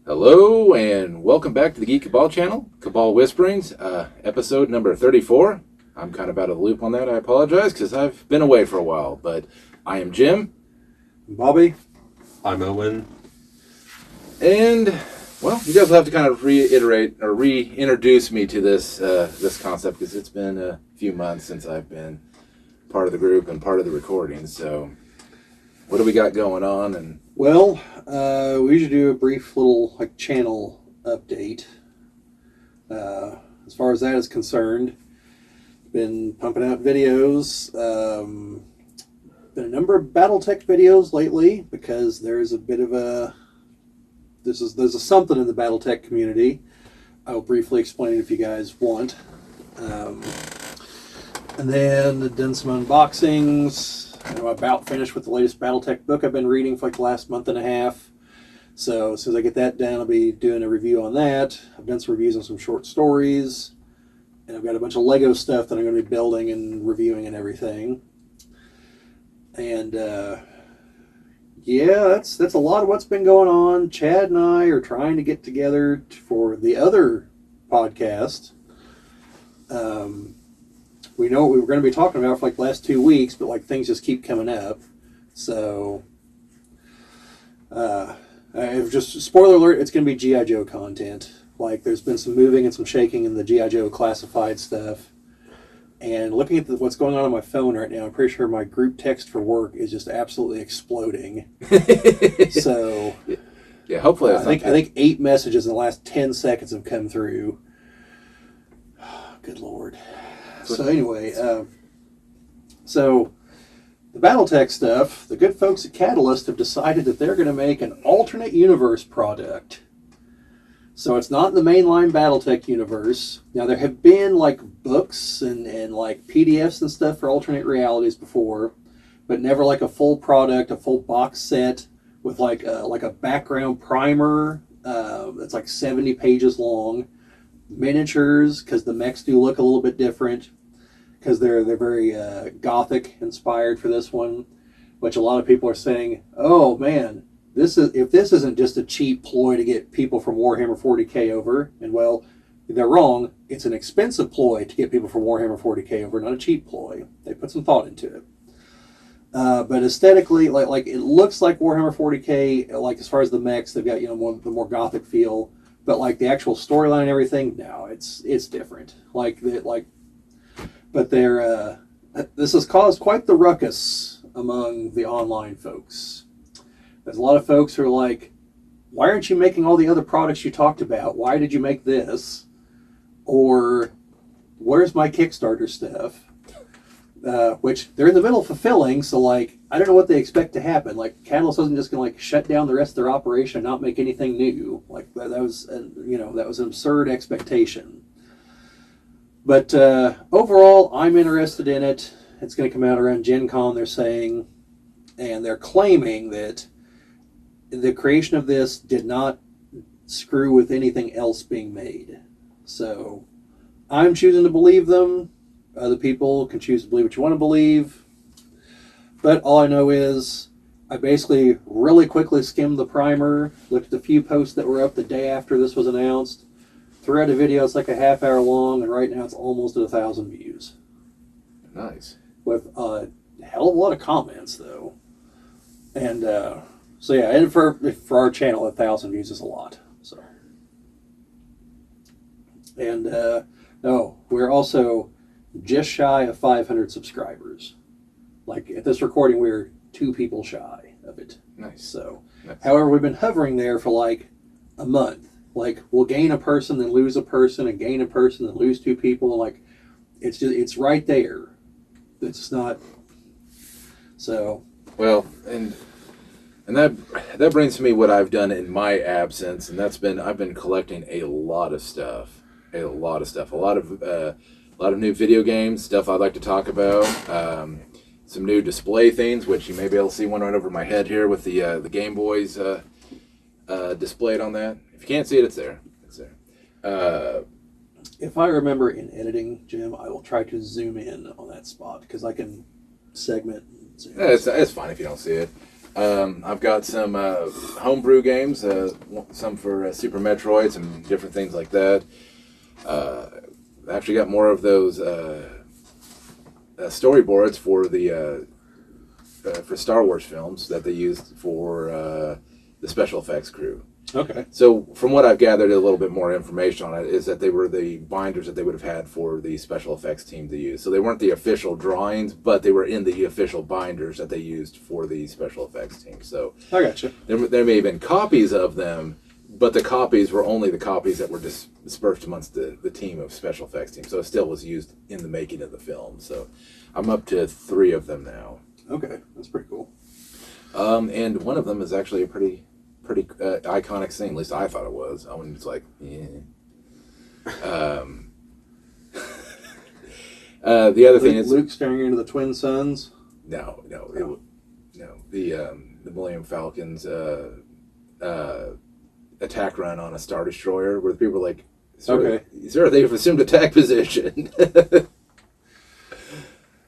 Hello and welcome back to the Geek Cabal channel, Cabal Whisperings, episode number 34. I'm kind of out of the loop on that. I apologize because I've been away for a while, but I am Jim. Bobbie. I'm Owen. And, well, you guys will have to kind of reiterate or reintroduce me to this concept because it's been a few months since I've been part of the group and part of the recording. So, what do we got going on? And Well, we usually do a brief little channel update. As far as that is concerned, been pumping out videos. Been a number of BattleTech videos lately because there's a bit of there's a something in the BattleTech community. I'll briefly explain it if you guys want. And then done some unboxings. I'm about finished with the latest BattleTech book I've been reading for the last month and a half. So as soon as I get that done, I'll be doing a review on that. I've done some reviews on some short stories. And I've got a bunch of Lego stuff that I'm going to be building and reviewing and everything. And yeah, that's a lot of what's been going on. Chad and I are trying to get together for the other podcast. We know what we were going to be talking about for the last 2 weeks, but things just keep coming up. So, just spoiler alert, it's going to be G.I. Joe content. There's been some moving and some shaking in the G.I. Joe classified stuff. And looking at what's going on my phone right now, I'm pretty sure my group text for work is just absolutely exploding. So, yeah, hopefully I think 8 messages in the last 10 seconds have come through. Good Lord. So anyway, so the BattleTech stuff, the good folks at Catalyst have decided that they're going to make an alternate universe product. So it's not in the mainline BattleTech universe. Now there have been books and PDFs and stuff for alternate realities before, but never a full product, a full box set with a background primer that's 70 pages long, miniatures because the mechs do look a little bit different because they're very gothic inspired for this one, which a lot of people are saying, oh man, if this isn't just a cheap ploy to get people from Warhammer 40k over, and well, they're wrong. It's an expensive ploy to get people from Warhammer 40k over, not a cheap ploy. They put some thought into it. But aesthetically, it looks like Warhammer 40k. As far as the mechs, they've got the more gothic feel. But the actual storyline and everything, no, it's different. But this has caused quite the ruckus among the online folks. There's a lot of folks who are like, why aren't you making all the other products you talked about? Why did you make this? Or where's my Kickstarter stuff? Which they're in the middle of fulfilling, so I don't know what they expect to happen. Catalyst wasn't just going to shut down the rest of their operation and not make anything new. That was an absurd expectation. But overall, I'm interested in it. It's going to come out around Gen Con, they're saying, and they're claiming that the creation of this did not screw with anything else being made. So I'm choosing to believe them. Other people can choose to believe what you want to believe. But all I know is I basically really quickly skimmed the primer, looked at the few posts that were up the day after this was announced, threw out a video. It's a half hour long, and right now it's almost at 1,000 views. nice. With a hell of a lot of comments, though. And so yeah, and for our channel, 1,000 views is a lot. So, and no, we're also just shy of 500 subscribers. At this recording, we're 2 people shy of it. Nice. So, Nice. however, we've been hovering there for a month. We'll gain a person, then lose a person, and gain a person, then lose 2 people. It's right there. It's not. So. Well, and that brings to me what I've done in my absence, and I've been collecting a lot of stuff, a lot of new video games, stuff I'd like to talk about, some new display things, which you may be able to see one right over my head here with the Game Boys displayed on that. If you can't see it, it's there. It's there. If I remember in editing, Jim, I will try to zoom in on that spot because I can segment. And zoom. It's fine if you don't see it. I've got some homebrew games, some for Super Metroid, some different things like that. I actually got more of those storyboards for the for Star Wars films that they used for the special effects crew. Okay. So from what I've gathered, a little bit more information on it is that they were the binders that they would have had for the special effects team to use. So they weren't the official drawings, but they were in the official binders that they used for the special effects team. So I gotcha. there may have been copies of them, but the copies were only the copies that were dispersed amongst the team of special effects team. So it still was used in the making of the film. So I'm up to 3 of them now. Okay, that's pretty cool. And one of them is actually a pretty iconic scene. At least I thought it was. Owen was like, yeah. The other thing is Luke staring into the twin suns. no. The Millennium Falcon's attack run on a Star Destroyer, where the people were like, "Sir, sir, they've assumed attack position."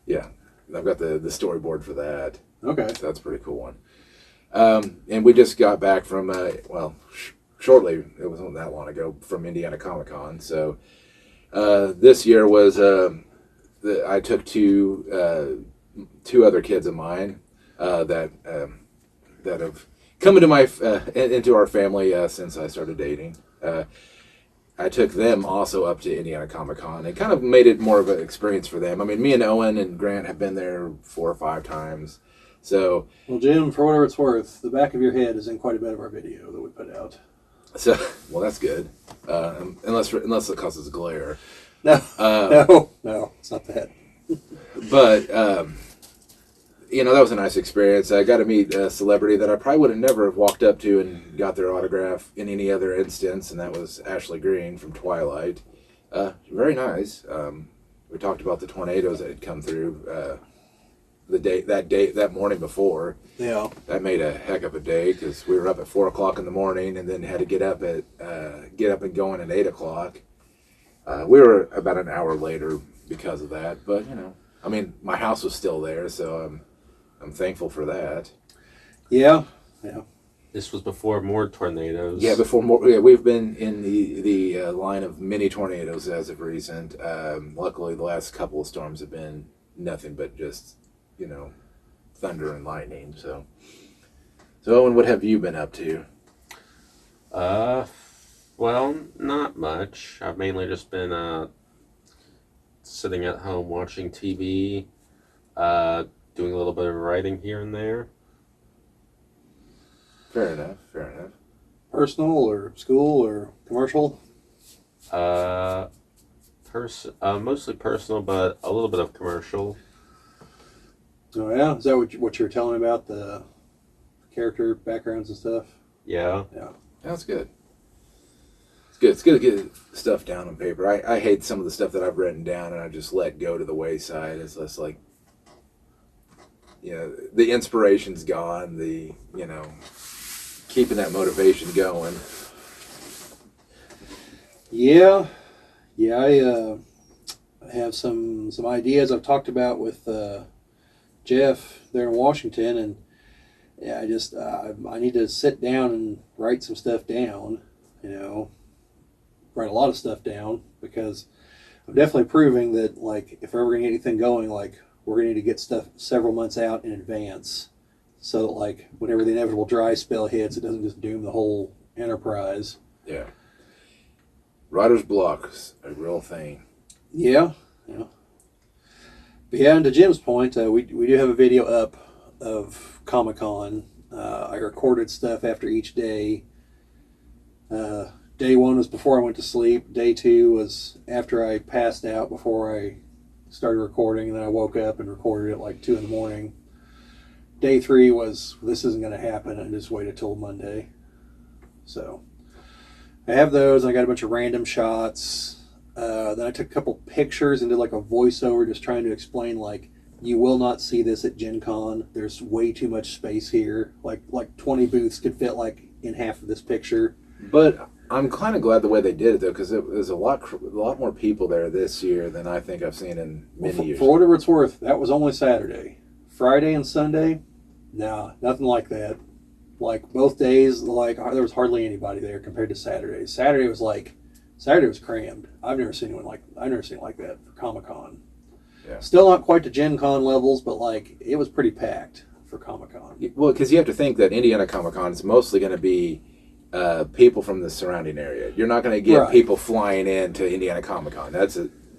Yeah, I've got the storyboard for that. Okay, So that's a pretty cool one. And we just got back from, shortly, it wasn't that long ago, from Indiana Comic-Con. So this year was, I took two other kids of mine that have come into our family since I started dating. I took them also up to Indiana Comic-Con. It kind of made it more of an experience for them. I mean, me and Owen and Grant have been there 4 or 5 times. So, well, Jim, for whatever it's worth, the back of your head is in quite a bit of our video that we put out. So, well, that's good. Unless it causes glare. No, no, it's not that. But that was a nice experience. I got to meet a celebrity that I probably would have never have walked up to and got their autograph in any other instance, and that was Ashley Greene from Twilight. Very nice. We talked about the tornadoes that had come through. That morning before. Yeah. That made a heck of a day because we were up at 4:00 in the morning and then had to get up and going at 8:00. We were about an hour later because of that, but I mean, my house was still there, so I'm thankful for that. Yeah. This was before more tornadoes. Yeah, before more. Yeah, we've been in the line of many tornadoes as of recent. Luckily, the last couple of storms have been nothing but just thunder and lightning. So Owen, what have you been up to? Well, not much. I've mainly just been sitting at home watching TV, doing a little bit of writing here and there. Fair enough. Personal or school or commercial? Mostly personal, but a little bit of commercial. Oh yeah, is that what you were telling me about, the character backgrounds and stuff? Yeah. That's good. It's good to get stuff down on paper. I hate some of the stuff that I've written down and I just let go to the wayside. It's just like, the inspiration's gone. Keeping that motivation going. Yeah, I have some ideas I've talked about with Jeff there in Washington, and yeah, I need to sit down and write some stuff down, write a lot of stuff down, because I'm definitely proving that, like, if we're ever going to get anything going, like, we're going to need to get stuff several months out in advance, so that, like, whenever the inevitable dry spell hits, it doesn't just doom the whole enterprise. Yeah. Writer's block's a real thing. Yeah. But yeah, and to Jim's point, we do have a video up of Comic-Con. I recorded stuff after each day. Day 1 was before I went to sleep. Day 2 was after I passed out before I started recording, and then I woke up and recorded at like 2 in the morning. Day 3 was, this isn't going to happen, and just waited till Monday. So I have those, and I got a bunch of random shots. Then I took a couple pictures and did like a voiceover just trying to explain, like, you will not see this at Gen Con. There's way too much space here. Like 20 booths could fit like in half of this picture. But I'm kind of glad the way they did it, though, because there's a lot more people there this year than I think I've seen in many years. For whatever it's worth, that was only Saturday. Friday and Sunday, No, nothing like that. Like both days, like there was hardly anybody there compared to Saturday. Saturday was crammed. I've never seen it like that for Comic-Con. Yeah. Still not quite to Gen Con levels, but like it was pretty packed for Comic-Con. Well, because you have to think that Indiana Comic-Con is mostly going to be people from the surrounding area. You're not going to get Right. people flying into Indiana Comic-Con.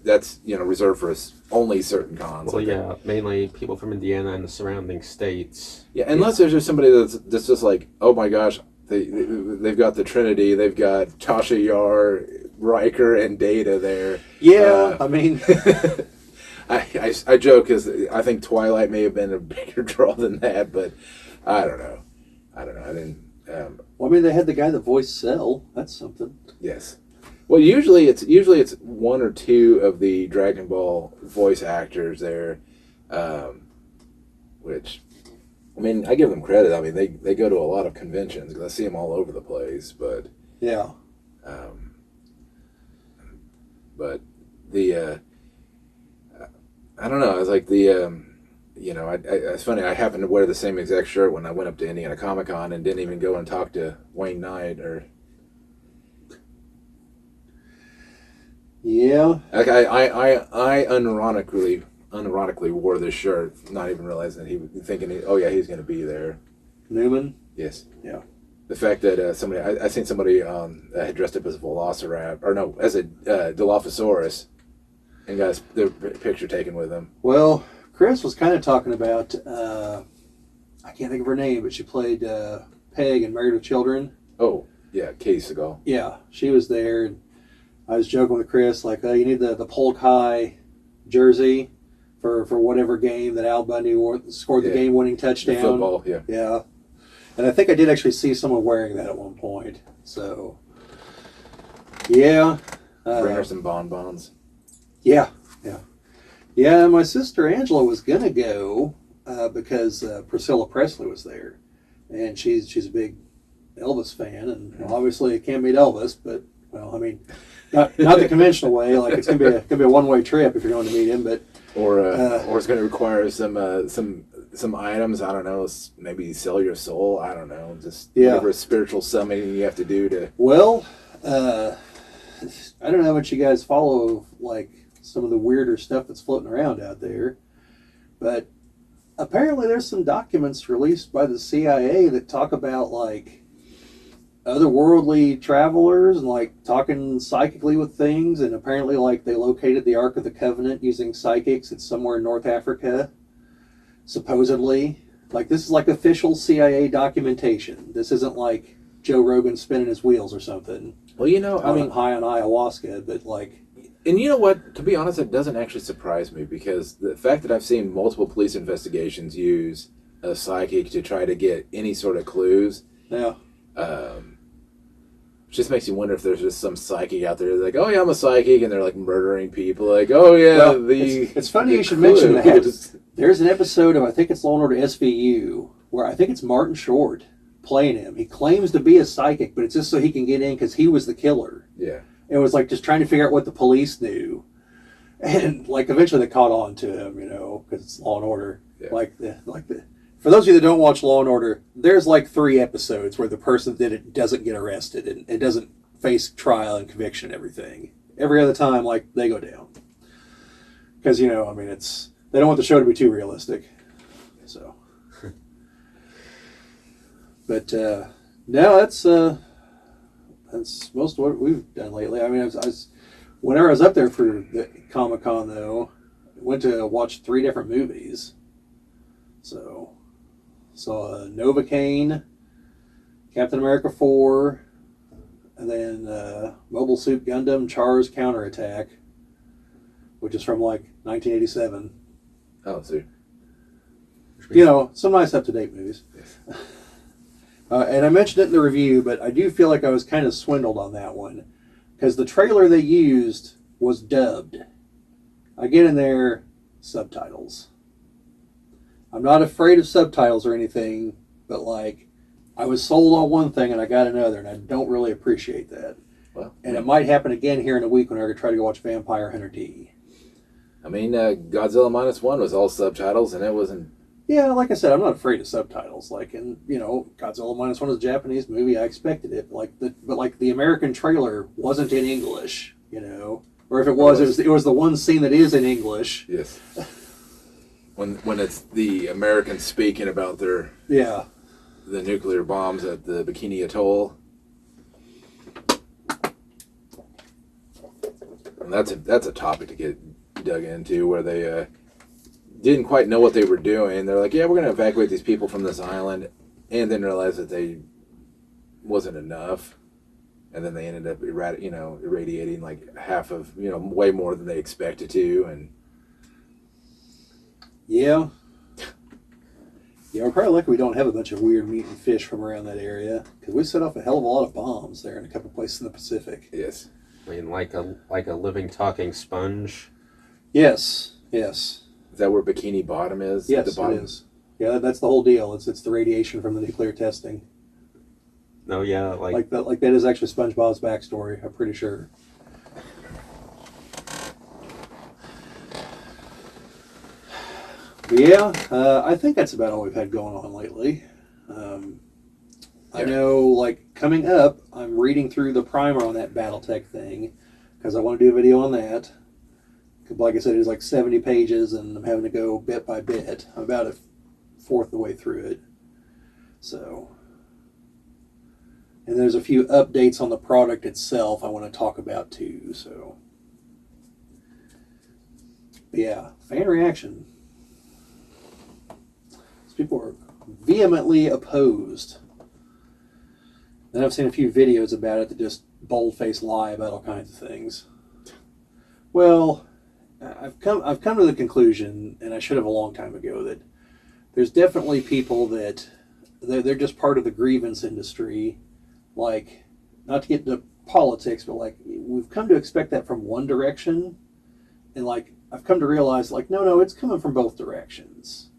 That's reserved for only certain cons. Well, yeah, mainly people from Indiana and the surrounding states. Yeah, unless there's just somebody that's just like, oh my gosh, they've got the Trinity, they've got Tasha Yar, Riker, and Data there. Yeah, I mean, I joke because I think Twilight may have been a bigger draw than that, but I don't know. I didn't. well, I mean, they had the guy that voiced Cell. That's something. Yes. Well, usually it's one or two of the Dragon Ball voice actors there, which, I mean, I give them credit. I mean, they go to a lot of conventions because I see them all over the place. But Yeah. but the I don't know. It's like the it's funny. I happened to wear the same exact shirt when I went up to Indiana Comic Con and didn't even go and talk to Wayne Knight or. Yeah. Like I unironically wore this shirt, not even realizing that he's going to be there. Newman. Yes. Yeah. The fact that I seen somebody that had dressed up as a Velociraptor, or no, as a Dilophosaurus, and got their picture taken with him. Well, Chris was kind of talking about, I can't think of her name, but she played Peg in Married with Children. Oh, yeah, Katie Seagal. Yeah, she was there. And I was joking with Chris, like, you need the Polk High jersey for whatever game that Al Bundy scored the game-winning touchdown. The football, yeah. Yeah. And I think I did actually see someone wearing that at one point. So, yeah. Bring her some bonbons. Yeah. Yeah, my sister Angela was going to go because Priscilla Presley was there. And she's a big Elvis fan. And obviously it can't beat Elvis, but, well, I mean, not the conventional way. Like, it's going to be a one-way trip if you're going to meet him. But Or it's going to require some items. I don't know. Maybe sell your soul. I don't know. Just whatever spiritual summoning you have to do to. Well, I don't know how much you guys follow, like, some of the weirder stuff that's floating around out there, but apparently there's some documents released by the CIA that talk about, like, otherworldly travelers and, like, talking psychically with things, and apparently, like, they located the Ark of the Covenant using psychics. It's somewhere in North Africa, supposedly. Like, this is like official CIA documentation. This isn't like Joe Rogan spinning his wheels or something. Well, I mean, high on ayahuasca, but like. And you know what? To be honest, it doesn't actually surprise me because the fact that I've seen multiple police investigations use a psychic to try to get any sort of clues. Yeah. Just makes you wonder if there's just some psychic out there like, oh yeah, I'm a psychic, and they're like murdering people. Like, oh yeah, well, it's funny you should mention that. There's an episode of, I think it's Law and Order SVU, where I think it's Martin Short playing him. He claims to be a psychic, but it's just so he can get in because he was the killer. Yeah. It was like just trying to figure out what the police knew, and like eventually they caught on to him, because it's Law and Order. Yeah. For those of you that don't watch Law and Order, there's like 3 episodes where the person that did it doesn't get arrested and it doesn't face trial and conviction and everything. Every other time, like, they go down because they don't want the show to be too realistic. So, but no, that's most of what we've done lately. I mean, whenever I was up there for the Comic-Con, though, I went to watch 3 different movies. So, saw Novocaine, Captain America 4, and then Mobile Suit Gundam Char's Counterattack, which is from like 1987. Oh, see. Some nice up-to-date movies. Yes. And I mentioned it in the review, but I do feel like I was kind of swindled on that one because the trailer they used was dubbed. I get in there, subtitles. I'm not afraid of subtitles or anything, but like, I was sold on one thing and I got another, and I don't really appreciate that. Well, and it might happen again here in a week when I try to go watch Vampire Hunter D. I mean, Godzilla -1 was all subtitles, and it wasn't. Yeah, like I said, I'm not afraid of subtitles. Like, and Godzilla Minus One is a Japanese movie. I expected it. But the American trailer wasn't in English. Or if it was, it was the one scene that is in English. Yes. When it's the Americans speaking about the nuclear bombs at the Bikini Atoll. And that's a topic to get dug into, where they didn't quite know what they were doing. They're like, yeah, we're going to evacuate these people from this island, and then realized that they wasn't enough, and then they ended up irradiating like half of way more than they expected to, and yeah, we're probably lucky we don't have a bunch of weird meat and fish from around that area, because we set off a hell of a lot of bombs there in a couple places in the Pacific. Yes. I mean, like a living, talking sponge. Yes. Is that where Bikini Bottom is? Yes, the bottom? it is. Yeah, that's the whole deal. It's the radiation from the nuclear testing. No, yeah, Like that is actually SpongeBob's backstory. I'm pretty sure. But yeah, I think that's about all we've had going on lately. I know, like, coming up, I'm reading through the primer on that Battletech thing, because I want to do a video on that. Like I said, it's like 70 pages, and I'm having to go bit by bit. I'm about a fourth of the way through it. So, and there's a few updates on the product itself I want to talk about too. So, but yeah, fan reaction. These people are vehemently opposed. Then I've seen a few videos about it that just bold-faced lie about all kinds of things. Well, I've come to the conclusion, and I should have a long time ago, that there's definitely people that they're just part of the grievance industry. Like, not to get into politics, but like, we've come to expect that from one direction, and like, I've come to realize, like, no, it's coming from both directions.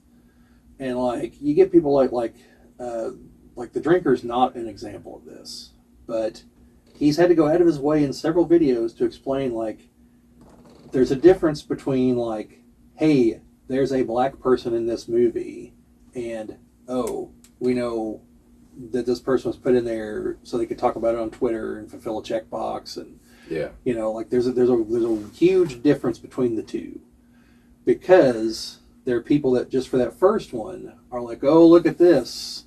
And like, you get people like the Drinker's not an example of this, but he's had to go out of his way in several videos to explain, like, there's a difference between, like, hey, there's a black person in this movie, and, oh, we know that this person was put in there so they could talk about it on Twitter and fulfill a checkbox, and like, there's a huge difference between the two, because there are people that just for that first one are like, oh, look at this,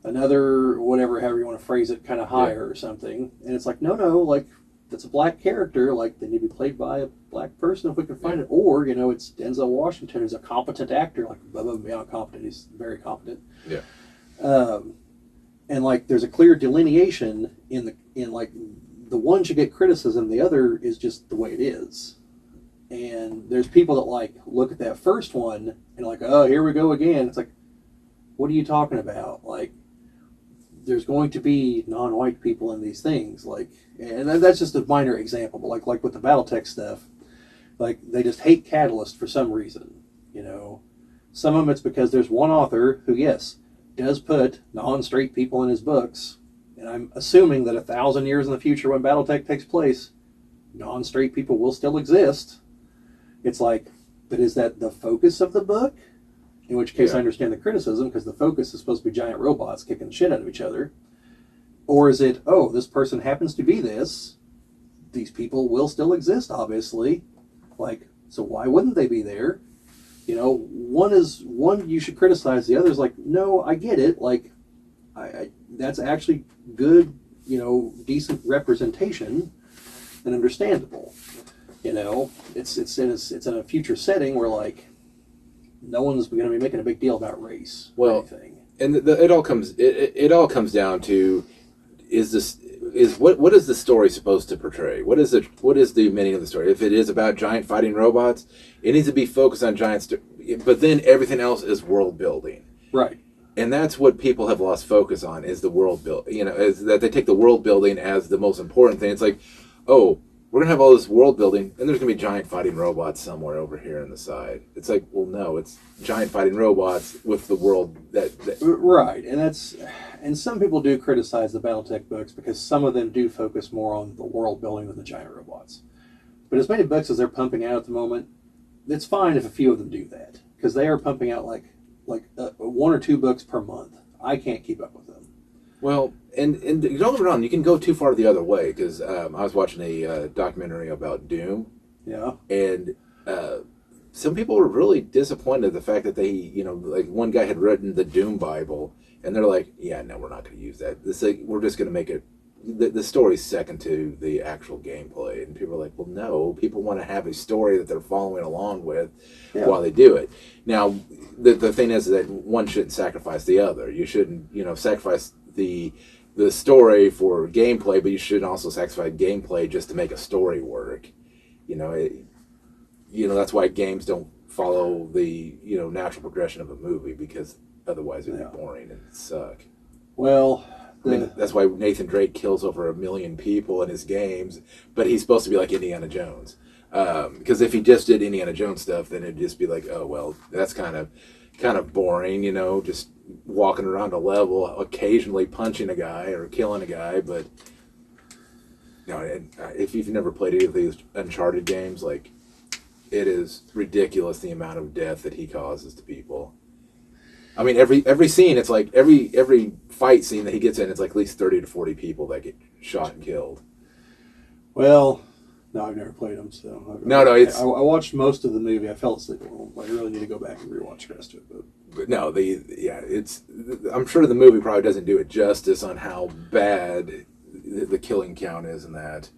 another whatever, however you want to phrase it, kind of higher or something, and it's like, no, like, that's a black character, like, they need to be played by a black person if we can find it, or it's Denzel Washington, who's a competent actor, like, above beyond competent, he's very competent. And like, there's a clear delineation in like, the one should get criticism, the other is just the way it is. And there's people that like look at that first one and like, oh, here we go again. It's like, what are you talking about? Like, there's going to be non-white people in these things, like, and that's just a minor example, but like with the Battletech stuff, like, they just hate Catalyst for some reason. Some of them it's because there's one author who, yes, does put non-straight people in his books, and I'm assuming that 1,000 years in the future when Battletech takes place, non-straight people will still exist. It's like, but is that the focus of the book? In which case I understand the criticism, because the focus is supposed to be giant robots kicking the shit out of each other. Or is it, oh, this person happens to be this, these people will still exist, obviously. Like, so why wouldn't they be there? One you should criticize, the other is like, no, I get it. Like, I that's actually good, decent representation and understandable. It's in a future setting where, like, no one's going to be making a big deal about race or anything. And it all comes down to, what is the story supposed to portray? What is the meaning of the story? If it is about giant fighting robots, it needs to be focused on giants. But then everything else is world building, right? And that's what people have lost focus on, is the world build. Is that they take the world building as the most important thing. It's like, oh, we're gonna have all this world building, and there's gonna be giant fighting robots somewhere over here on the side. It's like, well, no, it's giant fighting robots with the world that right. And some people do criticize the Battletech books because some of them do focus more on the world building than the giant robots. But as many books as they're pumping out at the moment, it's fine if a few of them do that, because they are pumping out like like 1 or 2 books per month. I can't keep up with them. Well, and don't get me wrong, you can go too far the other way, because I was watching a documentary about Doom, Yeah. and some people were really disappointed at the fact that they, like one guy had written the Doom Bible, and they're like, yeah, no, we're not going to use that. We're just going to make it, the story's second to the actual gameplay. And people are like, well, no, people want to have a story that they're following along with while they do it. Now, the thing is that one shouldn't sacrifice the other. You shouldn't, sacrifice the story for gameplay, but you shouldn't also sacrifice gameplay just to make a story work. That's why games don't follow the natural progression of a movie, because otherwise it'd be boring and suck. Well, that's why Nathan Drake kills over 1 million people in his games, but he's supposed to be like Indiana Jones. Because if he just did Indiana Jones stuff, then it'd just be like, oh well, that's kind of boring, just walking around a level, occasionally punching a guy or killing a guy. But if you've never played any of these Uncharted games, like, it is ridiculous the amount of death that he causes to people. I mean, every scene, it's like every fight scene that he gets in, it's like at least 30 to 40 people that get shot and killed. Well, no, I've never played them, so I watched most of the movie. I fell asleep. I really need to go back and rewatch the rest of it. But no, I'm sure the movie probably doesn't do it justice on how bad the killing count is in that.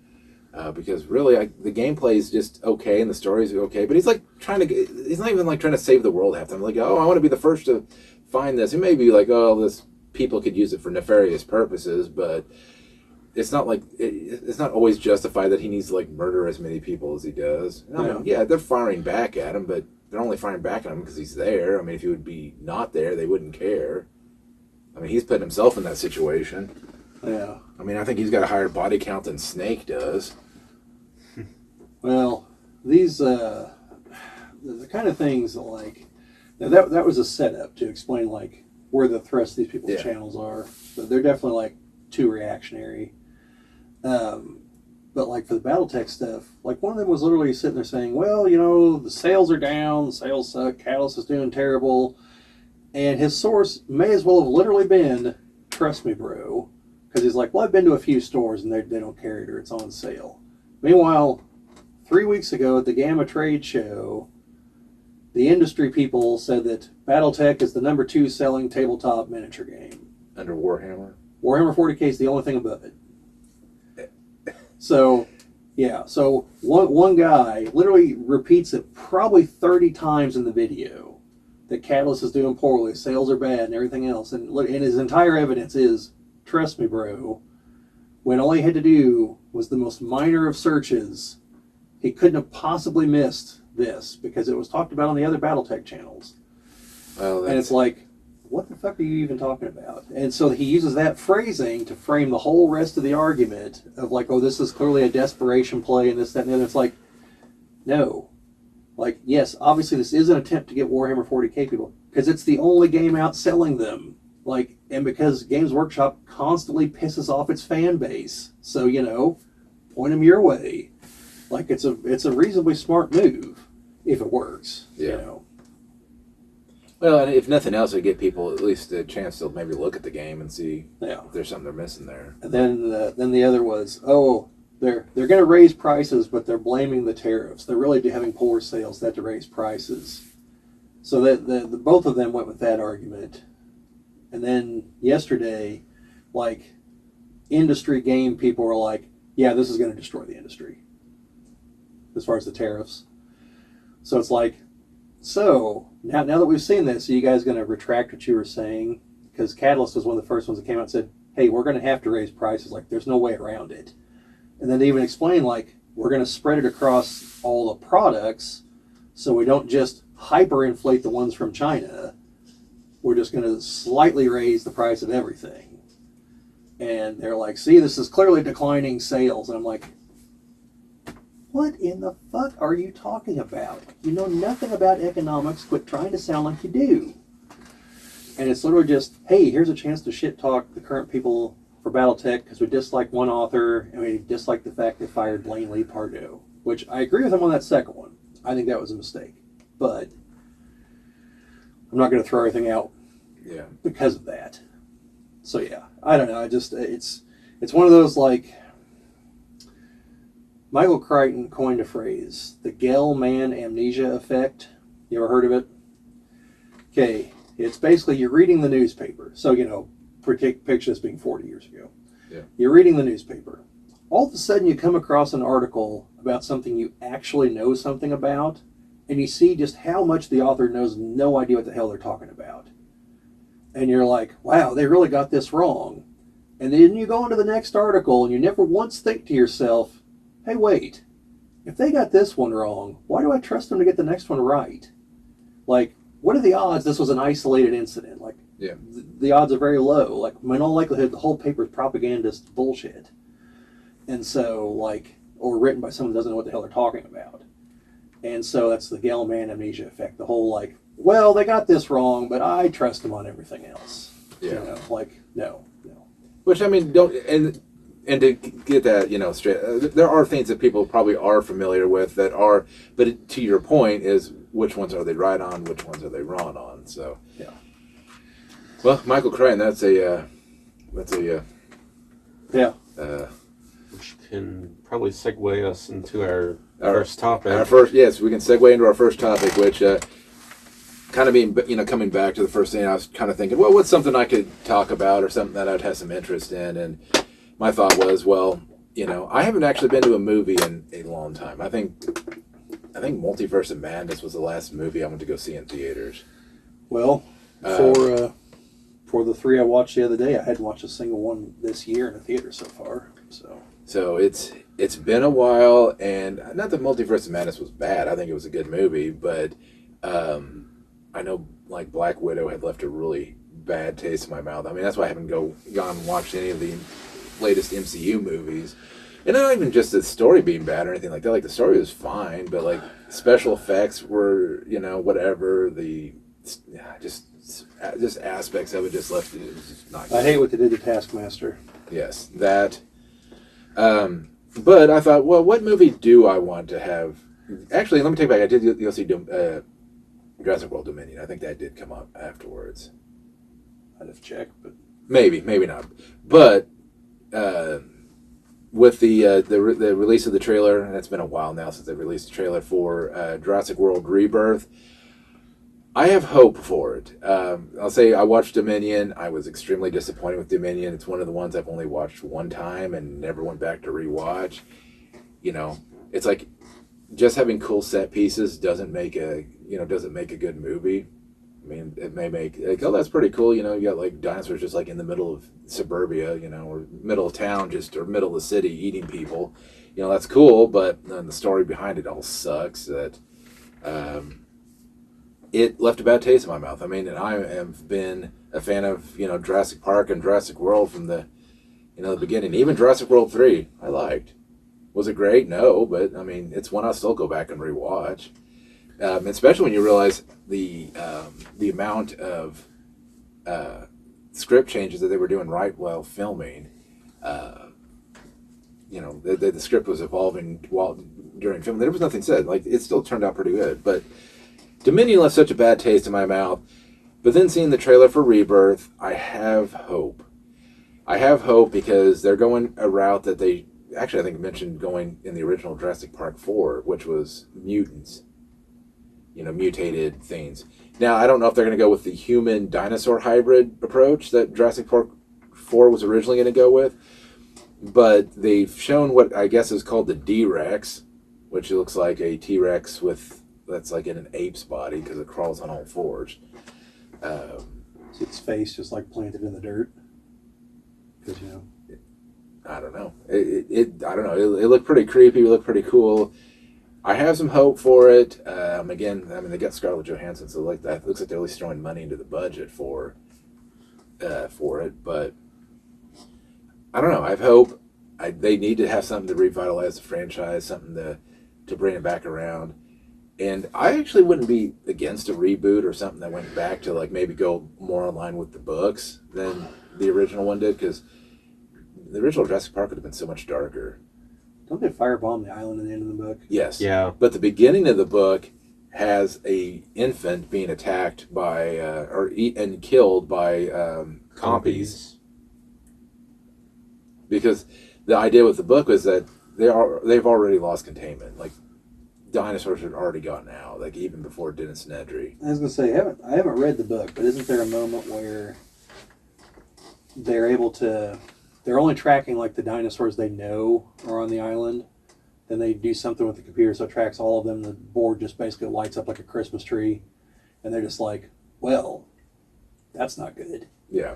Because really, the gameplay is just okay and the story is okay, but he's like he's not even like trying to save the world half the time. Like, oh, I want to be the first to find this. It may be like, oh, people could use it for nefarious purposes, but it's not like it's not always justified that he needs to like murder as many people as he does. I mean, yeah, they're firing back at him, but they're only firing back at him because he's there. I mean, if he would be not there, they wouldn't care. I mean, he's putting himself in that situation. Yeah. I mean, I think he's got a higher body count than Snake does. Well, these the kind of things like that was a setup to explain like where the thrust of these people's channels are. But they're definitely like too reactionary. But like for the BattleTech stuff, like one of them was literally sitting there saying, well, the sales are down, the sales suck, Catalyst is doing terrible. And his source may as well have literally been, trust me, bro. Because he's like, well, I've been to a few stores and they don't carry it or it's on sale. Meanwhile, 3 weeks ago at the Gamma Trade Show, the industry people said that BattleTech is the number 2 selling tabletop miniature game. Under Warhammer? Warhammer 40K is the only thing above it. So, yeah. So one guy literally repeats it probably 30 times in the video that Catalyst is doing poorly, sales are bad, and everything else. And his entire evidence is, trust me, bro, when all he had to do was the most minor of searches, he couldn't have possibly missed this because it was talked about on the other BattleTech channels. Well, and it's like, what the fuck are you even talking about? And so he uses that phrasing to frame the whole rest of the argument of like, oh, this is clearly a desperation play and this, that, and the other. It's like, no. Like, yes, obviously this is an attempt to get Warhammer 40K people because it's the only game out selling them. Like, and because Games Workshop constantly pisses off its fan base. So, point them your way. Like, it's a reasonably smart move if it works. Yeah. Well, and if nothing else, it'd get people at least a chance to maybe look at the game and see if there's something they're missing there. And then the other was, they're going to raise prices, but they're blaming the tariffs. They're really having poor sales. They have to raise prices. So that both of them went with that argument. And then yesterday, like, industry game people were like, yeah, this is going to destroy the industry as far as the tariffs. So it's like, now that we've seen this, are you guys going to retract what you were saying? Because Catalyst was one of the first ones that came out and said, hey, we're going to have to raise prices. Like, there's no way around it. And then they even explained, like, we're going to spread it across all the products so we don't just hyperinflate the ones from China. We're just going to slightly raise the price of everything. And they're like, see, this is clearly declining sales. And I'm like, what in the fuck are you talking about? You know nothing about economics. Quit trying to sound like you do. And it's literally just, hey, here's a chance to shit talk the current people for BattleTech because we dislike one author and we dislike the fact they fired Blaine Lee Pardo, which I agree with him on that second one. I think that was a mistake. But I'm not going to throw everything out Yeah. because of that. So yeah, I don't know. I just it's one of those like Michael Crichton coined a phrase, the Gell-Mann amnesia effect. You ever heard of it? Okay, it's basically you're reading the newspaper. So picture this being 40 years ago. Yeah. You're reading the newspaper. All of a sudden, you come across an article about something you actually know something about, and you see just how much the author knows no idea what the hell they're talking about. And you're like, wow, they really got this wrong. And then you go into the next article, and you never once think to yourself, hey, wait, if they got this one wrong, why do I trust them to get the next one right? Like, what are the odds this was an isolated incident? Like, Yeah. the odds are very low. Like, in all likelihood, the whole paper is propagandist bullshit. And so, or written by someone who doesn't know what the hell they're talking about. And so that's the Gell-Mann amnesia effect. The whole, well, they got this wrong, but I trust them on everything else. Yeah. No. Which, I mean, don't, and to get that, straight, there are things that people probably are familiar with that are, but to your point is, which ones are they right on, which ones are they wrong on, so. Yeah. Well, Michael Crichton, that's a yeah. Which can probably segue us into our first topic. Yes, we can segue into our first topic, which kind of being, coming back to the first thing, I was kind of thinking, well, what's something I could talk about or something that I'd have some interest in, and my thought was, well, I haven't actually been to a movie in a long time. I think Multiverse of Madness was the last movie I went to go see in theaters. Well, for the 3 I watched the other day, I hadn't watched a single one this year in a theater so far. So it's been a while, and not that Multiverse of Madness was bad. I think it was a good movie, but I know Black Widow had left a really bad taste in my mouth. I mean, that's why I haven't gone and watched any of the latest MCU movies. And not even just the story being bad or anything like that. The story was fine, but special effects were, whatever. The just aspects of it just left it was just not good. I hate what they did to Taskmaster. Yes, that. But I thought, well, what movie do I want to have? Actually, let me take back. I did go see Jurassic World Dominion. I think that did come up afterwards. I'd have checked, but maybe not. But with the release of the trailer, and it's been a while now since they released the trailer for Jurassic World Rebirth, I have hope for it. I'll say I watched Dominion. I was extremely disappointed with Dominion. It's one of the ones I've only watched one time and never went back to rewatch. It's like just having cool set pieces doesn't make a good movie. I mean, it may make oh, that's pretty cool. You got dinosaurs just in the middle of suburbia, or middle of town, or middle of the city eating people. That's cool, but then the story behind it all sucks. That it left a bad taste in my mouth. I mean, and I have been a fan of Jurassic Park and Jurassic World from the the beginning. Even Jurassic World 3, I liked. Was it great? No, but I mean, it's one I'll still go back and rewatch. Especially when you realize the amount of script changes that they were doing right while filming. The script was evolving during filming. There was nothing said. It still turned out pretty good. But Dominion left such a bad taste in my mouth. But then seeing the trailer for Rebirth, I have hope. I have hope because they're going a route that they actually, I think, mentioned going in the original Jurassic Park 4, which was mutants. Mutated things. Now, I don't know if they're going to go with the human dinosaur hybrid approach that Jurassic Park 4 was originally going to go with, but they've shown what I guess is called the D-Rex, which looks like a T-Rex that's in an ape's body because it crawls on all fours. Is its face just planted in the dirt? Because I don't know. I don't know. It looked pretty creepy. It looked pretty cool. I have some hope for it. Again, I mean, they got Scarlett Johansson, so that it looks like they're at least throwing money into the budget for it. But I don't know. I have hope. They need to have something to revitalize the franchise, something to bring it back around. And I actually wouldn't be against a reboot or something that went back to maybe go more in line with the books than the original one did, because the original Jurassic Park would have been so much darker. Don't they firebomb the island at the end of the book? Yes. Yeah. But the beginning of the book has a infant being attacked by and killed by compies. Because the idea with the book was that they've already lost containment. Like dinosaurs had already gotten out, like even before Dennis Nedry. I was gonna say I haven't read the book, but isn't there a moment where they're able to? They're only tracking like the dinosaurs they know are on the island. Then they do something with the computer so it tracks all of them. The board just basically lights up like a Christmas tree, and they're just like, "Well, that's not good." Yeah,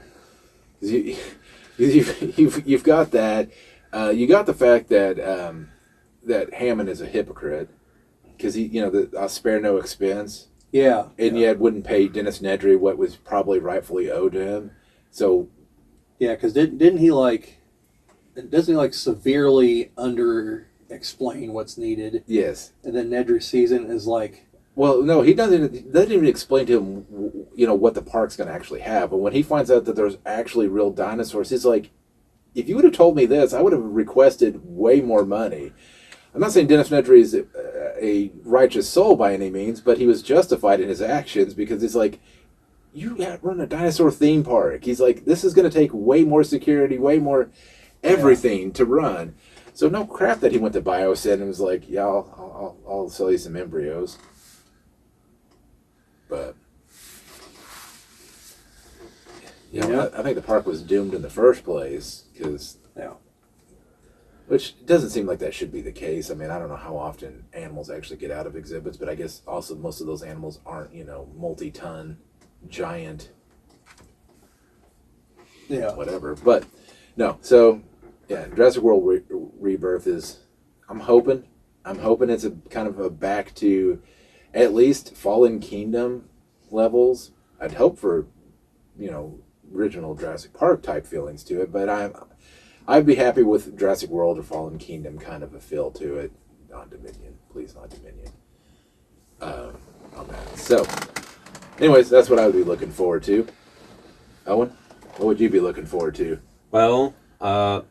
you've got that. You got the fact that that Hammond is a hypocrite because I spare no expense. Yeah, and yet wouldn't pay Dennis Nedry what was probably rightfully owed to him. So yeah, because didn't he like? Doesn't he like severely under explain what's needed? Yes. And then Nedry sees it and is like, well, no, he doesn't even explain to him, what the park's going to actually have. But when he finds out that there's actually real dinosaurs, he's like, if you would have told me this, I would have requested way more money. I'm not saying Dennis Nedry is a righteous soul by any means, but he was justified in his actions because it's like, you run a dinosaur theme park. He's like, this is going to take way more security, way more everything to run. So no crap that he went to Biosyn and was like, yeah, I'll sell you some embryos. But I think the park was doomed in the first place because, which doesn't seem like that should be the case. I mean, I don't know how often animals actually get out of exhibits, but I guess also most of those animals aren't, multi-ton, giant, whatever. But no, so. Yeah, Jurassic World Rebirth is. I'm hoping it's a kind of a back to, at least Fallen Kingdom levels. I'd hope for, original Jurassic Park type feelings to it, but I'd be happy with Jurassic World or Fallen Kingdom kind of a feel to it. Not Dominion, please, not Dominion. On that. So, anyways, that's what I would be looking forward to. Owen, what would you be looking forward to? Well. I'm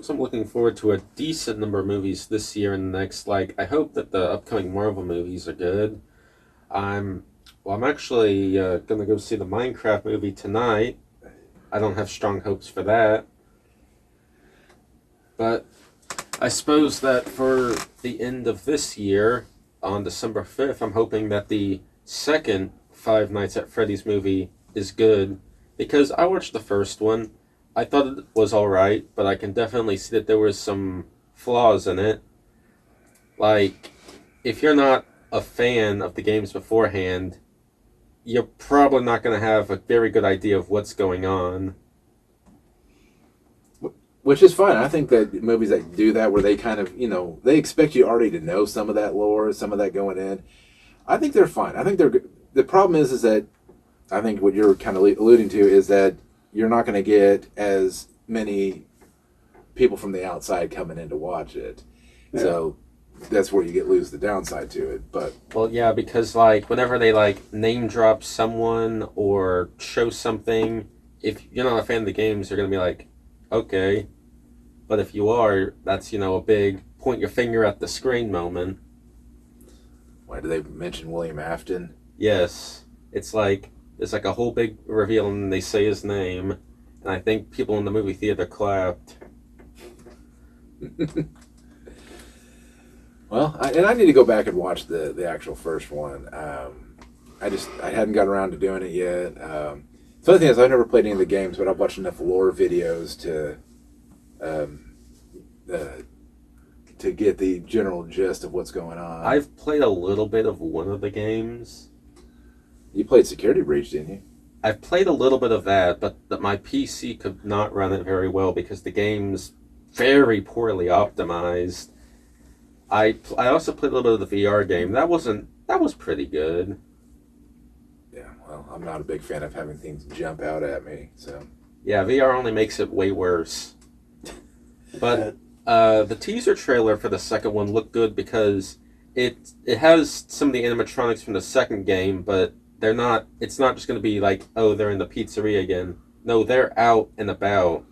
looking forward to a decent number of movies this year and next. Like, I hope that the upcoming Marvel movies are good. I'm actually gonna go see the Minecraft movie tonight. I don't have strong hopes for that, but I suppose that for the end of this year, on December 5th, I'm hoping that the second Five Nights at Freddy's movie is good because I watched the first one. I thought it was alright, but I can definitely see that there was some flaws in it. Like, if you're not a fan of the games beforehand, you're probably not going to have a very good idea of what's going on. Which is fine. I think that movies that do that, where they kind of, they expect you already to know some of that lore, some of that going in, I think they're fine. I think they're good. The problem is that I think what you're kind of alluding to is that you're not going to get as many people from the outside coming in to watch it. Yeah. So that's where you lose the downside to it. But well, yeah, because whenever they name drop someone or show something, if you're not a fan of the games, you're going to be like, okay. But if you are, that's, a big point your finger at the screen moment. Why do they mention William Afton? Yes. It's like a whole big reveal and they say his name, and I think people in the movie theater clapped. Well, I need to go back and watch the actual first one. I hadn't got around to doing it yet. The other thing is I've never played any of the games, but I've watched enough lore videos to get the general gist of what's going on. I've played a little bit of one of the games. You played Security Breach, didn't you? I've played a little bit of that, but my PC could not run it very well because the game's very poorly optimized. I also played a little bit of the VR game. That was pretty good. Yeah, well, I'm not a big fan of having things jump out at me, so. Yeah, VR only makes it way worse. But the teaser trailer for the second one looked good because it has some of the animatronics from the second game, but it's not just going to be like, oh, they're in the pizzeria again. No, they're out and about.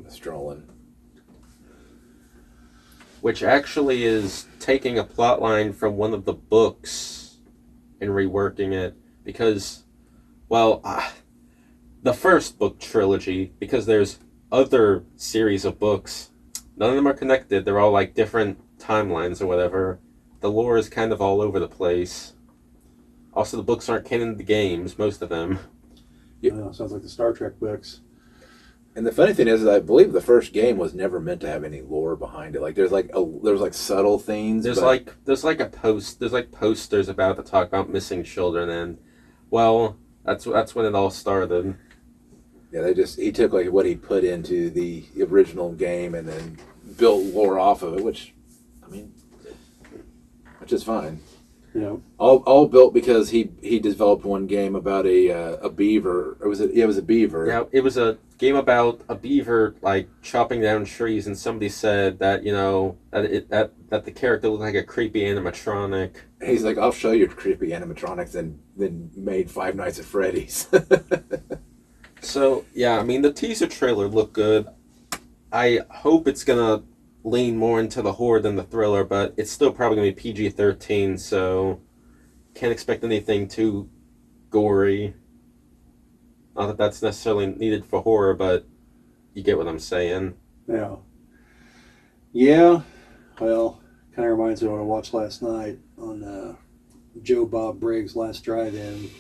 Strolling. Which actually is taking a plot line from one of the books and reworking it because, well, the first book trilogy, because there's other series of books, none of them are connected. They're all like different timelines or whatever. The lore is kind of all over the place. Also, the books aren't canon to the games, most of them. Sounds like the Star Trek books. And the funny thing is, I believe the first game was never meant to have any lore behind it. Like there's like subtle things. There's like posters about to talk about missing children, and well, that's when it all started. Yeah, he took like what he put into the original game and then built lore off of it, which is fine. You know, all built because he developed one game about a beaver. Or was it? Yeah, it was a beaver. Yeah, it was a game about a beaver like chopping down trees, and somebody said that that the character looked like a creepy animatronic. He's like, I'll show you creepy animatronics, and then made Five Nights at Freddy's. So yeah, the teaser trailer looked good. I hope it's gonna lean more into the horror than the thriller, but it's still probably gonna be PG-13, so can't expect anything too gory. Not that that's necessarily needed for horror, but you get what I'm saying. Yeah. Yeah. Well, kind of reminds me of what I watched last night on Joe Bob Briggs' Last Drive-In.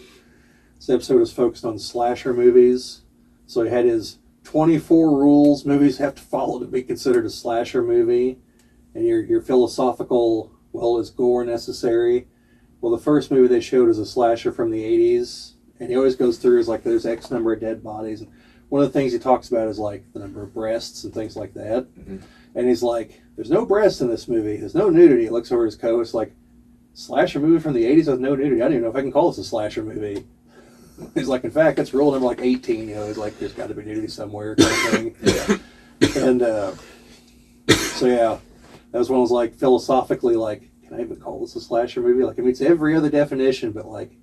This episode was focused on slasher movies. So he had his 24 rules movies have to follow to be considered a slasher movie. And your philosophical, well, is gore necessary? Well, the first movie they showed is a slasher from the 80s. And he always goes through is like there's X number of dead bodies. And one of the things he talks about is like the number of breasts and things like that. Mm-hmm. And he's like, there's no breasts in this movie. There's no nudity. He looks over his co-host like, slasher movie from the 80s with no nudity. I don't even know if I can call this a slasher movie. He's like, in fact, it's rule number like 18. He's like, there's got to be nudity somewhere kind of thing. Yeah. And so, yeah, that was one of those like philosophically like, can I even call this a slasher movie? Like, it meets every other definition, but like,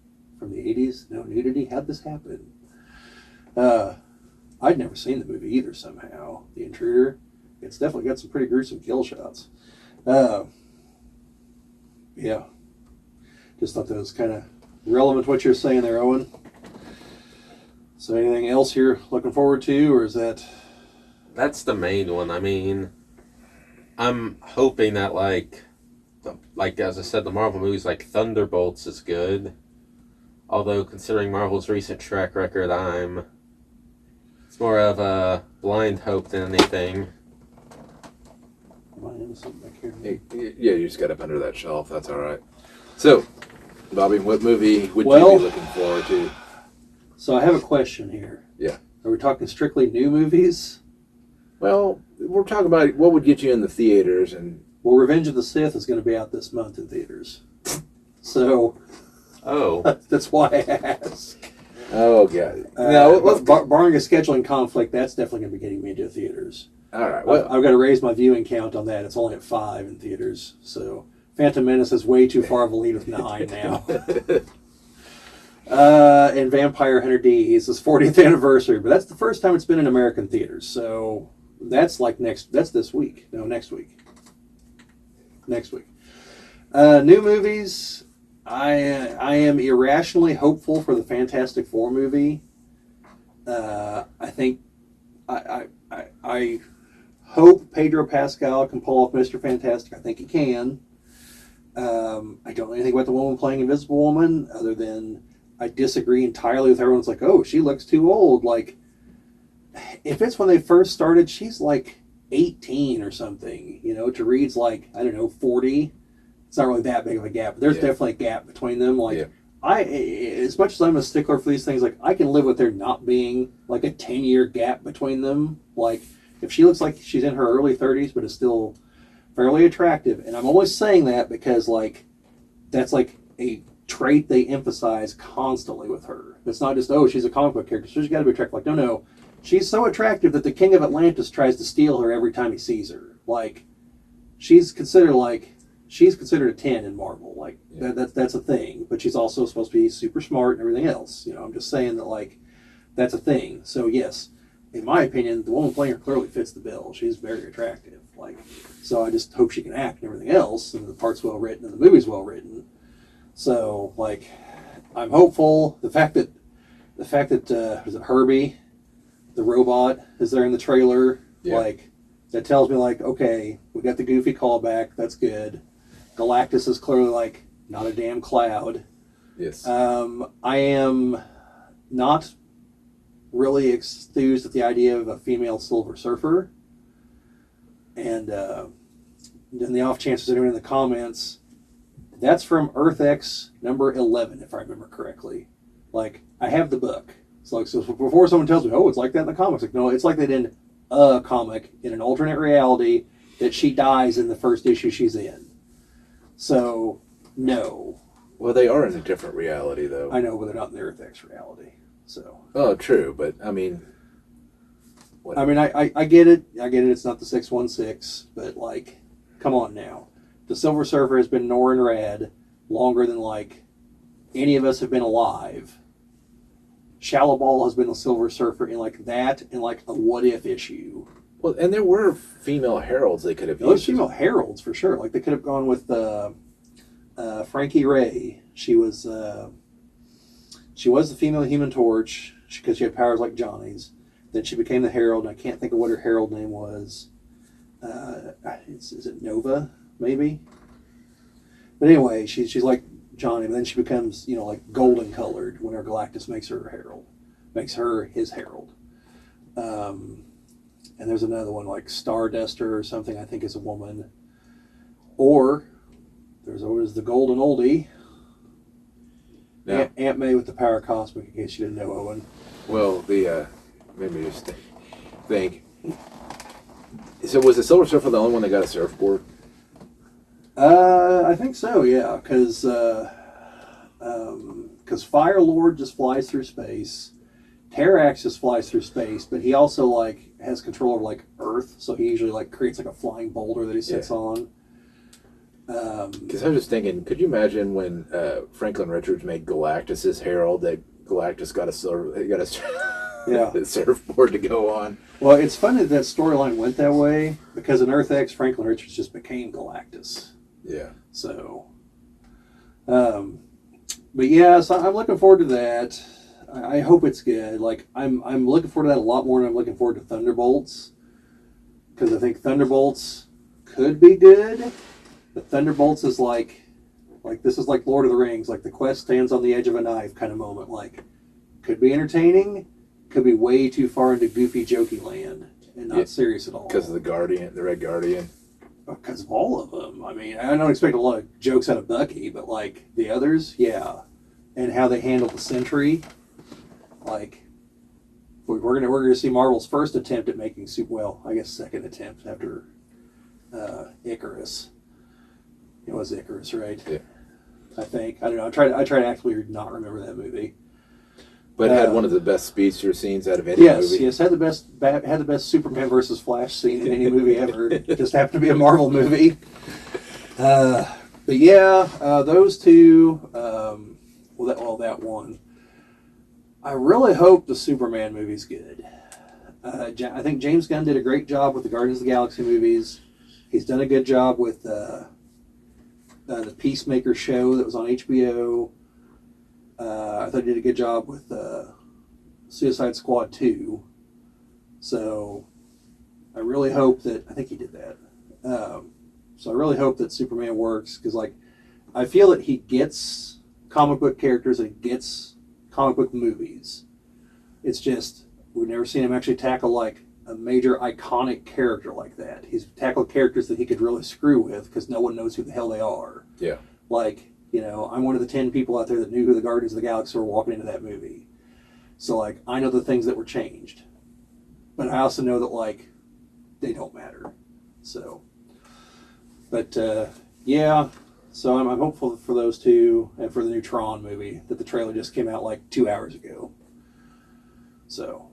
from the 80s, no nudity? How'd this happen? I'd never seen the movie either somehow. The Intruder. It's definitely got some pretty gruesome kill shots. Yeah. Just thought that was kind of relevant to what you're saying there, Owen. So anything else you're looking forward to, or is that... That's the main one. I'm hoping that like as I said, the Marvel movies like Thunderbolts is good. Although, considering Marvel's recent track record, it's more of a blind hope than anything. Am I into something back here? Yeah, you just got up under that shelf. That's all right. So, Bobbie, what movie would you be looking forward to? So I have a question here. Yeah. Are we talking strictly new movies? Well, we're talking about what would get you in the theaters. Well, Revenge of the Sith is going to be out this month in theaters. So... Oh. That's why I ask. Oh, God. Barring a scheduling conflict, that's definitely going to be getting me into theaters. All right. Well, I've got to raise my viewing count on that. It's only at 5 in theaters. So Phantom Menace is way too far of a lead with 9 now. And Vampire Hunter D is his 40th anniversary. But that's the first time it's been in American theaters. So that's like that's this week. No, next week. Next week. New movies... I am irrationally hopeful for the Fantastic Four movie. I think I hope Pedro Pascal can pull off Mr. Fantastic. I think he can. I don't know anything about the woman playing Invisible Woman other than I disagree entirely with everyone's like, oh, she looks too old. Like, if it's when they first started, she's like 18 or something. To Reed's like, I don't know, 40. It's not really that big of a gap, but there's definitely a gap between them. Like, as much as I'm a stickler for these things, like, I can live with there not being like a 10-year gap between them. Like, if she looks like she's in her early 30s, but is still fairly attractive, and I'm always saying that because, like, that's like a trait they emphasize constantly with her. It's not just, oh, she's a comic book character, so she's got to be attractive. Like, no, she's so attractive that the King of Atlantis tries to steal her every time he sees her. Like, she's considered a 10 in Marvel. Like, that's a thing. But she's also supposed to be super smart and everything else. I'm just saying that, like, that's a thing. So, yes, in my opinion, the woman playing her clearly fits the bill. She's very attractive. Like, so I just hope she can act and everything else, and the part's well written and the movie's well written. So, like, I'm hopeful. The fact that was it Herbie, the robot, is there in the trailer? Yeah. Like, that tells me, like, okay, we got the Goofy callback. That's good. Galactus is clearly, like, not a damn cloud. Yes. I am not really enthused at the idea of a female Silver Surfer. And in the off chances anyone in the comments, that's from Earth X number 11, if I remember correctly. Like, I have the book. So, like, so before someone tells me, oh, it's like that in the comics, like, no, it's like that in a comic, in an alternate reality, that she dies in the first issue she's in. So, no. Well, they are in a different reality, though. I know, but they're not in the Earth X reality. So. Oh, true, but I mean. What? I mean, I get it. I get it. It's not the 616, but, like, come on now. The Silver Surfer has been Norrin Rad longer than, like, any of us have been alive. Shallow Ball has been the Silver Surfer in, like, that and, like, a what if issue. Well, and there were female heralds they could have used. Those female heralds, for sure. Like, they could have gone with Frankie Ray. She was the female Human Torch because she had powers like Johnny's. Then she became the Herald, and I can't think of what her Herald name was. Is it Nova, maybe? But anyway, she's like Johnny, but then she becomes, you know, like golden colored whenever Galactus makes her Herald, makes her his Herald. And there's another one like Starduster or something, I think is a woman. Or there's always the golden oldie, No. Aunt May with the power cosmic, in case you didn't know, Owen. Well, the made me just think. So was the Silver Surfer the only one that got a surfboard? I think so, yeah, because Fire Lord just flies through space, Terrax just flies through space, but he also like has control of like Earth, so he usually like creates like a flying boulder that he sits on. Because I was just thinking, could you imagine when Franklin Richards made Galactus his herald, that Galactus got a surfboard to go on? Well, it's funny that storyline went that way because in Earth X, Franklin Richards just became Galactus. Yeah. So, but yeah, so I'm looking forward to that. I hope it's good. Like I'm looking forward to that a lot more than I'm looking forward to Thunderbolts, because I think Thunderbolts could be good, but Thunderbolts is like this is like Lord of the Rings, like the quest stands on the edge of a knife kind of moment. Like, could be entertaining, could be way too far into goofy jokey land and not serious at all. Because of the Red Guardian. Because of all of them. I mean, I don't expect a lot of jokes out of Bucky, but like the others, yeah. And how they handle the Sentry, like we're gonna see Marvel's first attempt at making second attempt after Icarus. It was Icarus, right? Yeah. I think. I don't know. I try to actually not remember that movie. But it had one of the best speedster scenes out of any movie. Yes, had the best Superman versus Flash scene in any movie ever. It just happened to be a Marvel movie. But yeah, those two. That one. I really hope the Superman movie's good. I think James Gunn did a great job with the Guardians of the Galaxy movies. He's done a good job with the Peacemaker show that was on HBO. I thought he did a good job with Suicide Squad 2. So I really hope that, I think he did that. So I really hope that Superman works, because like I feel that he gets comic book characters and he gets comic book movies. It's just we've never seen him actually tackle like a major iconic character like that. He's tackled characters that he could really screw with because no one knows who the hell they are. Yeah. Like, you know, I'm one of the 10 people out there that knew who the Guardians of the Galaxy were walking into that movie. So, like, I know the things that were changed. But I also know that, like, they don't matter. So, but, yeah. So I'm hopeful for those two and for the new Tron movie that the trailer just came out, like, 2 hours ago. So.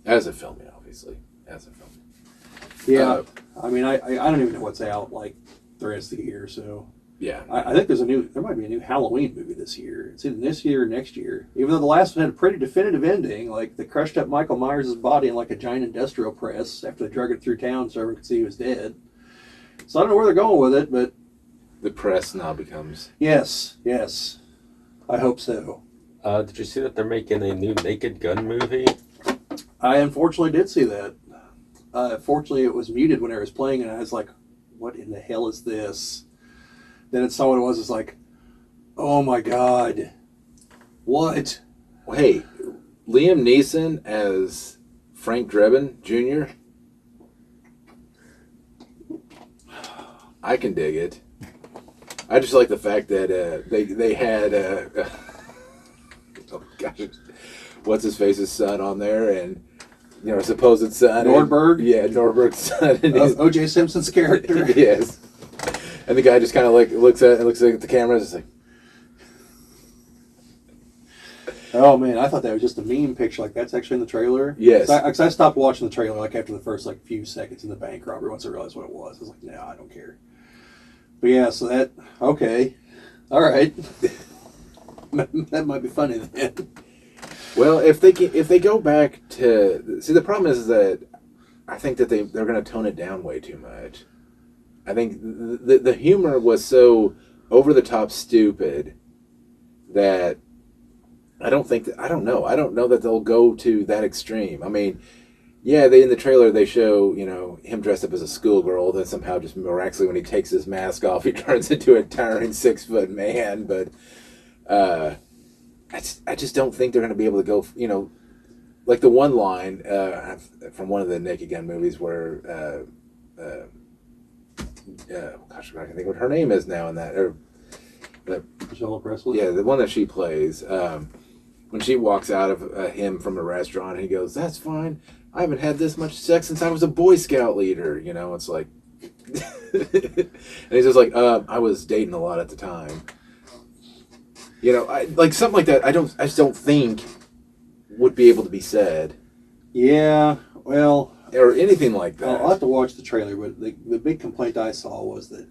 As a film, obviously. As a film. Yeah. I mean, I don't even know what's out, like, the rest of the year, so. Yeah. I think there might be a new Halloween movie this year. It's either this year or next year. Even though the last one had a pretty definitive ending, like they crushed up Michael Myers' body in like a giant industrial press after they drug it through town so everyone could see he was dead. So I don't know where they're going with it, but the press now becomes. Yes. I hope so. Did you see that they're making a new Naked Gun movie? I unfortunately did see that. Fortunately, it was muted when I was playing, and I was like, what in the hell is this? Then it saw what it was. It's like, oh my god. What? Hey, Liam Neeson as Frank Drebin Jr. I can dig it. I just like the fact that they had oh gosh, what's his face's son on there, and supposed son Nordberg? Nordberg's son, and O.J. Simpson's character. yes, and the guy just kind of like looks at the camera, and is like, Oh man, I thought that was just a meme picture. Like that's actually in the trailer. Yes. Because I stopped watching the trailer like after the first like few seconds in the bank robbery. Once I realized what it was, I was like, no, I don't care. But yeah, so that okay, all right, that might be funny then. well, if they go back to see, the problem is that I think that they're going to tone it down way too much. I think the humor was so over the top stupid that I don't know that they'll go to that extreme. I mean, yeah, in the trailer they show him dressed up as a schoolgirl. Then somehow just miraculously when he takes his mask off, he turns into a towering 6-foot man. But I just don't think they're going to be able to go. Like the one line from one of the Naked Gun movies where gosh, I can think what her name is now in that. Michelle Presley. Yeah, the one that she plays. When she walks out of him from a restaurant, and he goes, "That's fine. I haven't had this much sex since I was a Boy Scout leader." It's like, and he's just like, "I was dating a lot at the time." I like something like that. I just don't think would be able to be said. Yeah, well, or anything like that. I'll have to watch the trailer, but the big complaint I saw was that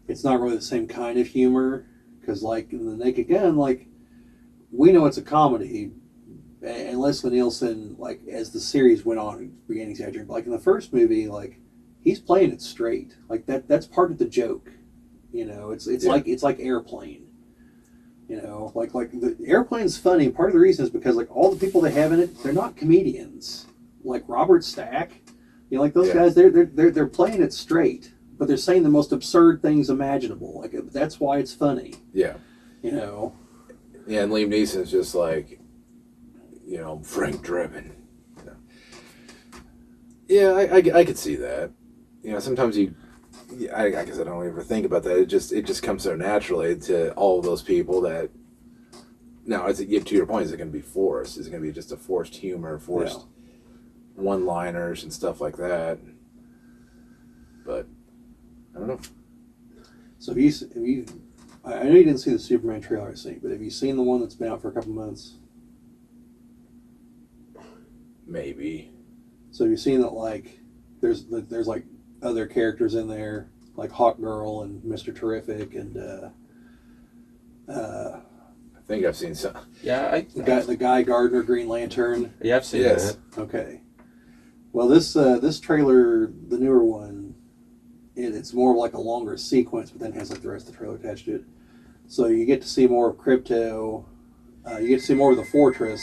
it's not really the same kind of humor. Because, like, in The Naked Gun, like, we know it's a comedy, and Leslie Nielsen, like, as the series went on, began exaggerating. But, like, in the first movie, like, he's playing it straight. Like, that's part of the joke. It's like Airplane. Like the Airplane's funny. Part of the reason is because, like, all the people they have in it, they're not comedians. Like Robert Stack, like those guys, they're playing it straight. But they're saying the most absurd things imaginable. Like, that's why it's funny. Yeah. Yeah, and Liam Neeson's just like, Frank Drebin. Yeah, I could see that. Sometimes I guess I don't ever think about that. It just comes so naturally to all of those people that. Now, to your point, is it going to be forced? Is it going to be just a forced humor, forced one-liners and stuff like that? But I don't know. So have you? I know you didn't see the Superman trailer I seen, but have you seen the one that's been out for a couple months? Maybe. So have you seen that? Like, there's like other characters in there, like Hawk Girl and Mr. Terrific, and I think I've seen some. Yeah, the Guy Gardner Green Lantern. Yeah, I've seen that. Okay. Well, this trailer, the newer one, it's more like a longer sequence, but then has like the rest of the trailer attached to it. So you get to see more of Krypto. You get to see more of the fortress,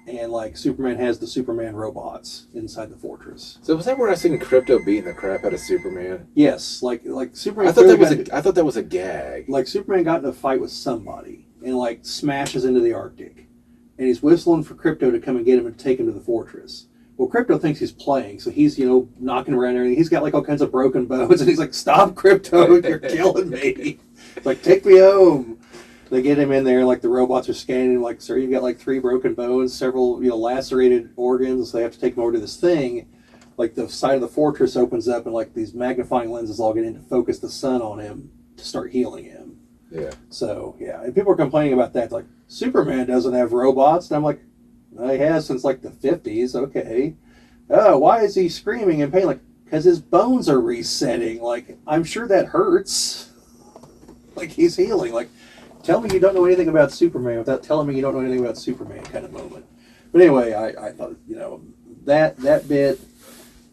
and like Superman has the Superman robots inside the fortress. So was that where I seen Krypto beating the crap out of Superman? Yes, like Superman. I thought that was a gag. Like Superman got in a fight with somebody and like smashes into the Arctic, and he's whistling for Krypto to come and get him and take him to the fortress. Well, Krypto thinks he's playing, so he's, knocking around everything. He's got, like, all kinds of broken bones, and he's like, "Stop, Krypto, you're killing me." It's like, "Take me home." They get him in there, like, the robots are scanning, like, "Sir, you've got, like, 3 broken bones, several, lacerated organs." So they have to take him over to this thing. Like, the side of the fortress opens up, and, like, these magnifying lenses all get in to focus the sun on him to start healing him. Yeah. So, yeah, and people are complaining about that. Like, Superman doesn't have robots. And I'm like, well, he has since like the 50s. Okay. Oh, why is he screaming in pain? Like, because his bones are resetting. Like, I'm sure that hurts. Like, he's healing. Like, tell me you don't know anything about Superman without telling me you don't know anything about Superman kind of moment. But anyway, I thought, that bit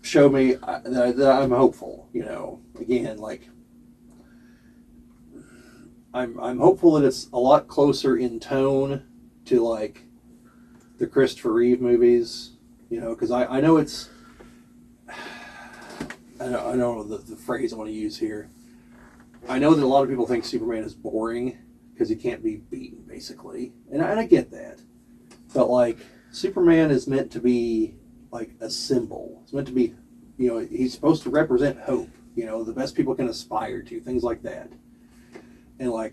showed me that I'm hopeful. Again, like, I'm hopeful that it's a lot closer in tone to like the Christopher Reeve movies, you know, because I know it's I don't know the phrase I want to use here. I know that a lot of people think Superman is boring because he can't be beaten, basically, and I get that, but like Superman is meant to be like a symbol. It's meant to be, you know, he's supposed to represent hope. You know, the best people can aspire to, things like that. And like,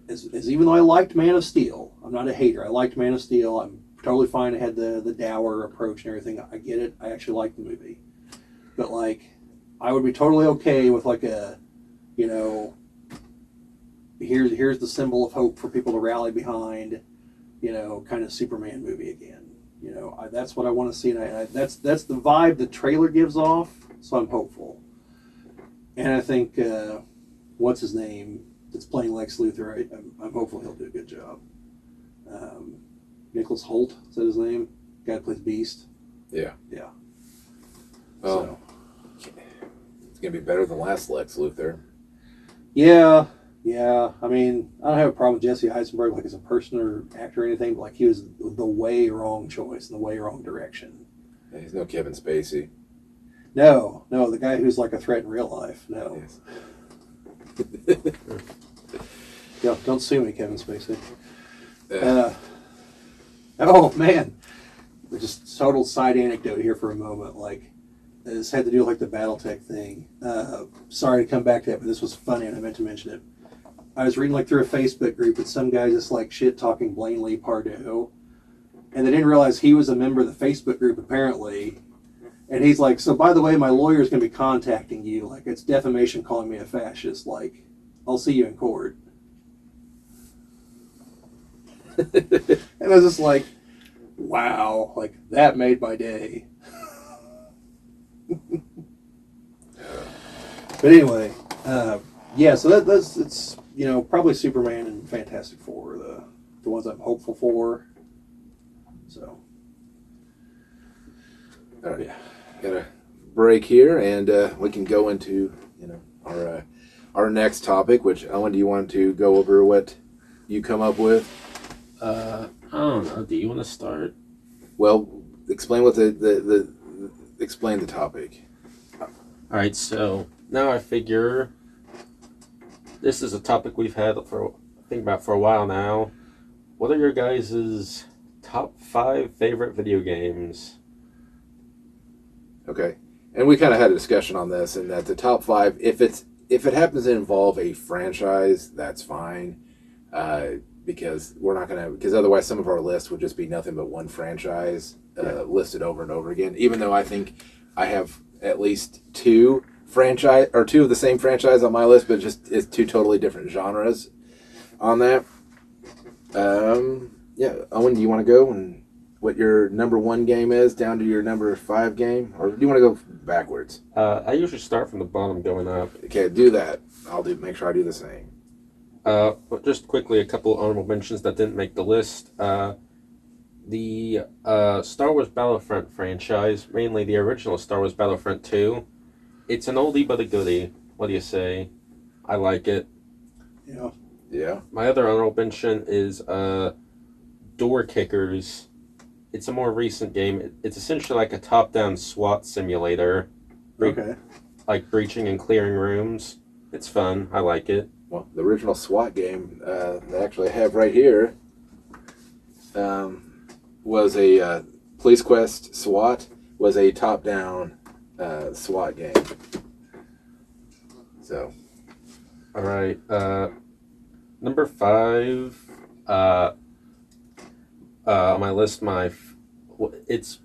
as even though I liked Man of Steel, I'm not a hater. I liked Man of Steel. I'm totally fine. I had the dour approach and everything. I get it. I actually liked the movie. But like, I would be totally okay with like a, you know, here's the symbol of hope for people to rally behind, you know, kind of Superman movie again. You know, that's what I want to see, and that's the vibe the trailer gives off. So I'm hopeful, and I think what's his name that's playing Lex Luthor. I'm hopeful he'll do a good job. Nicholas Hoult, is that his name? Guy that plays Beast. Yeah. Yeah. Well, So. it's gonna be better than last Lex Luthor. Yeah. Yeah, I mean, I don't have a problem with Jesse Eisenberg, like as a person or actor or anything, but like he was the way wrong choice in the way wrong direction. Yeah, he's no Kevin Spacey. No, the guy who's like a threat in real life. No. Yes. Yeah, don't sue me, Kevin Spacey. Oh man, just total side anecdote here for a moment. Like this had to do with like the BattleTech thing. Sorry to come back to that, but this was funny and I meant to mention it. I was reading like through a Facebook group and some guy just like shit talking Blaine Lee Pardoe, and they didn't realize he was a member of the Facebook group apparently. And he's like, so by the way, my lawyer's gonna be contacting you. Like it's defamation calling me a fascist. Like, I'll see you in court. And I was just like, wow, like that made my day. But anyway, yeah, so that's it's, you know, probably Superman and Fantastic Four are the ones I'm hopeful for. So All right, got a break here, and we can go into, you know, our next topic. Which, Owen, do you want to go over what you come up with? I don't know. Do you want to start? Well, explain what explain the topic. All right. So now I figure this is a topic we've had for about a while now. What are your guys' top 5 favorite video games? Okay, and we kind of had a discussion on this, and that the top 5, if it happens to involve a franchise, that's fine, because we're not gonna, because otherwise some of our lists would just be nothing but one franchise listed over and over again. Even though I think I have at least two of the same franchise on my list, but just it's 2 totally different genres on that. Yeah, Owen, do you want to go and what your number 1 game is down to your number 5 game, or do you want to go backwards? I usually start from the bottom going up. Okay, do that. Make sure I do the same. But just quickly, a couple honorable mentions that didn't make the list. The Star Wars Battlefront franchise, mainly the original Star Wars Battlefront 2. It's an oldie but a goodie. What do you say? I like it. yeah. Yeah. My other honorable mention is Door Kickers. It's a more recent game. It's essentially like a top-down SWAT simulator. Okay. Like breaching and clearing rooms. It's fun. I like it. Well, the original SWAT game they actually have right here was a Police Quest SWAT was a top-down SWAT game. So, all right. Number 5. On my list, it's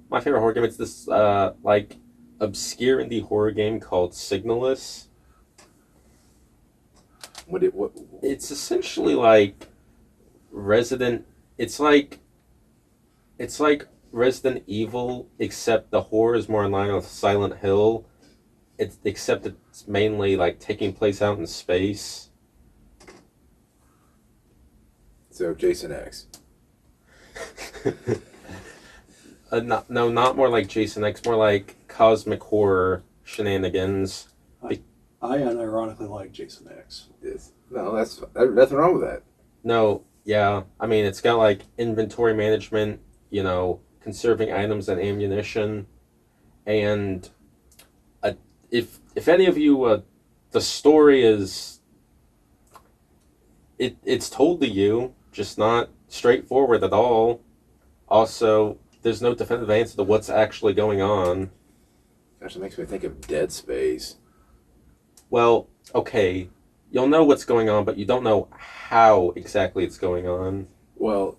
my favorite horror game. It's this like obscure indie horror game called Signalis. what? It's essentially like It's like Resident Evil, except the horror is more in line with Silent Hill. Except it's mainly like taking place out in space. So Jason X. Not more like Jason X, more like cosmic horror shenanigans. I unironically like Jason X. No, there's nothing wrong with that. No, yeah. I mean, it's got like inventory management, conserving items and ammunition, and if any of you, the story is it's told to you, just not straightforward at all. Also, there's no definitive answer to what's actually going on. Gosh, it makes me think of Dead Space. Well, okay, you'll know what's going on, but you don't know how exactly it's going on. Well,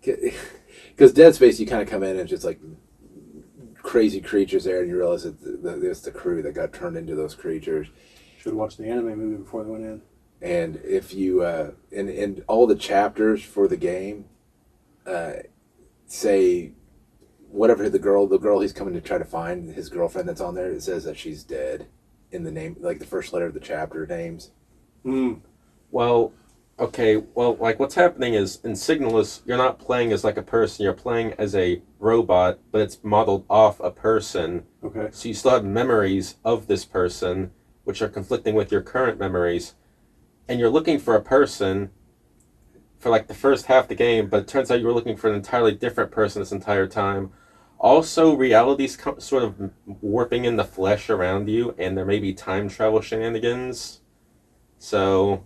because Dead Space, you kind of come in and it's just like crazy creatures there, and you realize that there's the crew that got turned into those creatures. Should have watched the anime movie before they went in. And if you in all the chapters for the game, say whatever the girl he's coming to try to find, his girlfriend that's on there, it says that she's dead in the name, like the first letter of the chapter names. Well, okay, like what's happening is in Signalis, you're not playing as like a person, you're playing as a robot, but it's modeled off a person. Okay. So you still have memories of this person, which are conflicting with your current memories. And you're looking for a person for like the first half of the game, but it turns out you were looking for an entirely different person this entire time. Also, reality's sort of warping in the flesh around you, and there may be time travel shenanigans. So...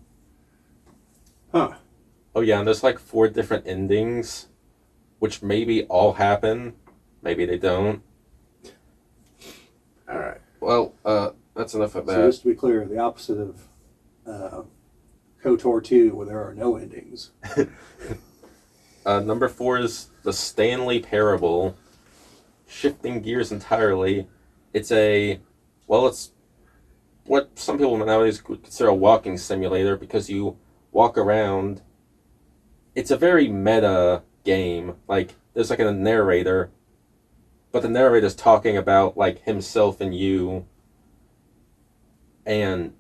Huh. Oh yeah, and there's like 4 different endings, which maybe all happen, maybe they don't. Alright. Well, that's enough of that. So just to be clear, the opposite of KOTOR 2, where there are no endings. Number 4 is the Stanley Parable. Shifting gears entirely. It's what some people nowadays would consider a walking simulator because you walk around. It's a very meta game. Like, there's like a narrator, but the narrator's talking about like himself and you. And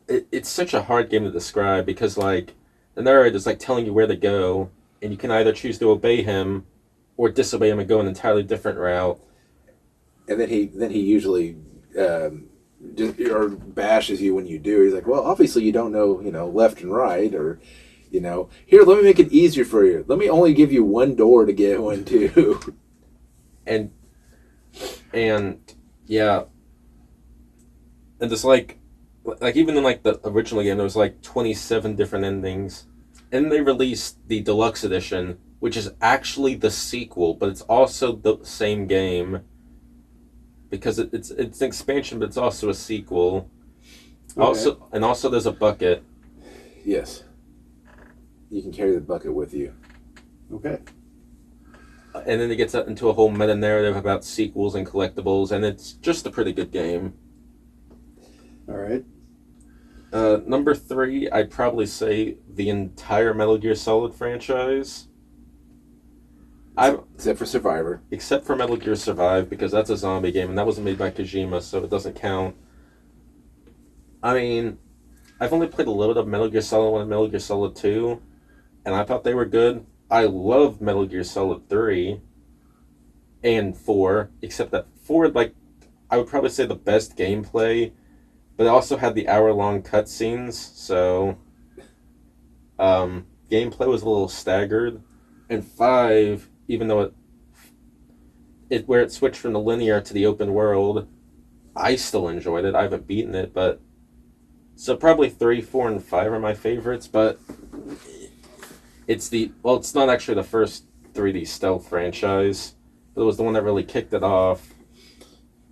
it's such a hard game to describe because like the narrator's like telling you where to go, and you can either choose to obey him or disobey him and go an entirely different route. And then he usually or bashes you when you do. He's like, well, obviously you don't know, left and right, or, here, let me make it easier for you. Let me only give you one door to go into. and yeah, and there's like even in like the original game, there was like 27 different endings, and they released the deluxe edition, which is actually the sequel, but it's also the same game because it's an expansion, but it's also a sequel. Okay. Also there's a bucket. Yes. You can carry the bucket with you. Okay. And then it gets into a whole meta narrative about sequels and collectibles, and it's just a pretty good game. All right. Number 3, I'd probably say the entire Metal Gear Solid franchise. Except for Survivor. Except for Metal Gear Survive, because that's a zombie game, and that wasn't made by Kojima, so it doesn't count. I mean, I've only played a little bit of Metal Gear Solid 1 and Metal Gear Solid 2, and I thought they were good. I love Metal Gear Solid 3 and 4, except that 4, like, I would probably say the best gameplay, but it also had the hour-long cutscenes, so gameplay was a little staggered. And 5, even though where it switched from the linear to the open world, I still enjoyed it. I haven't beaten it, but so probably 3, 4, and 5 are my favorites. But it's not actually the first 3D stealth franchise, but it was the one that really kicked it off.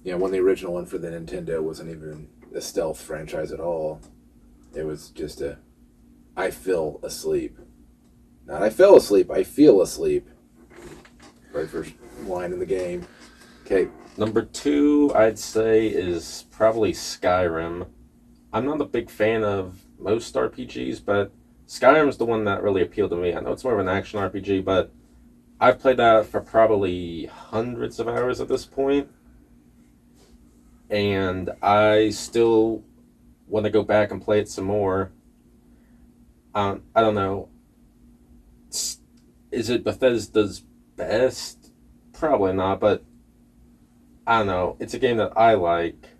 Yeah, when the original one for the Nintendo wasn't even a stealth franchise at all. It was just I fell asleep. Not I fell asleep, I feel asleep. Very first line in the game. Okay. Number 2, I'd say, is probably Skyrim. I'm not a big fan of most RPGs, but Skyrim's the one that really appealed to me. I know it's more of an action RPG, but I've played that for probably hundreds of hours at this point. And I still want to go back and play it some more. I don't know. Is it Bethesda's best? Probably not, but I don't know. It's a game that I like.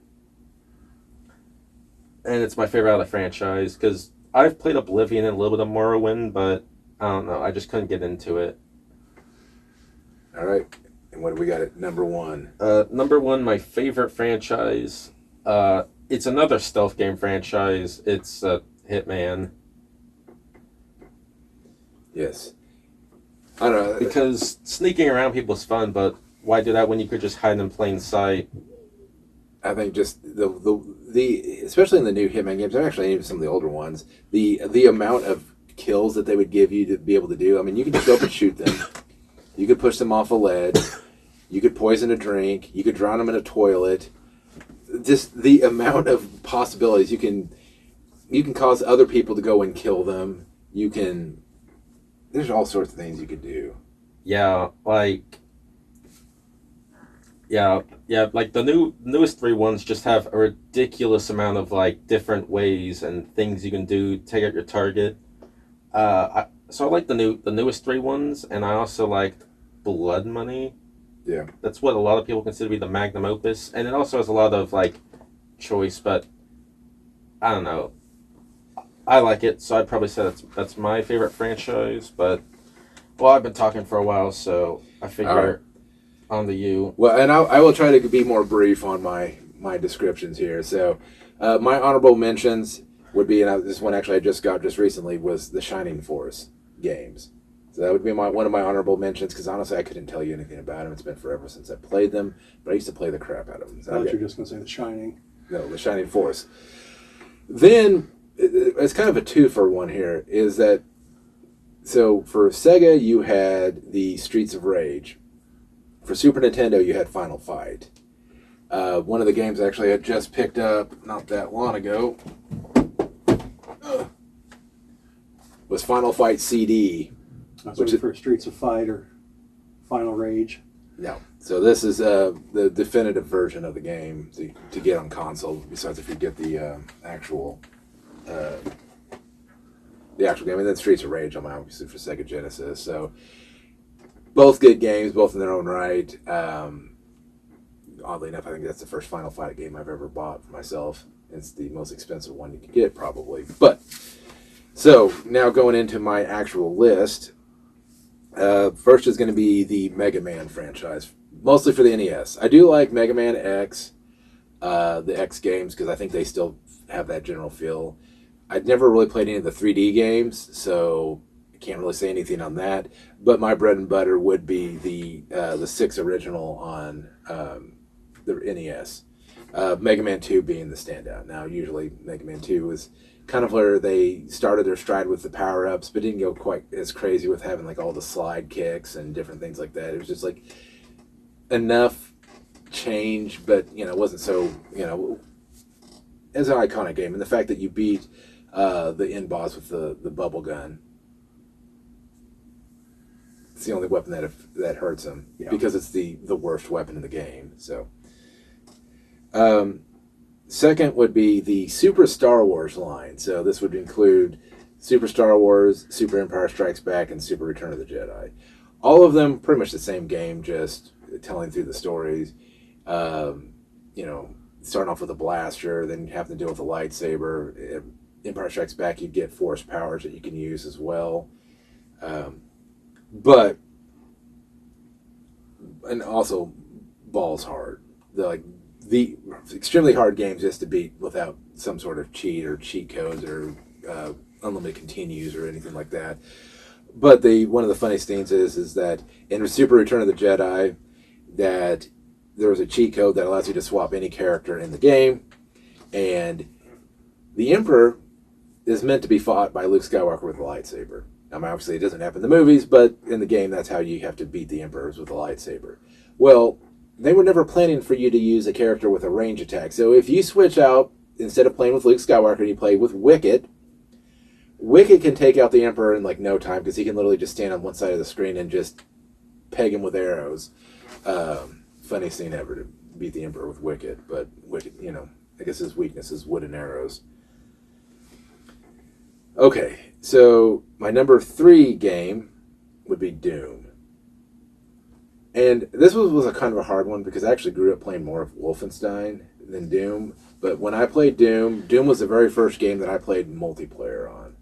and it's my favorite out of the franchise because I've played Oblivion and a little bit of Morrowind, but I don't know. I just couldn't get into it. All right. And what do we got at number one? Number one, my favorite franchise. It's another stealth game franchise. It's Hitman. Yes. I don't know. Because sneaking around people is fun, but why do that when you could just hide in plain sight? I think just the especially in the new Hitman games, and actually even some of the older ones, the amount of kills that they would give you to be able to do. I mean, you could just go up and shoot them. You could push them off a ledge. You could poison a drink. You could drown them in a toilet. Just the amount of possibilities you can cause other people to go and kill them. You can. There's all sorts of things you could do. Yeah, like like the newest three ones just have a ridiculous amount of like different ways and things you can do to take out your target. So I like the newest three ones, and I also liked Blood Money. Yeah, That's what a lot of people consider to be the magnum opus, and it also has a lot of like choice, but I don't know. I like it, so I'd probably say that's my favorite franchise. But well, I've been talking for a while, so I figure on to you. Well, and I will try to be more brief on my descriptions here. So, my honorable mentions would be, and this one actually I just got just recently, was the Shining Force games. So that would be one of my honorable mentions, because honestly I couldn't tell you anything about them. It's been forever since I played them, but I used to play the crap out of them. I thought you were just going to say The Shining. No, the Shining Force. Then, it's kind of a two-for one here, is that, so for Sega you had the Streets of Rage. For Super Nintendo you had Final Fight. One of the games actually I had just picked up not that long ago was Final Fight CD. I was looking for Streets of Fight or Final Rage. No. So this is the definitive version of the game to get on console, besides if you get the actual game. And then Streets of Rage, I'm obviously for Sega Genesis. So both good games, both in their own right. Oddly enough, I think that's the first Final Fight game I've ever bought for myself. It's the most expensive one you could get, probably. But, so, now going into my actual list. First is going to be the Mega Man franchise, mostly for the NES. I do like Mega Man X, the X games, because I think they still have that general feel. I'd never really played any of the 3D games, so I can't really say anything on that. But my bread and butter would be the 6 original on the NES. Mega Man 2 being the standout. Now, usually Mega Man 2 was kind of where they started their stride with the power-ups, but didn't go quite as crazy with having like all the slide kicks and different things like that. It was just like enough change, but it wasn't so, it's an iconic game. And the fact that you beat the end boss with the bubble gun, it's the only weapon that hurts him, because it's the worst weapon in the game. So second would be the Super Star Wars line. So this would include Super Star Wars, Super Empire Strikes Back, and Super Return of the Jedi. All of them pretty much the same game, just telling through the stories. Starting off with a blaster, then having to deal with a lightsaber. Empire Strikes Back, you get force powers that you can use as well. And also balls hard. The extremely hard games just to beat without some sort of cheat or cheat codes or unlimited continues or anything like that. But one of the funniest things is that in Super Return of the Jedi, that there was a cheat code that allows you to swap any character in the game, and the Emperor is meant to be fought by Luke Skywalker with a lightsaber. Obviously it doesn't happen in the movies, but in the game that's how you have to beat the Emperors, with a lightsaber. Well, they were never planning for you to use a character with a range attack. So if you switch out, instead of playing with Luke Skywalker, and you play with Wicket can take out the Emperor in like no time, because he can literally just stand on one side of the screen and just peg him with arrows. Funniest thing ever to beat the Emperor with Wicket. But Wicket, I guess his weakness is wooden arrows. Okay, so my number 3 game would be Doom. And this was a kind of a hard one, because I actually grew up playing more of Wolfenstein than Doom. But when I played Doom, Doom was the very first game that I played multiplayer on.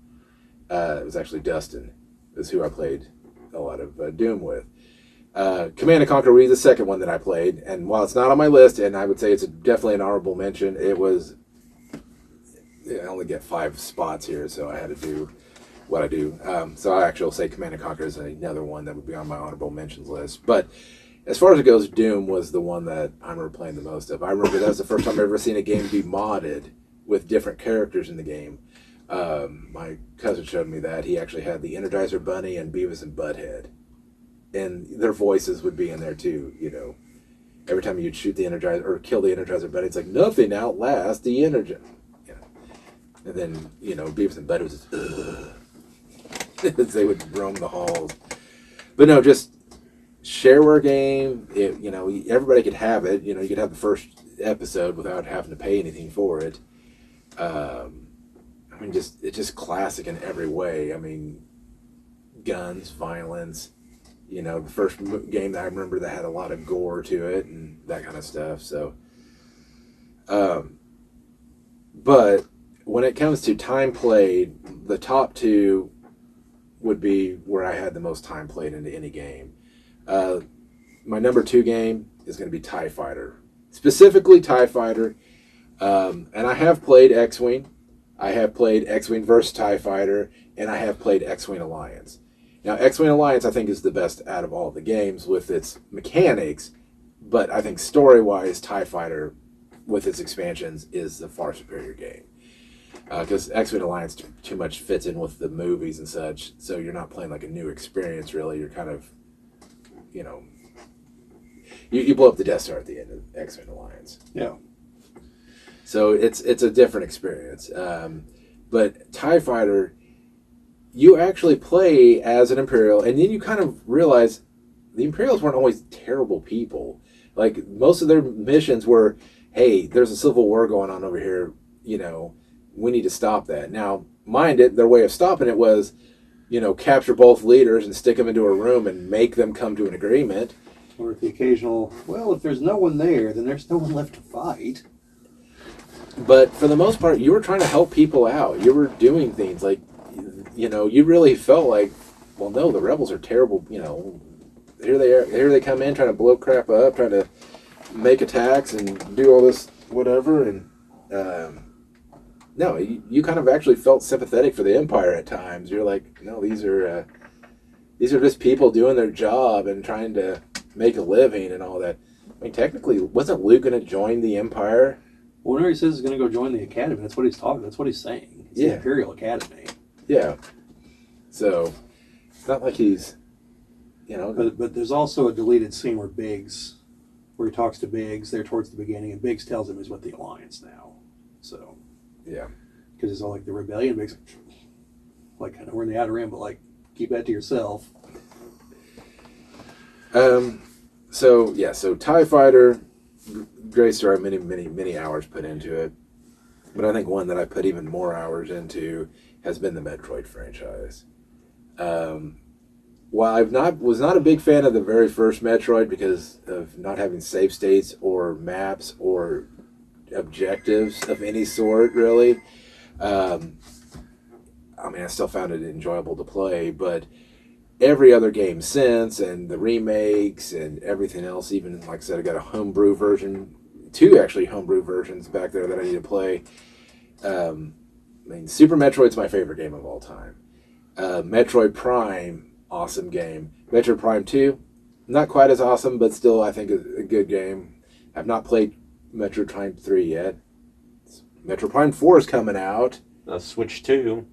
It was actually Dustin, is who I played a lot of Doom with. Command & Conquer Re, the second one that I played, and while it's not on my list, and I would say it's definitely an honorable mention, it was, I only get 5 spots here, so I had to do what I do. So I actually will say Command & Conquer is another one that would be on my honorable mentions list. But as far as it goes, Doom was the one that I remember playing the most of. I remember that was the first time I've ever seen a game be modded with different characters in the game. My cousin showed me that. He actually had the Energizer Bunny and Beavis and Butthead. And their voices would be in there too, you know. Every time you'd shoot the Energizer or kill the Energizer Bunny, it's like, nothing outlasts the Energizer. You know. And then, you know, Beavis and Butthead was just, as they would roam the halls. But no, just shareware game. You know, everybody could have it. You know, you could have the first episode without having to pay anything for it. I mean, it's just classic in every way. I mean, guns, violence. You know, the first game that I remember that had a lot of gore to it and that kind of stuff. So, but when it comes to time played, the top 2 would be where I had the most time played into any game. My number 2 game is going to be TIE Fighter. Specifically TIE Fighter. And I have played X-Wing. I have played X-Wing vs. TIE Fighter. And I have played X-Wing Alliance. Now, X-Wing Alliance, I think, is the best out of all the games with its mechanics. But I think story-wise, TIE Fighter, with its expansions, is the far superior game. Because X-Wing Alliance too much fits in with the movies and such, so you're not playing like a new experience, really. You're kind of, you know, you blow up the Death Star at the end of X-Wing Alliance. Yeah. So it's a different experience. But TIE Fighter, you actually play as an Imperial, and then you kind of realize the Imperials weren't always terrible people. Like, most of their missions were, hey, there's a civil war going on over here, you know, we need to stop that. Now, mind it, their way of stopping it was, you know, capture both leaders and stick them into a room and make them come to an agreement. Or the occasional, well, if there's no one there, then there's no one left to fight. But for the most part, you were trying to help people out. You were doing things like, you know, you really felt like, well, no, the rebels are terrible. You know, here they are. Here they come in trying to blow crap up, trying to make attacks and do all this whatever. And no, you kind of actually felt sympathetic for the Empire at times. You're like, no, these are just people doing their job and trying to make a living and all that. I mean, technically, wasn't Luke going to join the Empire? Well, whenever he says he's going to go join the Academy, that's what he's talking. That's what he's saying. It's the Imperial Academy. Yeah. So it's not like he's, you know. But there's also a deleted scene where he talks to Biggs there towards the beginning, and Biggs tells him he's with the Alliance now. So. Yeah. Because it's all like the rebellion. Biggs, like, I know we're in the Outer Rim, but like, keep that to yourself. So TIE Fighter, great story, many hours put into it. But I think one that I put even more hours into has been the Metroid franchise. While I was not a big fan of the very first Metroid because of not having save states or maps or objectives of any sort, really. I mean, I still found it enjoyable to play, but every other game since, and the remakes and everything else, even, like I said, I got a homebrew version, 2 actually homebrew versions back there that I need to play. I mean, Super Metroid's my favorite game of all time. Metroid Prime, awesome game. Metroid Prime 2, not quite as awesome, but still I think a good game. I've not played Metroid Prime 3 yet. Metroid Prime 4 is coming out. Switch 2.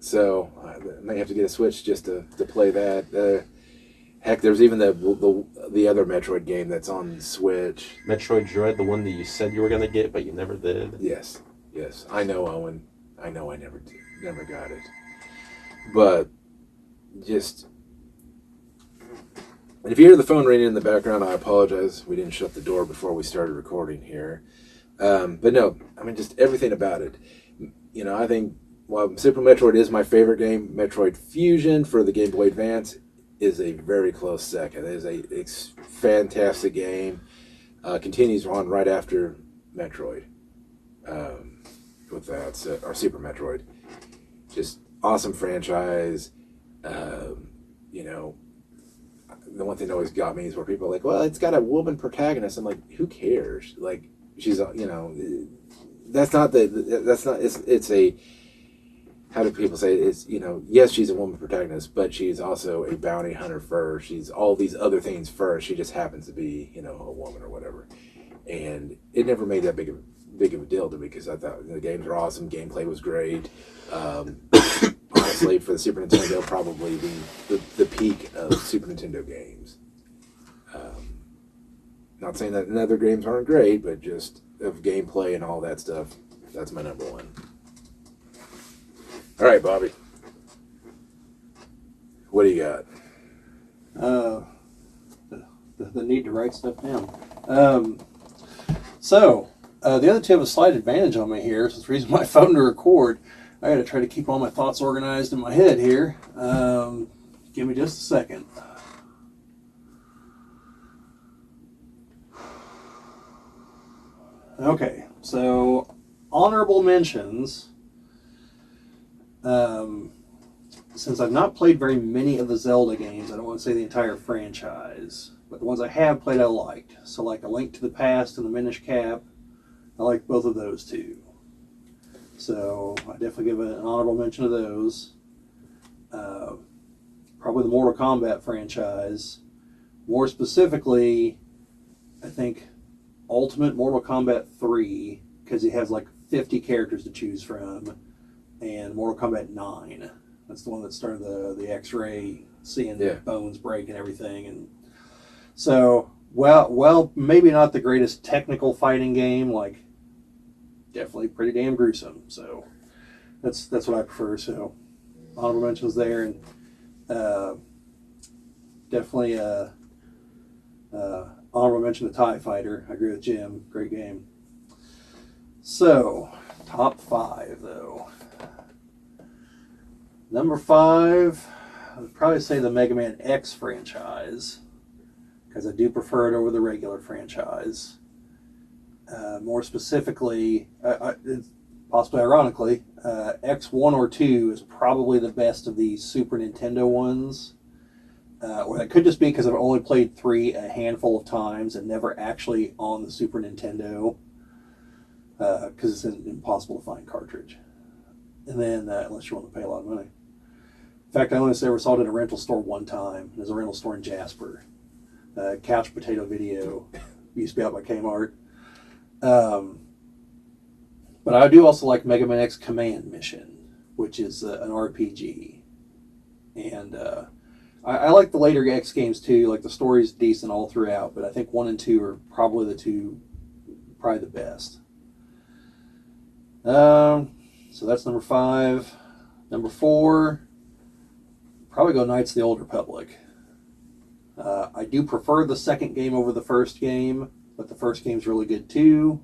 So I may have to get a Switch just to play that. Heck, there's even the other Metroid game that's on Switch. Metroid Dread, the one that you said you were going to get, but you never did. Yes. I know, Owen. I know I never got it. But just... And if you hear the phone ringing in the background, I apologize. We didn't shut the door before we started recording here. But no, I mean, just everything about it. You know, I think while Super Metroid is my favorite game, Metroid Fusion for the Game Boy Advance is a very close second. It is a fantastic game. Continues on right after Metroid. With that, or Super Metroid. Just awesome franchise. You know, the one thing that always got me is where people are like, well, it's got a woman protagonist. I'm like, who cares? Like, she's, you know, it's a, how do people say it? It's, you know, yes, she's a woman protagonist, but she's also a bounty hunter first. She's all these other things first. She just happens to be, you know, a woman or whatever. And it never made that big of a deal to me because I thought the games were awesome. Gameplay was great. Honestly, for the Super Nintendo, probably the peak of Super Nintendo games. Not saying that other games aren't great, but just of gameplay and all that stuff, that's my number one. All right, Bobbie. What do you got? The need to write stuff down. So, the other two have a slight advantage on me here. So it's the reason my phone to record. I got to try to keep all my thoughts organized in my head here. Give me just a second. Okay, so honorable mentions. Since I've not played very many of the Zelda games, I don't want to say the entire franchise, but the ones I have played I liked. So like A Link to the Past and The Minish Cap, I like both of those two. So I definitely give an honorable mention to those. Probably the Mortal Kombat franchise. More specifically, I think Ultimate Mortal Kombat 3, because it has like 50 characters to choose from, and Mortal Kombat 9. That's the one that started the X-ray, seeing the bones break and everything. And so, well, maybe not the greatest technical fighting game, like definitely pretty damn gruesome. So that's what I prefer. So honorable mentions there, and definitely honorable mention to TIE Fighter. I agree with Jim. Great game. So top 5 though. Number 5, I would probably say the Mega Man X franchise, because I do prefer it over the regular franchise. More specifically, possibly ironically, X1 or 2 is probably the best of the Super Nintendo ones. Or that could just be because I've only played 3 a handful of times and never actually on the Super Nintendo, because it's an impossible to find cartridge. And then, unless you want to pay a lot of money. In fact, I only ever saw it in a rental store one time. There's a rental store in Jasper. Couch Potato Video. Used to be out by Kmart. But I do also like Mega Man X Command Mission, which is an RPG. And I like the later X games too. Like the story's decent all throughout, but I think 1 and 2 are probably the best. So that's number 5. Number 4, probably go Knights of the Old Republic. I do prefer the second game over the first game, but the first game's really good too.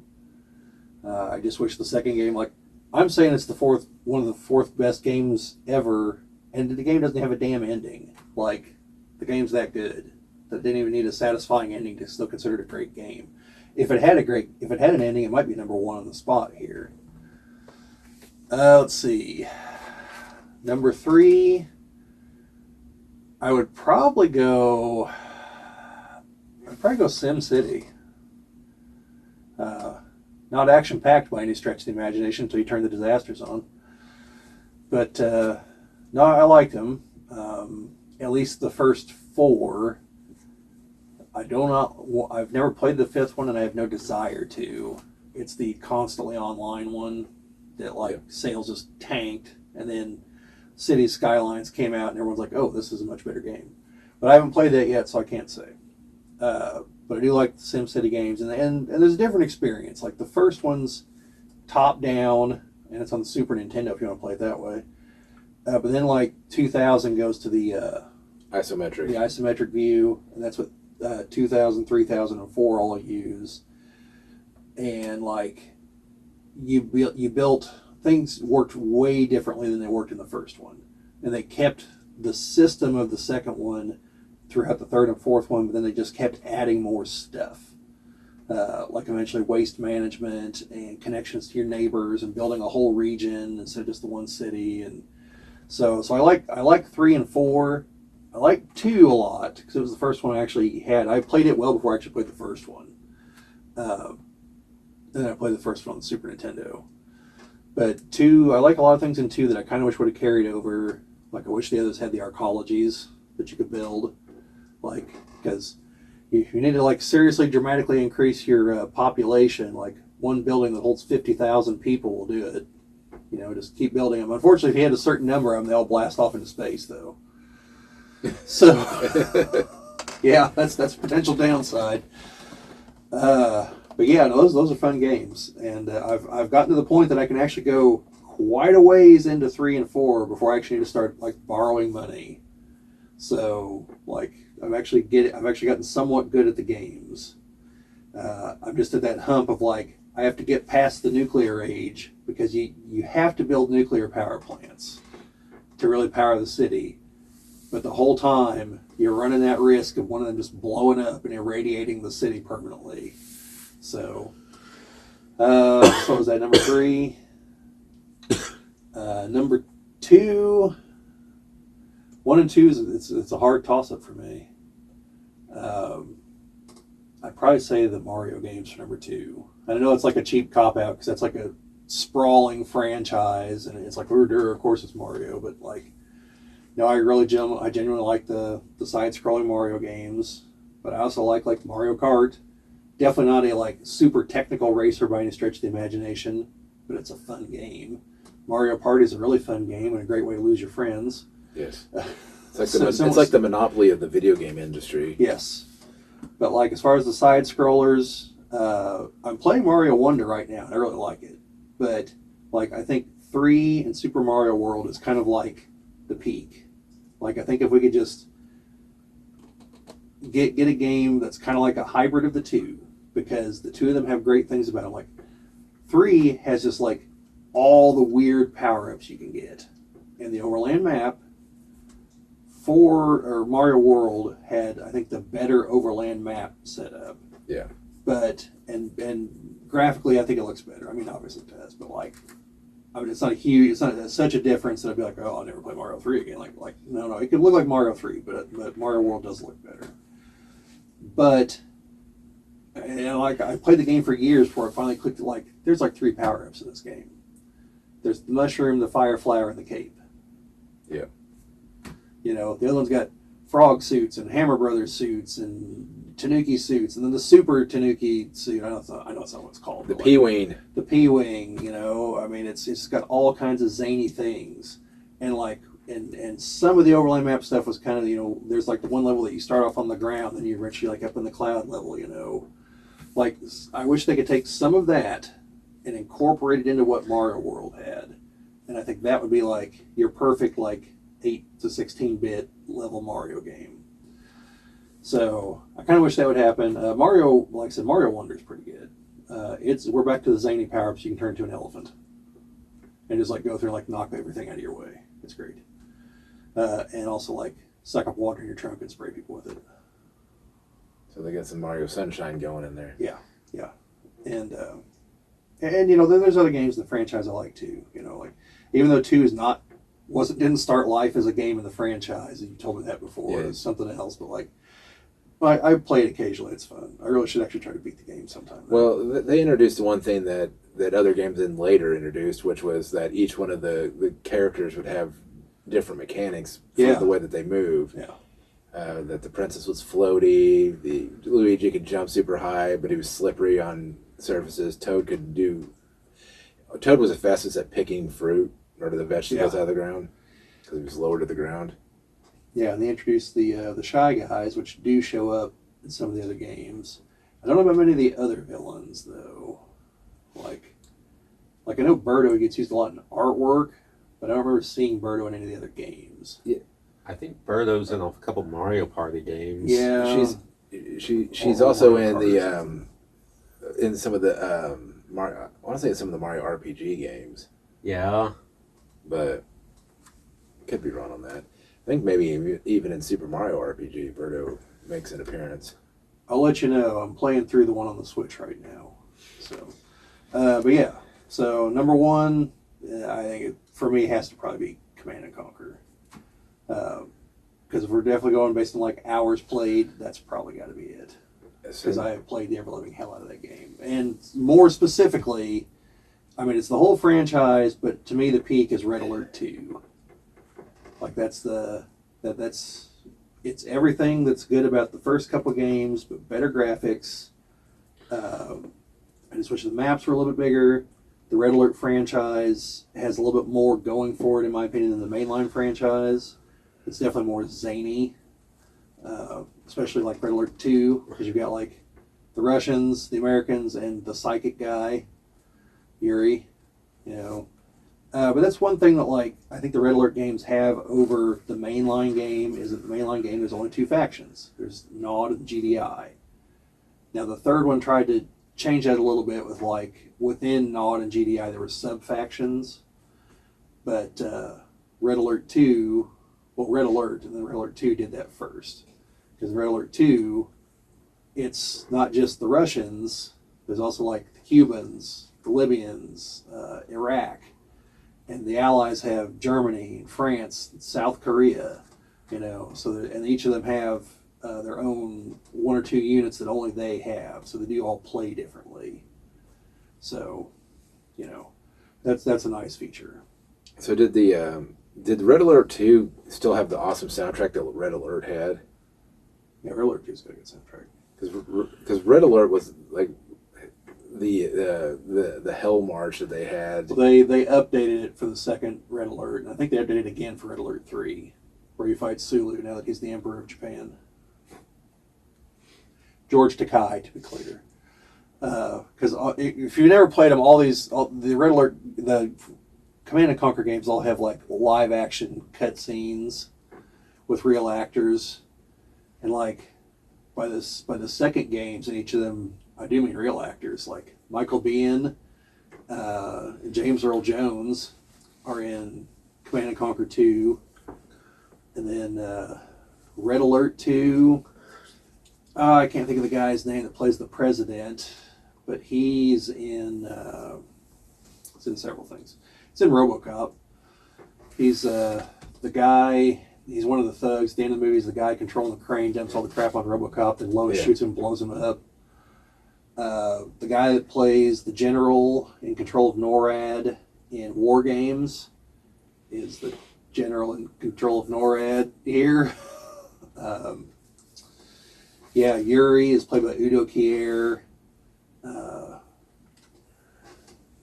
I just wish the second game, like, I'm saying it's one of the 4th best games ever, and the game doesn't have a damn ending. Like, the game's that good that didn't even need a satisfying ending to still consider it a great game. If it had an ending, it might be number 1 on the spot here. Let's see. Number 3, I would probably go SimCity. Not action-packed by any stretch of the imagination until you turn the disasters on. But, no, I liked them. At least the first 4. I've never played the 5th one, and I have no desire to. It's the constantly online one that, sales just tanked, and then Cities Skylines came out, and everyone's like, oh, this is a much better game. But I haven't played that yet, so I can't say. But I do like the SimCity games, and there's a different experience. Like, the first one's top-down, and it's on the Super Nintendo if you want to play it that way. But then, 2000 goes to the isometric view, and that's what 2000, 3000, and 4 all use. And, you built... Things worked way differently than they worked in the first one. And they kept the system of the second one throughout the 3rd and 4th one, but then they just kept adding more stuff. like eventually waste management and connections to your neighbors and building a whole region instead of just the one city. And so I like 3 and 4. I like 2 a lot because it was the first one I actually had. I played it well before I actually played the first one. Then I played the first one on the Super Nintendo. But 2, I like a lot of things in 2 that I kind of wish would have carried over. Like I wish the others had the arcologies that you could build. Like, because if you need to like seriously dramatically increase your population, like one building that holds 50,000 people will do it. You know, just keep building them. Unfortunately, if you had a certain number of them, they all blast off into space, though. So, yeah, that's a potential downside. But yeah, no, those are fun games, and I've gotten to the point that I can actually go quite a ways into 3 and 4 before I actually need to start like borrowing money. So like I've actually gotten somewhat good at the games. I'm just at that hump of like I have to get past the nuclear age because you have to build nuclear power plants to really power the city. But the whole time you're running that risk of one of them just blowing up and irradiating the city permanently. So, so was that number 3? Number 2, 1 and 2 it's a hard toss up for me. I'd probably say the Mario games for number 2. I know it's like a cheap cop out because that's like a sprawling franchise, and it's like, of course it's Mario, but like, no, I genuinely like the side-scrolling Mario games, but I also like Mario Kart. Definitely not a like super technical racer by any stretch of the imagination, but it's a fun game. Mario Party is a really fun game and a great way to lose your friends. Yes. It's like it's like the monopoly of the video game industry. Yes. But like as far as the side scrollers, I'm playing Mario Wonder right now and I really like it. But like I think 3 and Super Mario World is kind of like the peak. Like I think if we could just get a game that's kind of like a hybrid of the 2, because the 2 of them have great things about them. Like 3 has just like all the weird power-ups you can get in the overland map. 4 or Mario World had, I think, the better overland map setup. Yeah. But and graphically, I think it looks better. I mean, obviously it does, but like, I mean, it's not such a difference that I'd be like, oh, I'll never play Mario 3 again. Like no, it could look like Mario 3, but Mario World does look better. But like I played the game for years before I finally clicked. Like, there's like 3 power-ups in this game. There's the mushroom, the fire flower, and the cape. Yeah. You know, the other one's got frog suits and Hammer Brothers suits and Tanuki suits, and then the super Tanuki suit. I know it's not what it's called. The P-Wing. The P-Wing, you know. I mean, it's got all kinds of zany things. And like, and some of the overlay map stuff was kind of, you know, there's like the one level that you start off on the ground, then you eventually like up in the cloud level, you know. Like, I wish they could take some of that and incorporate it into what Mario World had. And I think that would be like your perfect like 8 to 16-bit level Mario game. So I kind of wish that would happen. Mario, like I said, Mario Wonder is pretty good. We're back to the zany power-ups. You can turn into an elephant and just like go through and like knock everything out of your way. It's great. And also like suck up water in your trunk and spray people with it. So they got some Mario Sunshine going in there. Yeah, yeah. And you know, then there's other games in the franchise I like too. You know, like even though 2 didn't start life as a game in the franchise. You told me that before. Yeah. It's something else, but like I play it occasionally. It's fun. I really should actually try to beat the game sometime. Well, they introduced one thing that other games then later introduced, which was that each one of the characters would have different mechanics for the way that they move. Yeah. That the princess was floaty, the Luigi could jump super high, but he was slippery on surfaces. Toad was the fastest at picking fruit or the vegetables out of the ground because he was lower to the ground. Yeah, and they introduced the Shy Guys, which do show up in some of the other games. I don't know about many of the other villains though. Like I know Birdo gets used a lot in artwork, but I don't remember seeing Birdo in any of the other games. Yeah. I think Birdo's in a couple Mario Party games. Yeah, she's also in the in some of the Mario. I want to say some of the Mario RPG games. Yeah, but could be wrong on that. I think maybe even in Super Mario RPG, Birdo makes an appearance. I'll let you know. I'm playing through the one on the Switch right now. So, but yeah. So number one, I think for me has to probably be Command and Conquer. Because if we're definitely going based on like hours played, that's probably got to be it. Because I have played the ever living hell out of that game, and more specifically, I mean it's the whole franchise, but to me the peak is Red Alert 2. Like that's it's everything that's good about the first couple games, but better graphics. I just wish the maps were a little bit bigger. The Red Alert franchise has a little bit more going for it, in my opinion, than the mainline franchise. It's definitely more zany, especially like Red Alert 2, because you've got like the Russians, the Americans, and the psychic guy, Yuri. You know, but that's one thing that like I think the Red Alert games have over the mainline game is that the mainline game there's only two factions. There's NOD and GDI. Now the third one tried to change that a little bit with like within NOD and GDI there were sub factions, but Red Alert 2, well Red Alert and then Red Alert 2 did that first, because Red Alert 2 it's not just the Russians. There's also like the Cubans, the Libyans, Iraq. And the Allies have Germany, France, South Korea, you know. So and each of them have their own one or two units that only they have. So they do all play differently. So, you know, that's a nice feature. So did Red Alert 2 still have the awesome soundtrack that Red Alert had? Yeah, Red Alert 2's got a good soundtrack. Because Red Alert was like the Hell March that they had. Well, they updated it for the second Red Alert, and I think they updated it again for Red Alert 3, where you fight Sulu now that he's the Emperor of Japan. George Takei, to be clear. Because if you never played them, the Red Alert, the Command and Conquer games all have like live action cutscenes with real actors, and like by the second games in each of them, I do mean real actors like Michael Biehn, James Earl Jones are in Command and Conquer 2, and then Red Alert 2. I can't think of the guy's name that plays the president, but he's in several things. It's in RoboCop. He's the guy. He's one of the thugs. At the end of the movie, he's the guy controlling the crane, dumps all the crap on RoboCop, then Lois shoots him and blows him up. The guy that plays the general in control of NORAD in War Games is the general in control of NORAD here. Yuri is played by Udo Kier.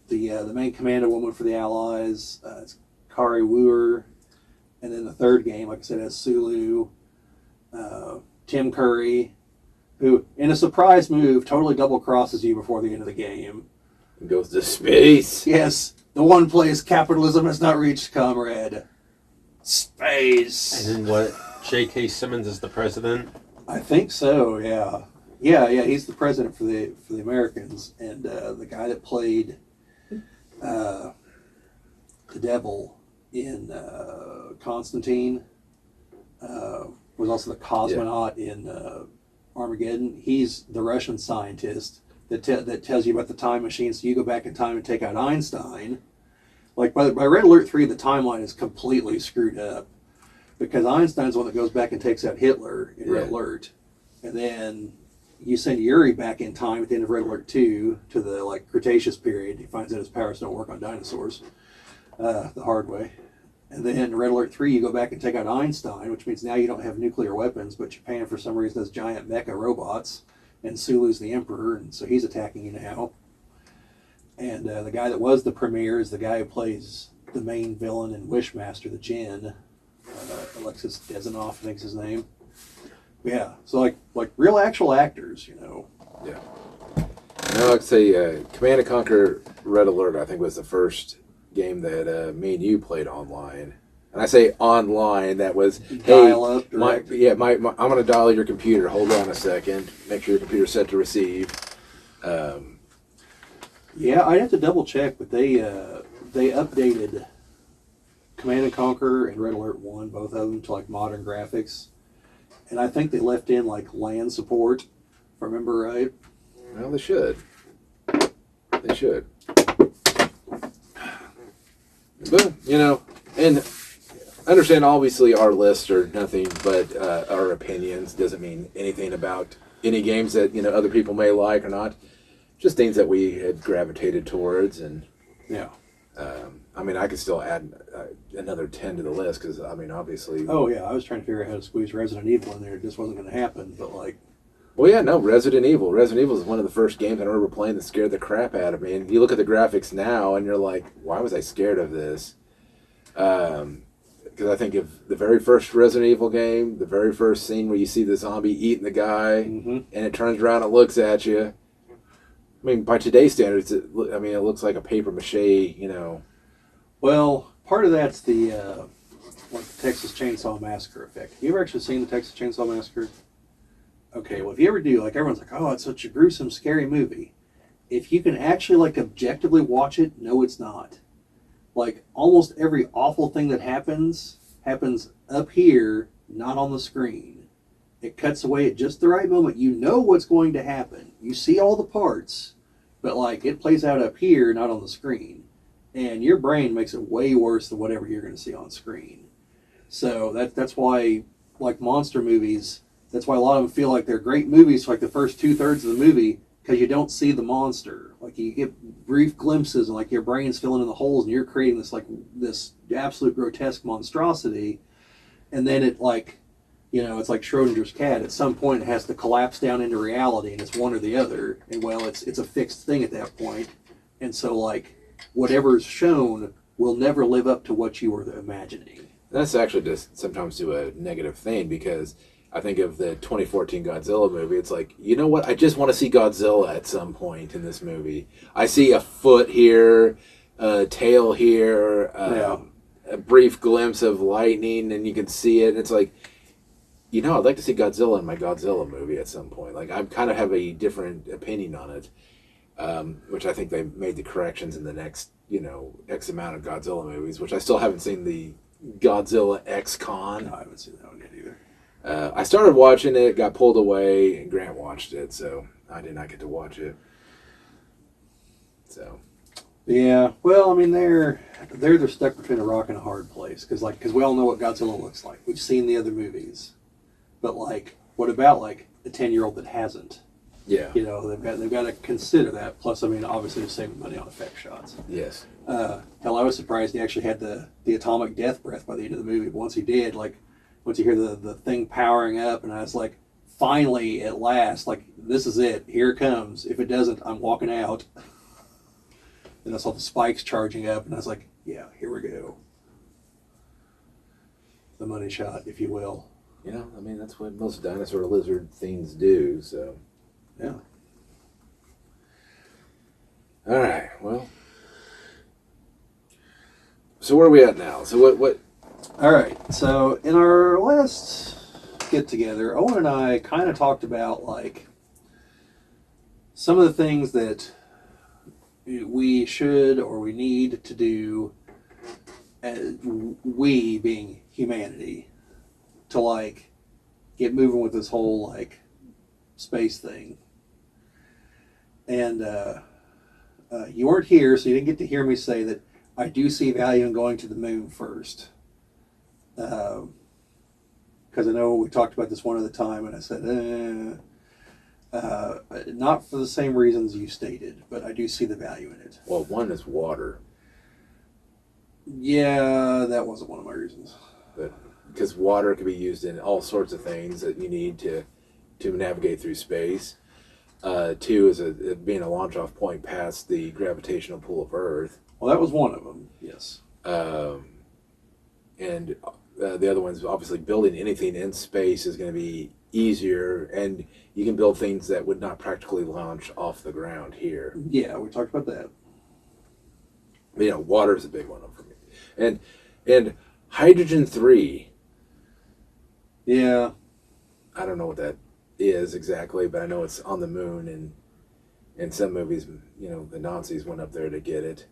The main commando woman for the Allies is Kari Wooer. And then the third game, like I said, has Sulu, Tim Curry, who, in a surprise move, totally double crosses you before the end of the game. And goes to space. Yes, the one place capitalism has not reached, comrade. Space. And then what? J.K. Simmons is the president? I think so, yeah. Yeah, he's the president for the Americans. And the guy that played the devil in Constantine was also the cosmonaut in Armageddon. He's the Russian scientist that tells you about the time machine, so you go back in time and take out Einstein. Like by Red Alert 3, the timeline is completely screwed up because Einstein's the one that goes back and takes out Hitler in Red Alert, and then you send Yuri back in time at the end of Red Alert 2 to the like Cretaceous period. He finds out his powers don't work on dinosaurs the hard way. And then in Red Alert 3, you go back and take out Einstein, which means now you don't have nuclear weapons, but Japan, for some reason, has giant mecha robots, and Sulu's the Emperor, and so he's attacking you now. And the guy that was the premier is the guy who plays the main villain in Wishmaster, the Djinn. Alexis Desanoff, I think is his name. But yeah, so like real actual actors, you know. Yeah. Now, I'd say Command and Conquer Red Alert, I think, was the first game that me and you played online. And I say online, that was, Dial up, direct. I'm going to dial your computer. Hold on a second. Make sure your computer's set to receive. Yeah, I'd have to double check, but they updated Command and Conquer and Red Alert 1, both of them, to like modern graphics. And I think they left in like LAN support I remember right. Well, they should. They should. But, you know, and understand, obviously, our lists are nothing but our opinions. Doesn't mean anything about any games that, you know, other people may like or not. Just things that we had gravitated towards. And, Yeah. I mean, I could still add another 10 to the list because, I mean, obviously... Oh, yeah, I was trying to figure out how to squeeze Resident Evil in there. It just wasn't going to happen, but, like... Well, yeah, no, Resident Evil. Resident Evil is one of the first games I remember playing that scared the crap out of me. And you look at the graphics now, and you're like, why was I scared of this? Because I think of the very first Resident Evil game, the very first scene where you see the zombie eating the guy, and it turns around and looks at you. I mean, by today's standards, it looks like a paper mache, you know. Well, part of that's the Texas Chainsaw Massacre effect. You ever actually seen the Texas Chainsaw Massacre? Okay, well, if you ever do, like, everyone's like, oh, it's such a gruesome, scary movie. If you can actually, like, objectively watch it, no, it's not. Like, almost every awful thing that happens up here, not on the screen. It cuts away at just the right moment. You know what's going to happen. You see all the parts, but, like, it plays out up here, not on the screen. And your brain makes it way worse than whatever you're going to see on screen. So that's why, like, monster movies... That's why a lot of them feel like they're great movies for like the first 2/3 of the movie, because you don't see the monster. Like, you get brief glimpses and like your brain's filling in the holes and you're creating this absolute grotesque monstrosity. And then it, like, you know, it's like Schrodinger's cat. At some point it has to collapse down into reality and it's one or the other. And well, it's a fixed thing at that point. And so, like, whatever's shown will never live up to what you were imagining. That's actually just sometimes to a negative thing, because I think of the 2014 Godzilla movie. It's like, you know what? I just want to see Godzilla at some point in this movie. I see a foot here, a tail here, a brief glimpse of lightning, and you can see it. And it's like, you know, I'd like to see Godzilla in my Godzilla movie at some point. Like, I kind of have a different opinion on it, which I think they made the corrections in the next, you know, X amount of Godzilla movies, which I still haven't seen the Godzilla X-Con. No, I haven't seen that one yet either. I started watching it, got pulled away, and Grant watched it, so I did not get to watch it. So, yeah, well, I mean, they're stuck between a rock and a hard place, because we all know what Godzilla looks like. We've seen the other movies, but, like, what about, like, a 10-year-old that hasn't? yeah, You know, they've got to consider that. Plus, I mean, obviously they're saving money on effect shots. yes, Hell, I was surprised he actually had the atomic death breath by the end of the movie. But once he did, like, once you hear the thing powering up, and I was like, finally, at last, like, this is it. Here it comes. If it doesn't, I'm walking out. Then I saw the spikes charging up, and I was like, yeah, here we go. The money shot, if you will. you know, I mean, that's what most dinosaur lizard things do, so. Yeah. All right, well. So where are we at now? So what? All right. So in our last get together, Owen and I kind of talked about, like, some of the things that we should or we need to do, we being humanity, to, like, get moving with this whole, like, space thing. And you weren't here, so you didn't get to hear me say that I do see value in going to the moon first. Because I know we talked about this one other time, and I said, not for the same reasons you stated, but I do see the value in it. Well, one is water. Yeah, that wasn't one of my reasons. Because water can be used in all sorts of things that you need to navigate through space. Two is being a launch-off point past the gravitational pull of Earth. Well, that was one of them, yes. And the other one's obviously building anything in space is going to be easier, and you can build things that would not practically launch off the ground here. Yeah, we talked about that. You know, water is a big one for me. And hydrogen 3. Yeah. I don't know what that is exactly, but I know it's on the moon, and in some movies, you know, the Nazis went up there to get it.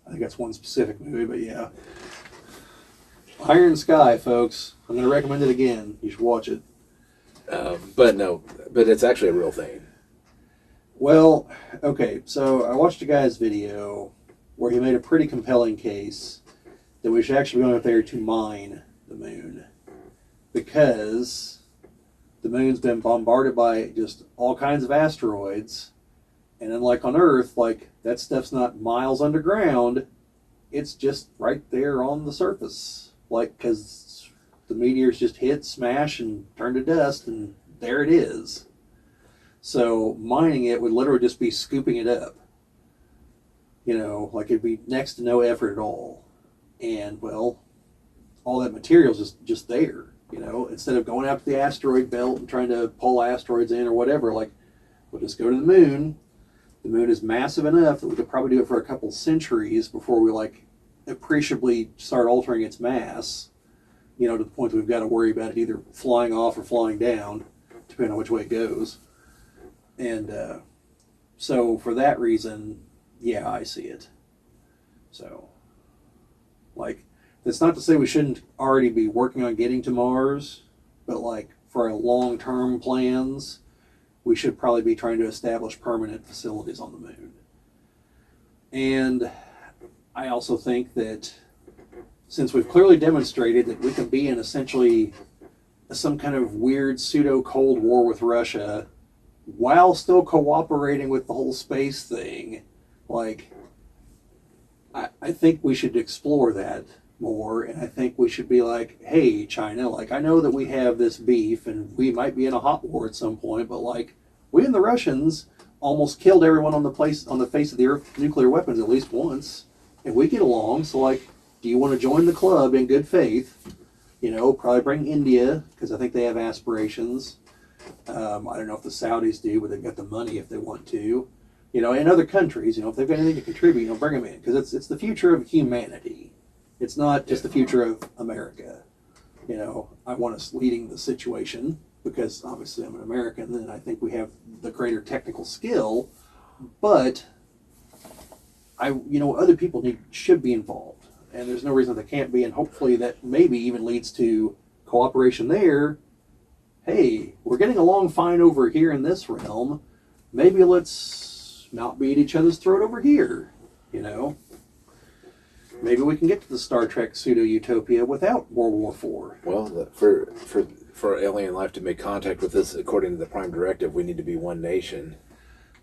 I think that's one specific movie, but yeah. Iron Sky, folks. I'm going to recommend it again. You should watch it. But it's actually a real thing. Well, okay, so I watched a guy's video where he made a pretty compelling case that we should actually go out there to mine the moon because the moon's been bombarded by just all kinds of asteroids, and unlike on Earth, like that stuff's not miles underground, it's just right there on the surface, like because the meteors just hit, smash, and turn to dust, and there it is. So mining it would literally just be scooping it up. Like it'd be next to no effort at all. And well, all that material's just there. Instead of going out to the asteroid belt and trying to pull asteroids in or whatever, like we'll just go to the moon. The moon is massive enough that we could probably do it for a couple centuries before we like appreciably start altering its mass. To the point that we've got to worry about it either flying off or flying down, depending on which way it goes. And so for that reason, yeah, I see it. So, like, that's not to say we shouldn't already be working on getting to Mars, but like for our long-term plans, we should probably be trying to establish permanent facilities on the moon. And I also think that since we've clearly demonstrated that we can be in essentially some kind of weird pseudo-Cold War with Russia while still cooperating with the whole space thing, like, I think we should explore that more, and I think we should be like, hey, China, like, I know that we have this beef, and we might be in a hot war at some point, but, like, we and the Russians almost killed everyone on the face of the earth with nuclear weapons at least once, and we get along, so, like, do you want to join the club in good faith? Probably bring India, because I think they have aspirations. I don't know if the Saudis do, but they've got the money if they want to. And other countries, if they've got anything to contribute, bring them in. Because it's the future of humanity. It's not just the future of America. I want us leading the situation because obviously I'm an American and I think we have the greater technical skill. But, other people should be involved. And there's no reason they can't be. And hopefully that maybe even leads to cooperation there. Hey, we're getting along fine over here in this realm. Maybe let's not be at each other's throat over here. Maybe we can get to the Star Trek pseudo-utopia without World War IV. Well, for alien life to make contact with us, according to the Prime Directive, we need to be one nation.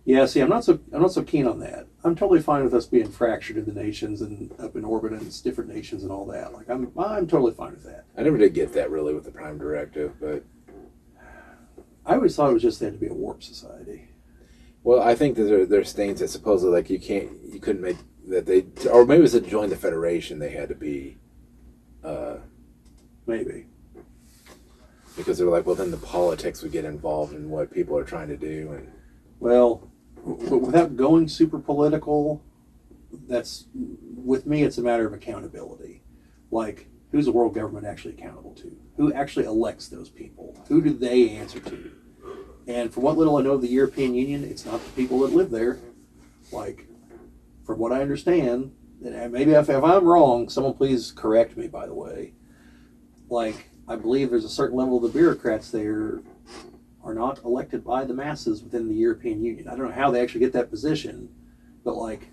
Yeah, see, I'm not so keen on that. I'm totally fine with us being fractured into nations and up in orbit and it's different nations and all that. Like I'm totally fine with that. I never did get that really with the Prime Directive, but I always thought it was just they had to be a warp society. Well, I think that there's things that supposedly like you couldn't make that they, or maybe it was to join the Federation they had to be. Maybe. Because they were like, well, then the politics would get involved in what people are trying to do, and well, without going super political, that's with me. It's a matter of accountability. Like, who's the world government actually accountable to? Who actually elects those people? Who do they answer to? And from what little I know of the European Union, it's not the people that live there. Like, from what I understand, and maybe if I'm wrong, someone please correct me, by the way. Like, I believe there's a certain level of the bureaucrats there are not elected by the masses within the European Union. I don't know how they actually get that position, but, like,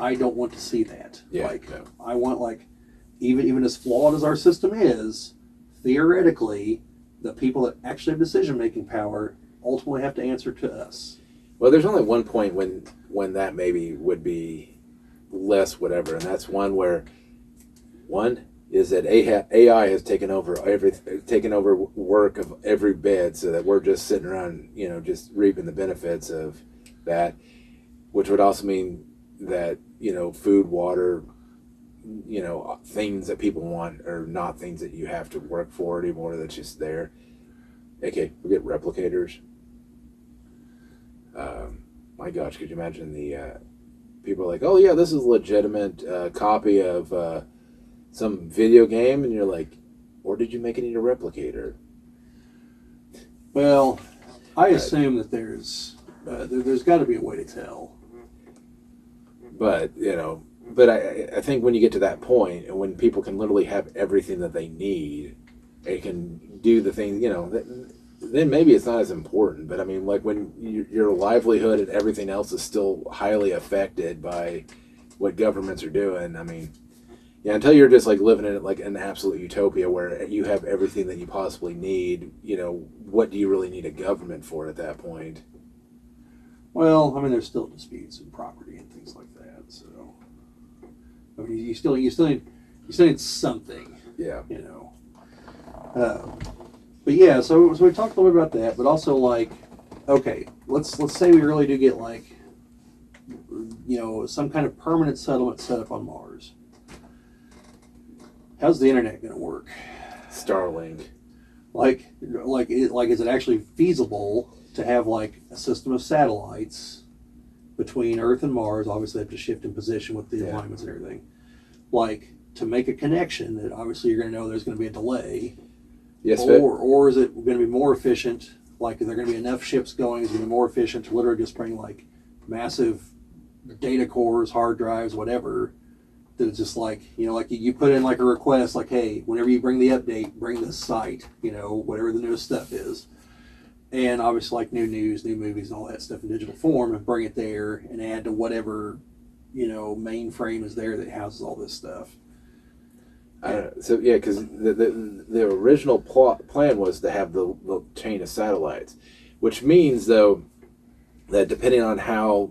I don't want to see that. Yeah, like, no. I want, like, even as flawed as our system is, theoretically, the people that actually have decision-making power ultimately have to answer to us. well, there's only one point when that maybe would be less whatever, and that's one is that AI has taken over work of every bed, so that we're just sitting around, just reaping the benefits of that, which would also mean that food, water, things that people want are not things that you have to work for anymore. That's just there. Okay, we get replicators. My gosh, could you imagine the people are like, oh yeah, this is a legitimate copy of some video game, and you're like, or did you make it in a replicator? Well, I assume that there's got to be a way to tell. But but I think when you get to that point, and when people can literally have everything that they need, they can do the things. then maybe it's not as important. But I mean, like when your livelihood and everything else is still highly affected by what governments are doing. I mean, yeah, until you're just like living in like an absolute utopia where you have everything that you possibly need, what do you really need a government for at that point? Well, I mean, there's still disputes in property and things like that. So, I mean, you still need something. Yeah. But yeah, so we talked a little bit about that, but also like, okay, let's say we really do get like, some kind of permanent settlement set up on Mars. How's the internet going to work? Starlink. Is it actually feasible to have like a system of satellites between Earth and Mars? Obviously, they have to shift in position with the alignments and everything. Like to make a connection that obviously you're going to know there's going to be a delay. Yes, or is it going to be more efficient? Like, are there going to be enough ships going? Is it going to be more efficient to literally just bring like massive data cores, hard drives, whatever? That it's just like like you put in like a request, like, hey, whenever you bring the update, bring this site, whatever the newest stuff is, and obviously like new news, new movies, and all that stuff in digital form, and bring it there and add to whatever mainframe is there that houses all this stuff. So yeah, because the original plan was to have the chain of satellites, which means though that depending on how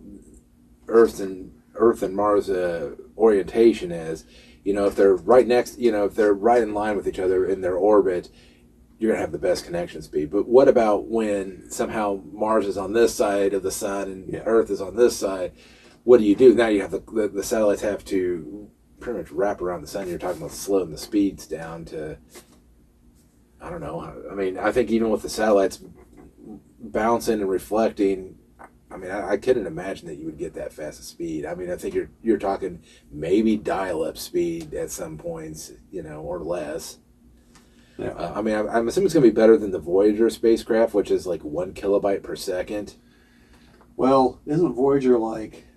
Earth and Mars orientation is, if they're right next, if they're right in line with each other in their orbit, you're gonna have the best connection speed. But what about when somehow Mars is on this side of the sun and Earth is on this side? What do? Now you have the satellites have to pretty much wrap around the sun. You're talking about slowing the speeds down to, I don't know. I mean, I think even with the satellites bouncing and reflecting, I mean, I couldn't imagine that you would get that fast a speed. I mean, I think you're talking maybe dial-up speed at some points, or less. Yeah. I mean, I'm assuming it's going to be better than the Voyager spacecraft, which is like 1 kilobyte per second. Well, isn't Voyager like?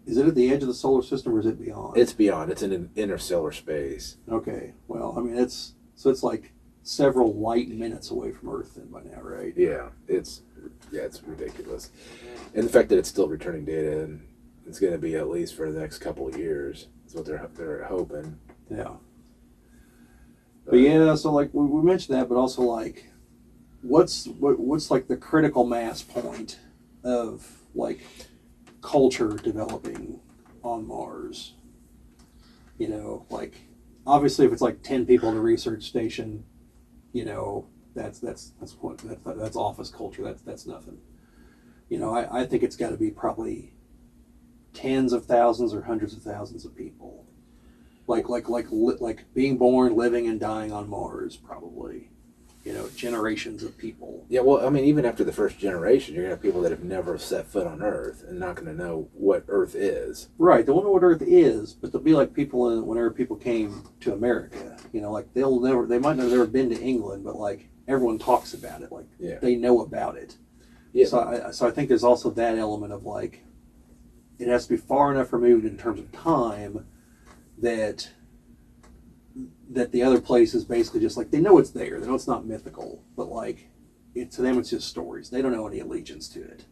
Is it at the edge of the solar system or is it beyond? It's beyond. It's in interstellar space. Okay. Well, I mean, it's like several light minutes away from Earth then by now, right? Yeah, it's ridiculous. And the fact that it's still returning data, and it's going to be at least for the next couple of years. That's what they're hoping. Yeah. But yeah, so like we mentioned that, but also like, what's like the critical mass point of like culture developing on Mars? Like obviously if it's like 10 people in a research station, that's office culture. That's nothing. I think it's got to be probably tens of thousands or hundreds of thousands of people. Like being born, living, and dying on Mars, probably. Generations of people. Yeah, well, I mean, even after the first generation, you're going to have people that have never set foot on Earth and not going to know what Earth is. Right, they won't know what Earth is, but they'll be like people whenever people came to America. Like they might have never been to England, but like everyone talks about it. Like they know about it. Yeah. So I think there's also that element of like, it has to be far enough removed in terms of time that the other place is basically just like, they know it's there, they know it's not mythical, but like to them it's just stories. They don't know any allegiance to it.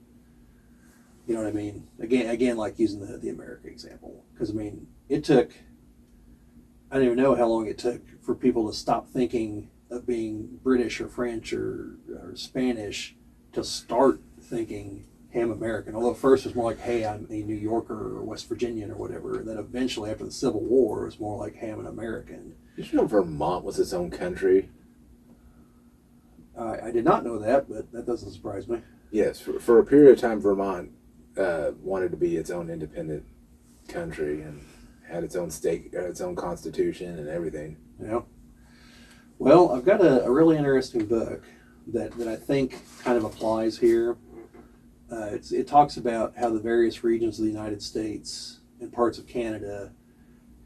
You know what I mean? Again, like using the America example, because I mean I don't even know how long it took for people to stop thinking of being British or French or Spanish to start thinking, hey, I'm American. Although first it was more like, hey, I'm a New Yorker or West Virginian or whatever. And then eventually after the Civil War, it was more like, hey, I'm an American. Did you know Vermont was its own country? I did not know that, but that doesn't surprise me. Yes, for a period of time, Vermont wanted to be its own independent country and had its own state, its own constitution and everything. Yeah. Well, I've got a really interesting book that I think kind of applies here. It talks about how the various regions of the United States and parts of Canada,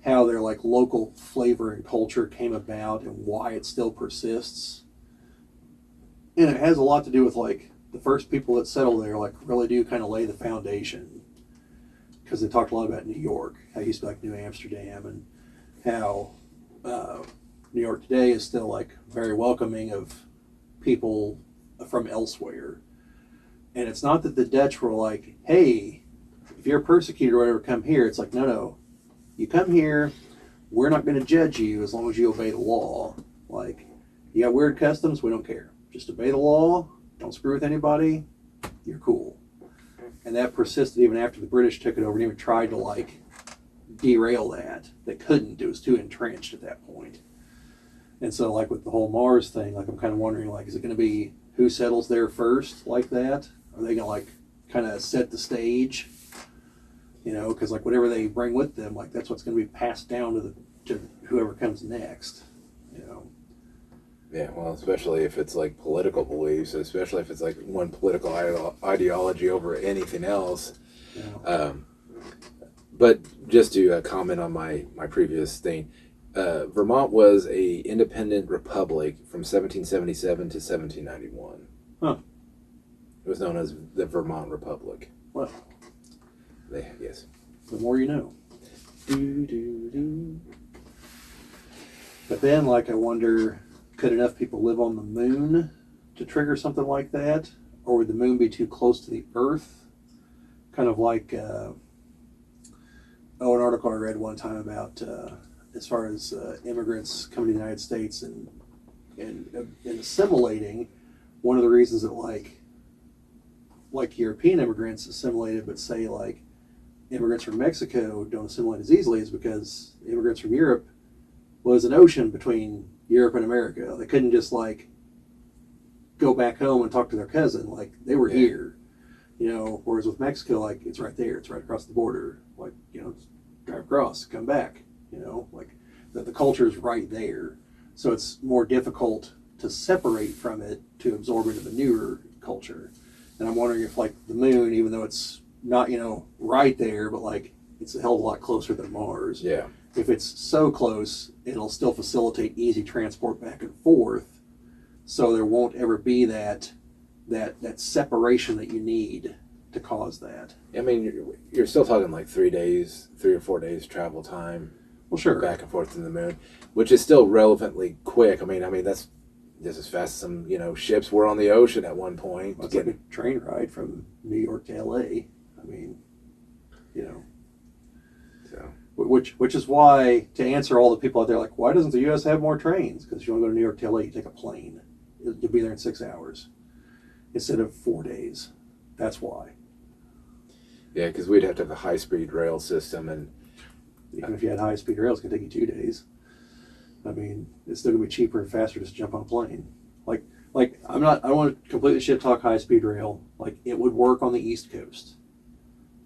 how their like local flavor and culture came about and why it still persists. And it has a lot to do with like the first people that settle there like really do kind of lay the foundation, because they talked a lot about New York, how it used to be like New Amsterdam, and how New York today is still like very welcoming of people from elsewhere. And it's not that the Dutch were like, hey, if you're persecuted or whatever, come here. It's like, no. You come here, we're not going to judge you as long as you obey the law. Like, you got weird customs, we don't care. Just obey the law, don't screw with anybody, you're cool. And that persisted even after the British took it over and even tried to, like, derail that. They couldn't. It was too entrenched at that point. And so, like, with the whole Mars thing, like, I'm kind of wondering, like, is it going to be who settles there first like that? Are they going to, like, kind of set the stage? You know, because, like, whatever they bring with them, like, that's what's going to be passed down to whoever comes next, you know. Yeah, well, especially if it's like political beliefs, especially if it's like one political ideology over anything else. Yeah. But just to comment on my previous thing, Vermont was a independent republic from 1777 to 1791. Huh. It was known as the Vermont Republic. Well, Yes. the more you know. But then, like, I wonder, could enough people live on the moon to trigger something like that? Or would the moon be too close to the Earth? Kind of like, an article I read one time about as far as immigrants coming to the United States and assimilating. One of the reasons that, like European immigrants assimilated, but say, like, immigrants from Mexico don't assimilate as easily is because immigrants from Europe, well, there's an ocean between Europe and America. They couldn't just, like, go back home and talk to their cousin. Like, they were here, you know, whereas with Mexico, like, it's right there. It's right across the border. Like, you know, drive across, come back, you know, like, the culture is right there. So it's more difficult to separate from it to absorb into the newer culture. And I'm wondering if, like, the moon, even though it's not, you know, right there, but, like, it's a hell of a lot closer than Mars. Yeah. If it's so close, it'll still facilitate easy transport back and forth, so there won't ever be that separation that you need to cause that. I mean, you're still talking like 3 or 4 days travel time. Well, sure. Back and forth to the moon, which is still relevantly quick. I mean that's just as fast as some, you know, ships were on the ocean at one point. It's like a train ride from New York to L.A. I mean, you know. So. Which is why, to answer all the people out there, like, why doesn't the U.S. have more trains? Because if you want to go to New York to L.A., you take a plane. You'll be there in 6 hours instead of 4 days. That's why. Yeah, because we'd have to have a high-speed rail system, and even if you had high-speed rail, it's going to take you 2 days. I mean, it's still going to be cheaper and faster just to jump on a plane. Like I don't want to completely shit talk high-speed rail. Like, it would work on the East Coast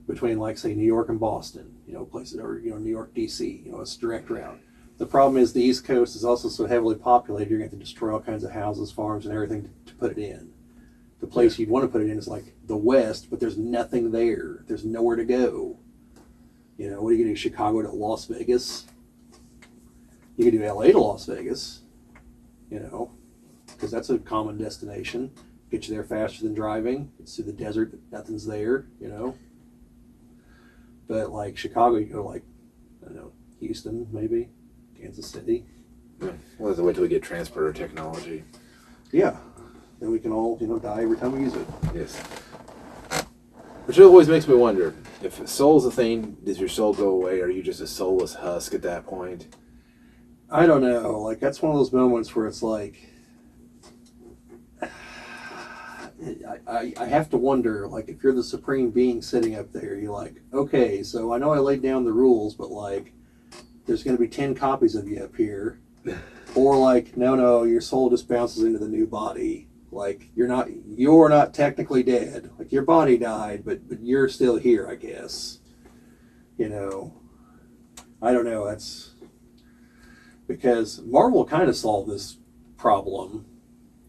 between, like, say, New York and Boston, you know, places, or, you know, New York, D.C., you know, it's a direct route. The problem is the East Coast is also so heavily populated, you're going to have to destroy all kinds of houses, farms, and everything to put it in. The place you'd want to put it in is, like, the West, but there's nothing there. There's nowhere to go. You know, what are you going to do, Chicago to Las Vegas? You could do L.A. to Las Vegas, you know, because that's a common destination. Get you there faster than driving. It's through the desert, nothing's there, you know. But, like, Chicago, you go, like, I don't know, Houston, maybe, Kansas City. yeah, we'll have to wait till we get transporter technology. Yeah. Then we can all, you know, die every time we use it. Yes. Which always makes me wonder, if soul's a thing, does your soul go away? Or are you just a soulless husk at that point? I don't know. Like, that's one of those moments where it's like, I have to wonder, like, if you're the supreme being sitting up there, you're like, okay, so I know I laid down the rules, but, like, there's going to be 10 copies of you up here. Or, like, no, your soul just bounces into the new body. Like, you're not technically dead. Like, your body died, but you're still here, I guess. You know, I don't know. That's because Marvel kind of solved this problem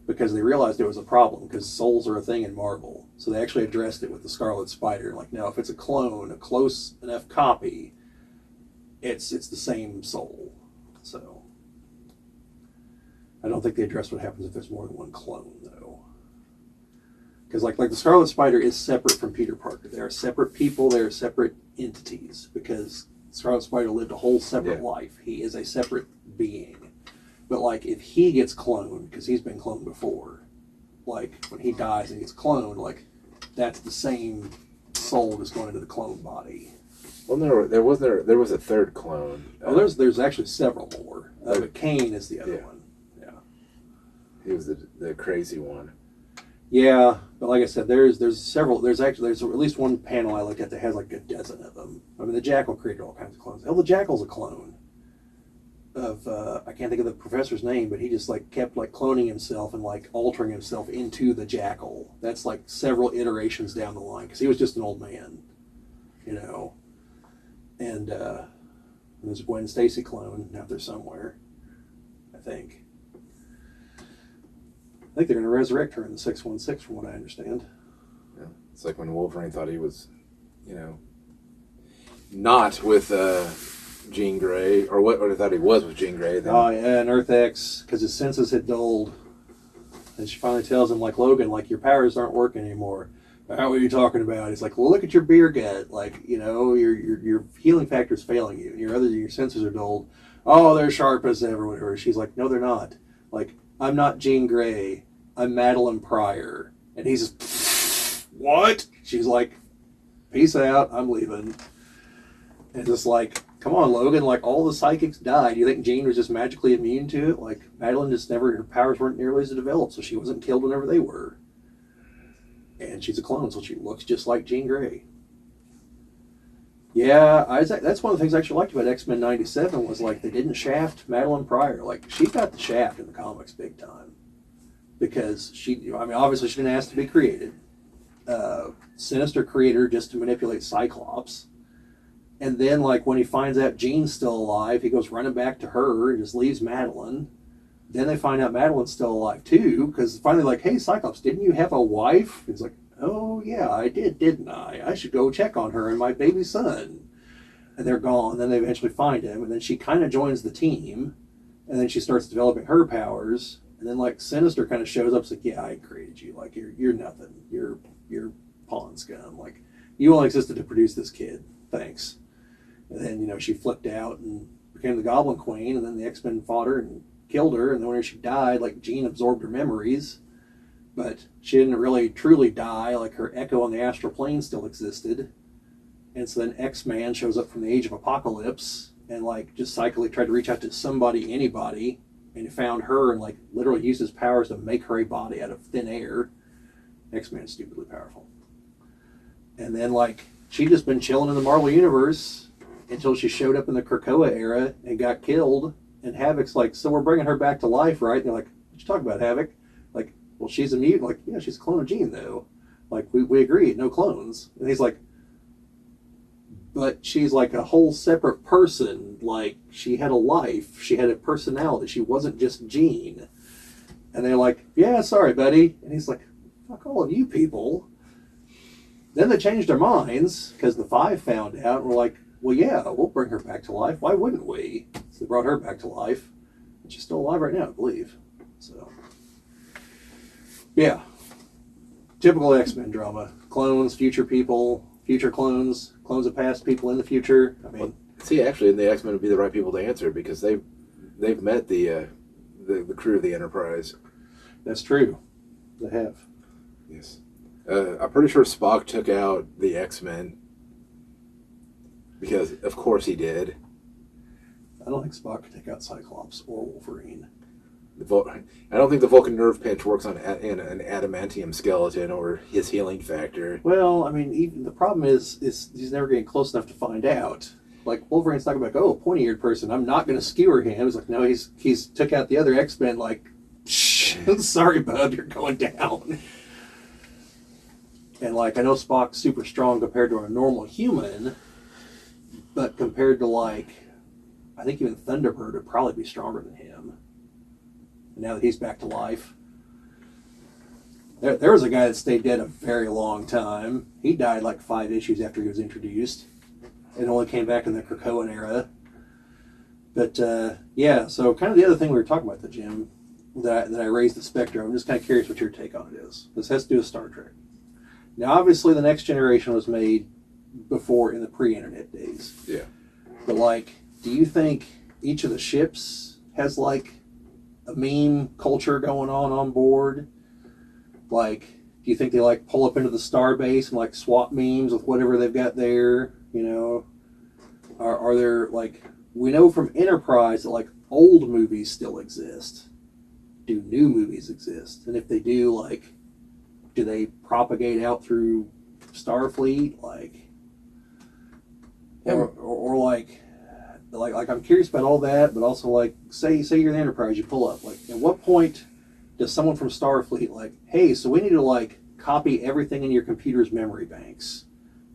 because they realized there was a problem, because souls are a thing in Marvel. So they actually addressed it with the Scarlet Spider. Like, no, if it's a clone, a close enough copy, it's the same soul. So I don't think they address what happens if there's more than one clone, though. Because like the Scarlet Spider is separate from Peter Parker. They are separate people. They are separate entities, because Scarlet Spider lived a whole separate life. He is a separate being. But, like, if he gets cloned, because he's been cloned before, like when he dies and gets cloned, like that's the same soul that's going into the clone body. Well, there was a third clone. Oh, there's actually several more. But Kane is the other one. Yeah, he was the crazy one. Yeah, but like I said, there's several. There's at least one panel I looked at that has like a dozen of them. I mean, the Jackal created all kinds of clones. Hell, the Jackal's a clone of I can't think of the professor's name, but he just like kept like cloning himself and like altering himself into the Jackal. That's like several iterations down the line because he was just an old man, you know. And there's a Gwen Stacy clone out there somewhere, I think. I think they're going to resurrect her in the 616, from what I understand. Yeah. It's like when Wolverine thought he was, you know, not with Jean Grey, or I thought he was with Jean Grey. Then... Oh, yeah, and Earth X, because his senses had dulled. And she finally tells him, like, Logan, like, your powers aren't working anymore. What are you talking about? He's like, well, look at your beer gut. Like, you know, your healing factor's failing you. Your senses are dulled. Oh, they're sharp as ever, whatever. She's like, no, they're not. Like, I'm not Jean Grey. I'm Madeline Pryor. And he's just, what? She's like, peace out. I'm leaving. And just like, come on, Logan. Like, all the psychics died. You think Jean was just magically immune to it? Like, Madeline just never, her powers weren't nearly as developed, so she wasn't killed whenever they were. And she's a clone, so she looks just like Jean Grey. Yeah, that's one of the things I actually liked about X-Men 97 was, like, they didn't shaft Madeline Pryor. Like, she got the shaft in the comics big time. Because obviously she didn't ask to be created. Sinister created her just to manipulate Cyclops. And then, like, when he finds out Jean's still alive, he goes running back to her and just leaves Madeline. Then they find out Madeline's still alive, too, because finally, like, hey, Cyclops, didn't you have a wife? He's like, oh, yeah, I did, didn't I? I should go check on her and my baby son. And they're gone. Then they eventually find him, and then she kind of joins the team, and then she starts developing her powers, and then, like, Sinister kind of shows up, it's like, yeah, I created you. Like, you're nothing. You're pawn scum. Like, you only existed to produce this kid. Thanks. And then, you know, she flipped out and became the Goblin Queen, and then the X-Men fought her and killed her, and then when she died, like, Jean absorbed her memories, but she didn't really truly die. Like, her echo on the astral plane still existed. And so then X-Man shows up from the Age of Apocalypse and, like, just psychically tried to reach out to somebody, anybody, and he found her and, like, literally used his powers to make her a body out of thin air. X-Man's stupidly powerful. And then, like, she'd just been chilling in the Marvel Universe until she showed up in the Krakoa era and got killed. And Havoc's like, so we're bringing her back to life, right? And they're like, what you talking about, Havoc? Like, well, she's a mutant. Like, yeah, she's a clone of Jean, though. Like, we agreed, no clones. And he's like, but she's like a whole separate person. Like, she had a life. She had a personality. She wasn't just Jean. And they're like, yeah, sorry, buddy. And he's like, fuck all of you people. Then they changed their minds because the Five found out and were like, well, yeah, we'll bring her back to life. Why wouldn't we? So they brought her back to life. And she's still alive right now, I believe. So, yeah. Typical X-Men drama. Clones, future people, future clones, clones of past people in the future. I mean... See, actually, the X-Men would be the right people to answer because they've met the crew of the Enterprise. That's true. They have. Yes. I'm pretty sure Spock took out the X-Men. Because, of course, he did. I don't think Spock could take out Cyclops or Wolverine. I don't think the Vulcan nerve pinch works on an adamantium skeleton or his healing factor. Well, I mean, even the problem is he's never getting close enough to find out. Like, Wolverine's talking about, oh, pointy-eared person, I'm not going to skewer him. He's like, no, he's took out the other X-Men, like, shh, sorry, bub, you're going down. And, like, I know Spock's super strong compared to a normal human, but compared to, like, I think even Thunderbird would probably be stronger than him. And now that he's back to life. There was a guy that stayed dead a very long time. He died like 5 issues after he was introduced. And only came back in the Krakoan era. But, yeah, so kind of the other thing we were talking about, the Jim, that I raised the specter. I'm just kind of curious what your take on it is. This has to do with Star Trek. Now, obviously, the Next Generation was made before in the pre-internet days. Yeah. But, like, do you think each of the ships has, like, a meme culture going on board? Like, do you think they like pull up into the star base and like swap memes with whatever they've got there? You know, are there like, we know from Enterprise that like old movies still exist. Do new movies exist? And if they do, like, do they propagate out through Starfleet? Like, or like I'm curious about all that, but also like say you're the Enterprise, you pull up. Like, at what point does someone from Starfleet like, hey, so we need to like copy everything in your computer's memory banks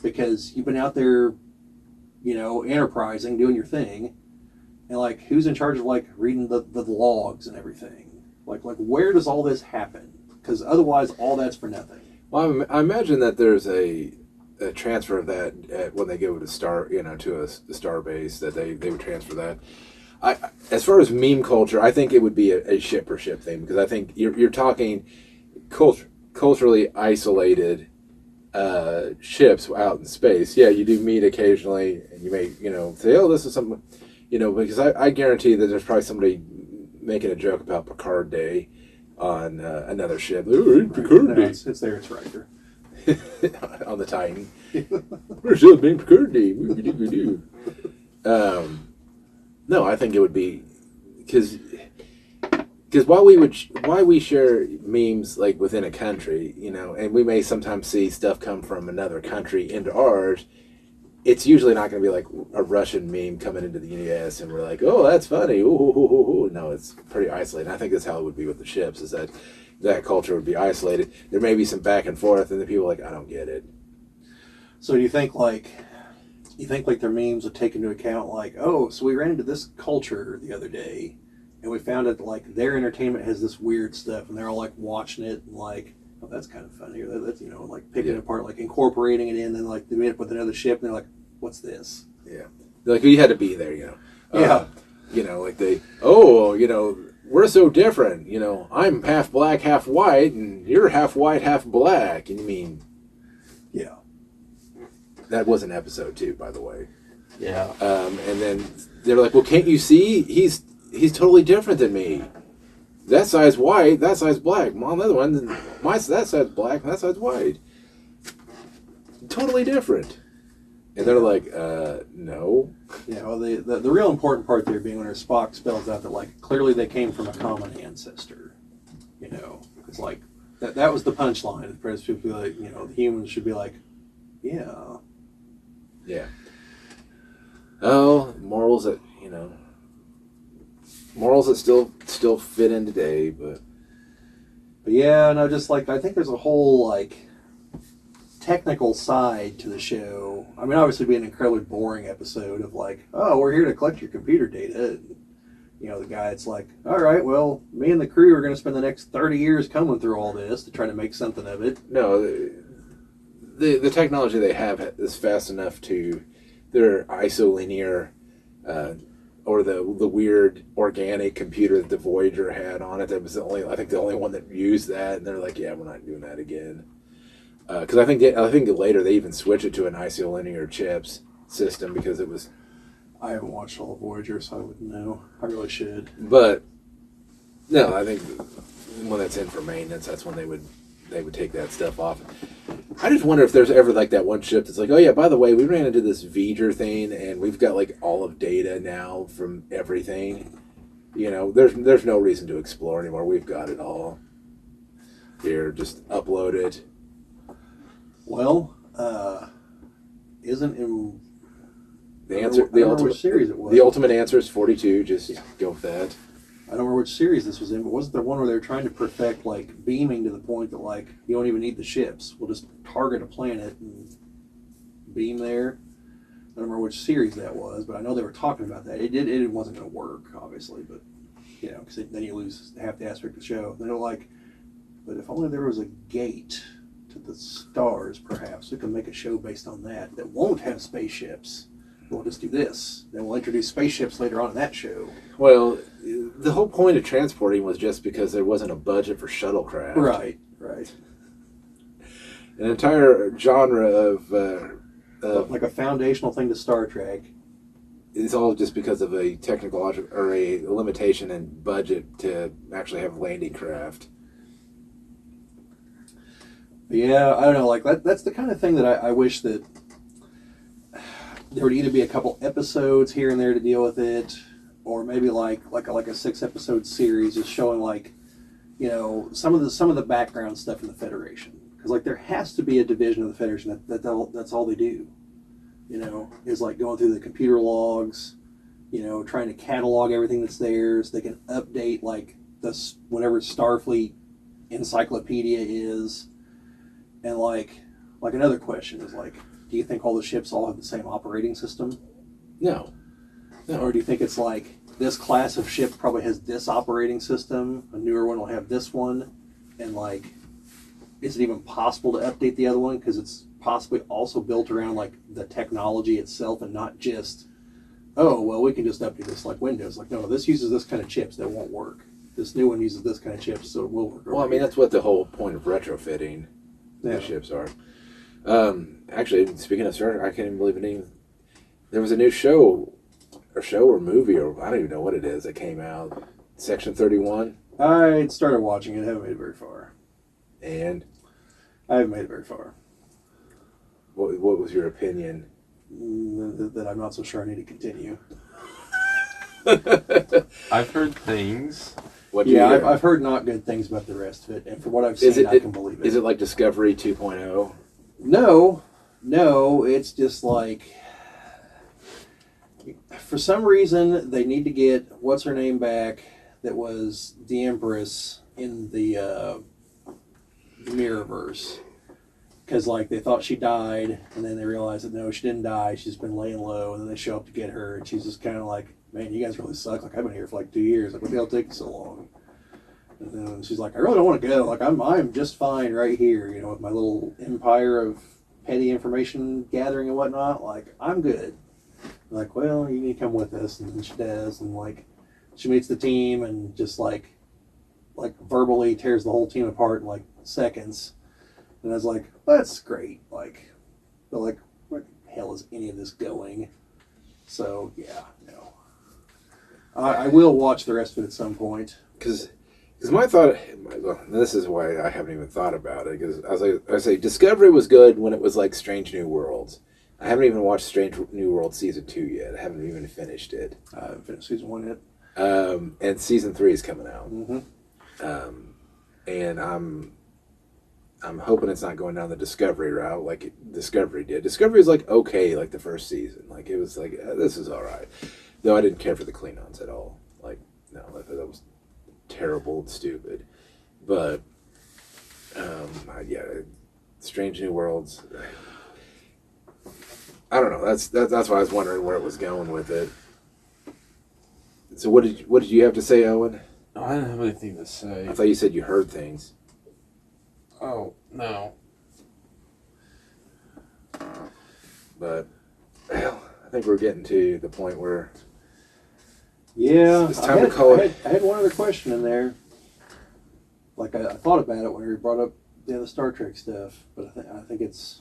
because you've been out there, you know, enterprising, doing your thing, and like who's in charge of like reading the logs and everything? Like where does all this happen? Because otherwise, all that's for nothing. Well, I imagine that there's a transfer of that when they go to to the star base, that they would transfer that. As far as meme culture, I think it would be a ship per ship thing, because I think you're talking culturally isolated ships out in space. Yeah, you do meet occasionally, and you may say, oh, this is something, because I guarantee that there's probably somebody making a joke about Picard Day on another ship. Oh, Picard Day. It's there, it's Riker. On the Titan. We're still being Picard Day. No, I think it would be because while we share memes like within a country, and we may sometimes see stuff come from another country into ours, it's usually not going to be like a Russian meme coming into the US and we're like, oh, that's funny. Ooh. No, it's pretty isolated. And I think that's how it would be with the ships, is that culture would be isolated. There may be some back and forth, and the people are like, I don't get it. So do you think like their memes would take into account like, oh, so we ran into this culture the other day and we found out like their entertainment has this weird stuff and they're all like watching it and like, oh, that's kind of funny, or that's like picking it apart, like incorporating it in, and like they meet up with another ship and they're like, what's this? Yeah. Like, you had to be there, Yeah. Like we're so different, I'm half black, half white, and you're half white, half black. And you mean... Yeah. That was an episode, too, by the way. Yeah. And then they're like, well, can't you see? He's totally different than me. That side's white, that side's black. Well, the other one, that side's black, that side's white. Totally different. And they're like, no. Yeah, well, the real important part there being when Spock spells out that, like, clearly they came from a common ancestor. It's like, that was the punchline. The press should be like, the humans should be like, yeah. Yeah. Oh, morals that still fit in today, but yeah, no, just like, I think there's a whole, like, technical side to the show. I mean, obviously, it'd be an incredibly boring episode of like, oh, we're here to collect your computer data. And, the guy, it's like, all right, well, me and the crew are going to spend the next 30 years coming through all this to try to make something of it. No, the technology they have is fast enough to their isolinear or the weird organic computer that the Voyager had on it. That was the only one that used that, and they're like, yeah, we're not doing that again. Because I think later they even switched it to an isolinear chips system because it was. I haven't watched all of Voyager, so I wouldn't know. I really should. But no, I think when that's in for maintenance, that's when they would take that stuff off. I just wonder if there's ever like that one ship that's like, oh yeah, by the way, we ran into this V'ger thing and we've got like all of data now from everything. There's no reason to explore anymore. We've got it all. Here, just upload it. Well, isn't in the answer? I don't remember which series it was. The ultimate answer is 42. Just go with that. I don't remember which series this was in, but wasn't there one where they were trying to perfect like beaming to the point that like you don't even need the ships? We'll just target a planet and beam there. I don't remember which series that was, but I know they were talking about that. It wasn't going to work, obviously, but because then you lose half the aspect of the show. They're like, but if only there was a gate to the stars, perhaps we can make a show based on that won't have spaceships. We'll just do this. Then we'll introduce spaceships later on in that show. Well, the whole point of transporting was just because there wasn't a budget for shuttlecraft. Right. An entire genre of like a foundational thing to Star Trek. It's all just because of a technological or a limitation in budget to actually have landing craft. Yeah, I don't know. Like that's the kind of thing that I wish that there would either be a couple episodes here and there to deal with it, or maybe like a 6 episode series just showing like, you know, some of the background stuff in the Federation. Because like there has to be a division of the Federation that's all they do. You know, is like going through the computer logs, you know, trying to catalog everything that's theirs. They can update like this whatever Starfleet encyclopedia is, and like another question is like, do you think all the ships all have the same operating system? No. Or do you think it's like this class of ship probably has this operating system, a newer one will have this one, and like, is it even possible to update the other one because it's possibly also built around like the technology itself and not just, oh well, we can just update this like Windows. Like, no, this uses this kind of chips that won't work. This new one uses this kind of chips, so it will work. Well, I mean, that's what the whole point of retrofitting the ships are. Actually, speaking of Star Trek, I can't even believe it. There was a new show or movie, or I don't even know what it is, that came out. Section 31. I started watching it. Haven't made it very far. And I haven't made it very far. what was your opinion? That I'm not so sure I need to continue. I've heard things. I've heard not good things about the rest of it, and for what I've seen, I can believe it. Is it like Discovery 2.0? No, it's just like, for some reason, they need to get, what's her name back, that was the Empress in the Mirrorverse. Because, like, they thought she died, and then they realized that, no, she didn't die, she's been laying low, and then they show up to get her, and she's just kind of like, man, you guys really suck, like, I've been here for, like, 2 years, like, what the hell taking so long? And then she's like, I really don't want to go, like, I'm just fine right here, you know, with my little empire of petty information gathering and whatnot, like, I'm good. Like, well, you need to come with us, and then she does, and, like, she meets the team, and just, like verbally tears the whole team apart in, like, seconds. And I was like, well, that's great. Like, but like, where the hell is any of this going? So, yeah, no. I will watch the rest of it at some point. Because my thought, well, this is why I haven't even thought about it. Because I say Discovery was good when it was like Strange New Worlds. I haven't even watched Strange New Worlds season 2 yet. I haven't even finished it. I haven't finished season 1 yet. And season 3 is coming out. Mm-hmm. And I'm hoping it's not going down the Discovery route like Discovery did. Discovery was like okay, like the first season. Like it was like this is all right. Though I didn't care for the Klingons at all. Like no, I thought that was terrible and stupid. But Strange New Worlds. I don't know. That's why I was wondering where it was going with it. So what did you have to say, Owen? Oh, I don't have anything to say. I thought you said you heard things. Oh, no. But, well, I think we're getting to the point where... Yeah, it's time to call it. I had one other question in there. Like, I thought about it when we brought up the other Star Trek stuff, but I think it's...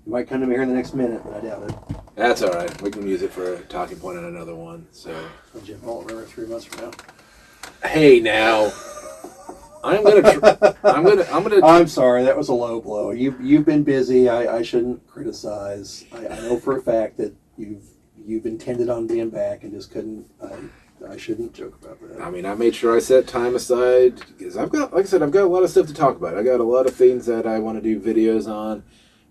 It might come to me here in the next minute, but I doubt it. That's all right. We can use it for a talking point on another one. So, Jim won't remember 3 months from now. Hey, now... I'm gonna. I'm sorry, that was a low blow. You've been busy. I shouldn't criticize. I know for a fact that you've intended on being back and just couldn't. I shouldn't joke about that. I mean, I made sure I set time aside because I've got, like I said, I've got a lot of stuff to talk about. I got a lot of things that I want to do videos on.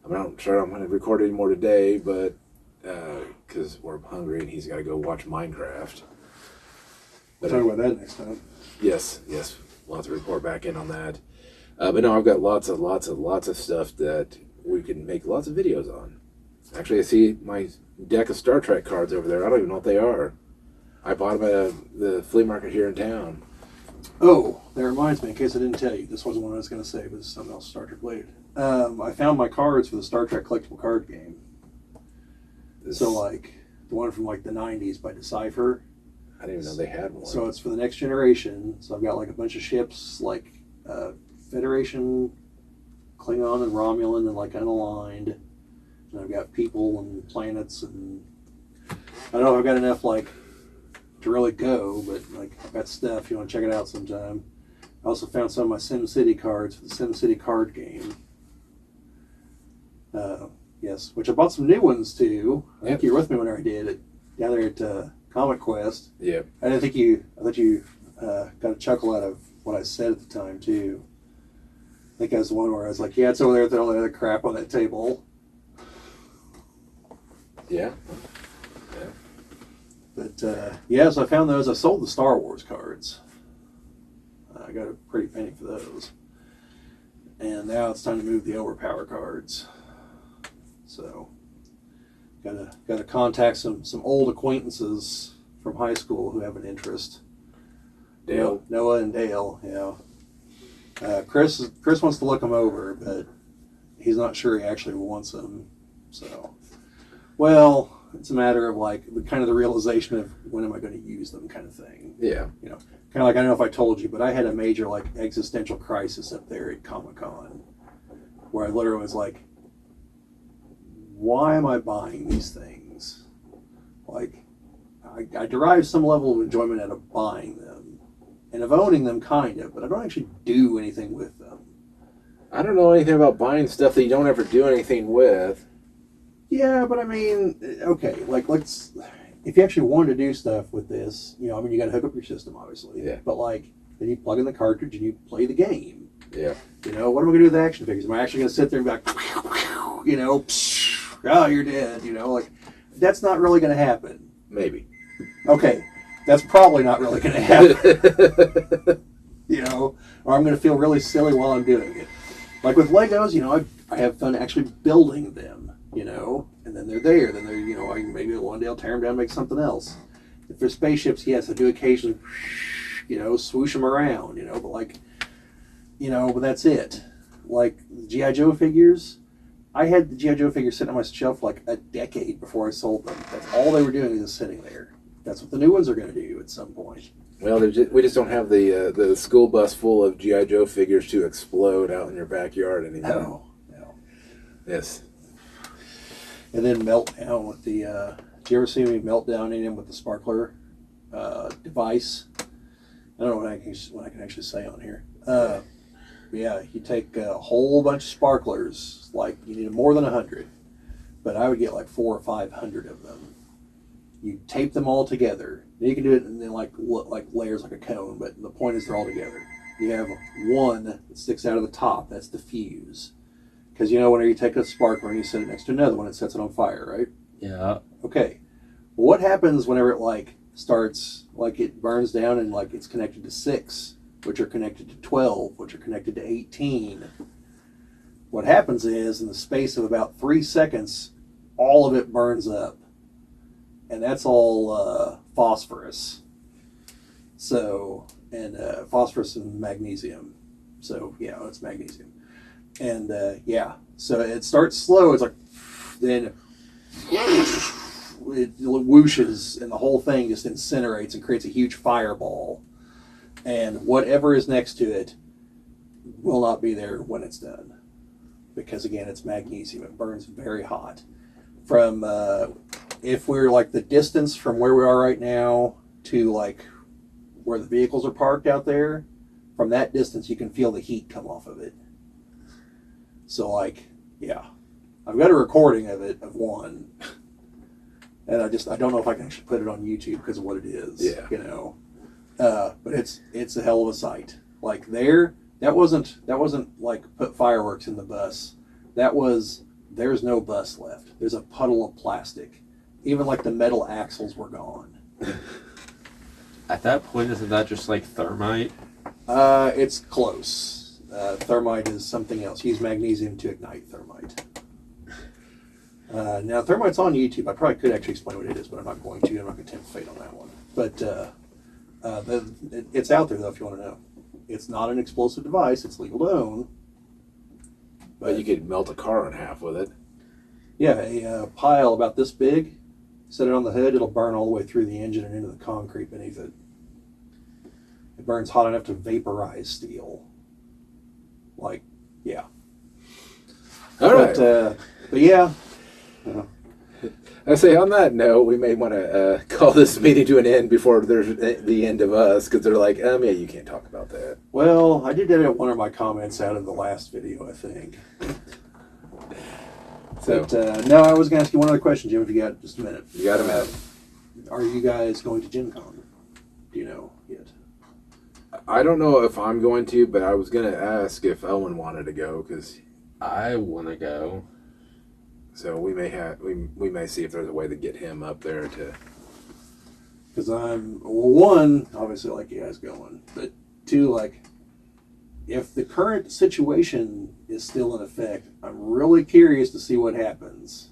I'm not sure I'm going to record any more today, but because we're hungry and he's got to go watch Minecraft. We'll talk about that next time. Yes. We'll have to report back in on that. But no, I've got lots of stuff that we can make lots of videos on. Actually, I see my deck of Star Trek cards over there. I don't even know what they are. I bought them at the flea market here in town. Oh, that reminds me, in case I didn't tell you, this wasn't what I was going to say, but it's something else Star Trek related. I found my cards for the Star Trek collectible card game. So, like, the one from, like, the 90s by Decipher. I didn't even know they had one. So it's for the next generation. So I've got like a bunch of ships, like Federation, Klingon, and Romulan, and like unaligned. And I've got people and planets, and I don't know if I've got enough like to really go, but like I've got stuff. You want to check it out sometime? I also found some of my SimCity cards for the SimCity card game. Yes, which I bought some new ones too. I think you were with me when I did it down there at Comic Quest. Yeah. I thought you got a chuckle out of what I said at the time too. I think I was the one where I was like, "Yeah, it's over there with all the other crap on that table." Yeah. But so I found those. I sold the Star Wars cards. I got a pretty penny for those. And now it's time to move the Overpower cards. So, gotta contact some old acquaintances from high school who have an interest. Dale. Noah and Dale, yeah. Chris wants to look them over, but he's not sure he actually wants them. So, well, it's a matter of like the realization of when am I going to use them kind of thing. Yeah. You know, kind of like, I don't know if I told you, but I had a major like existential crisis up there at Comic-Con where I literally was like, why am I buying these things? Like, I derive some level of enjoyment out of buying them and of owning them kind of, but I don't actually do anything with them. I don't know anything about buying stuff that you don't ever do anything with. Yeah, but I mean, okay, like if you actually wanted to do stuff with this, you know, I mean, you got to hook up your system, obviously. Yeah. But like, then you plug in the cartridge and you play the game. Yeah. You know, what am I going to do with the action figures? Am I actually going to sit there and be like, you know, oh, you're dead, you know, like, that's not really going to happen. Maybe. Okay, that's probably not really going to happen. You know, or I'm going to feel really silly while I'm doing it. Like with Legos, you know, I have fun actually building them, you know, and then they're there. Then they're, you know, maybe one day I'll tear them down and make something else. If they're spaceships, yes, I do occasionally, you know, swoosh them around, you know, but like, you know, but that's it. Like G.I. Joe figures, I had the G.I. Joe figures sitting on my shelf for like a decade before I sold them. That's all they were doing, is just sitting there. That's what the new ones are going to do at some point. Well, we just don't have the school bus full of G.I. Joe figures to explode out in your backyard anymore. No. Yes. And then Meltdown with the, did you ever see me Meltdown in him with the sparkler device? I don't know what I can actually say on here. But yeah, you take a whole bunch of sparklers, like you need more than 100, but I would get like 400 or 500 of them. You tape them all together. You can do it in like layers, like a cone, but the point is they're all together. You have one that sticks out of the top. That's the fuse. Because you know, whenever you take a sparkler and you set it next to another one, it sets it on fire, right? Yeah. Okay. Well, what happens whenever it like starts, like it burns down and like it's connected to 6, which are connected to 12, which are connected to 18? What happens is, in the space of about 3 seconds, all of it burns up. And that's all phosphorus. So, and phosphorus and magnesium. So, yeah, it's magnesium. And, so it starts slow. It's like, then it whooshes, and the whole thing just incinerates and creates a huge fireball. And whatever is next to it will not be there when it's done. Because, again, it's magnesium. It burns very hot. From, if we're like the distance from where we are right now to like where the vehicles are parked out there, from that distance you can feel the heat come off of it. So like, yeah, I've got a recording of it, of one, and I don't know if I can actually put it on YouTube because of what it is. Yeah. You know, but it's a hell of a sight. Like that wasn't like put fireworks in the bus. There's no bus left. There's a puddle of plastic. Even like the metal axles were gone. At that point, isn't that just like thermite? It's close. Thermite is something else. Use magnesium to ignite thermite. Now, thermite's on YouTube. I probably could actually explain what it is, but I'm not going to. I'm not going to tempt fate on that one. But it's out there, though, if you want to know. It's not an explosive device. It's legal to own. But you could melt a car in half with it. Yeah, a pile about this big. Set it on the hood. It'll burn all the way through the engine and into the concrete beneath it. It burns hot enough to vaporize steel. Like, yeah. All right. But yeah. I say, on that note, we may want to call this meeting to an end before there's the end of us, because they're like, yeah, you can't talk about about that. Well, I did edit one of my comments out of the last video, I think. So But no, I was going to ask you one other question, Jim, if you got just a minute. you got a minute. Are you guys going to Gen Con? Do you know yet? I don't know if I'm going to, but I was going to ask if Owen wanted to go, because I want to go. so we may see if there's a way to get him up there to. Because one, obviously like you guys going, but two, like, if the current situation is still in effect, I'm really curious to see what happens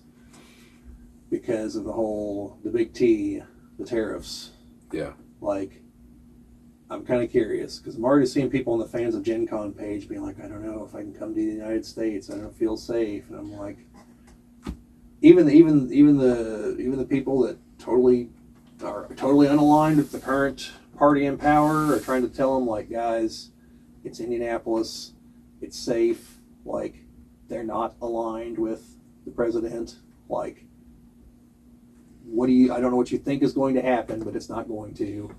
because of the big T, the tariffs. Yeah. Like, I'm kind of curious because I'm already seeing people on the fans of Gen Con page being like, I don't know if I can come to the United States. I don't feel safe. And I'm like, even the people that are totally unaligned with the current party in power are trying to tell them, like, guys, it's Indianapolis, it's safe. Like, they're not aligned with the president. Like, I don't know what you think is going to happen, but it's not going to.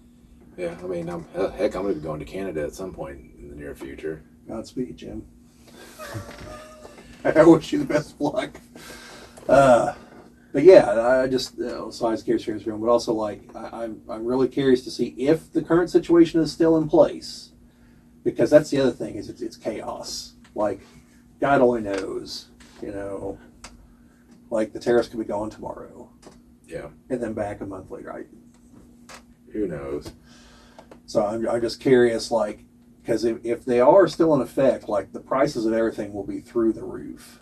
Yeah, I mean, heck, I'm going to be going to Canada at some point in the near future. Godspeed, Jim. I wish you the best of luck. But yeah, I just so I was curious, but also, like, I'm really curious to see if the current situation is still in place, because that's the other thing is it's chaos. Like, God only knows, like the tariffs could be gone tomorrow. Yeah. And then back a month later. Who knows? So I'm just curious, like, because if they are still in effect, like, the prices of everything will be through the roof.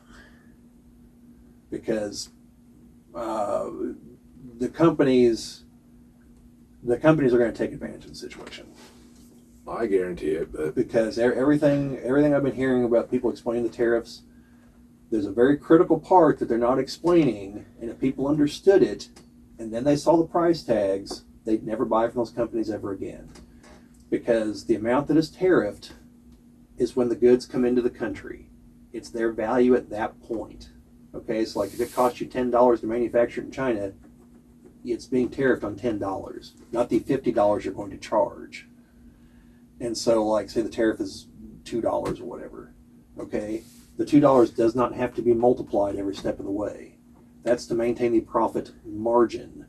Because the companies are going to take advantage of the situation. I guarantee it, but Because everything I've been hearing about people explaining the tariffs, there's a very critical part that they're not explaining, and if people understood it, and then they saw the price tags, they'd never buy from those companies ever again. Because the amount that is tariffed is when the goods come into the country. It's their value at that point. Okay, so like if it costs you $10 to manufacture in China, it's being tariffed on $10, not the $50 you're going to charge. And so, like, say the tariff is $2 or whatever. Okay, the $2 does not have to be multiplied every step of the way. That's to maintain the profit margin.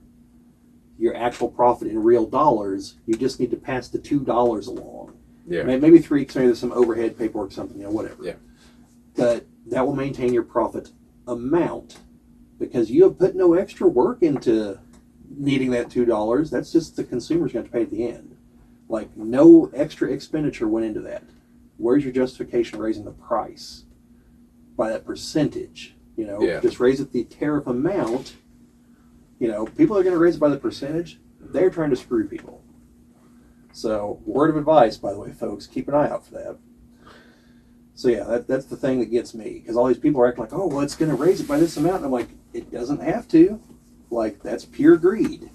Your actual profit in real dollars, you just need to pass the $2 along. yeah. Maybe three, because maybe there's some overhead paperwork, something, whatever. Yeah. But that will maintain your profit amount because you have put no extra work into needing that $2. That's just the consumer's going to pay at the end. Like, no extra expenditure went into that. Where's your justification raising the price by that percentage? Yeah. Just raise it the tariff amount. People are going to raise it by the percentage. They're trying to screw people. So, word of advice, by the way, folks, keep an eye out for that. So yeah, that's the thing that gets me, because all these people are acting like, oh, well, it's going to raise it by this amount. And I'm like, it doesn't have to. Like, that's pure greed.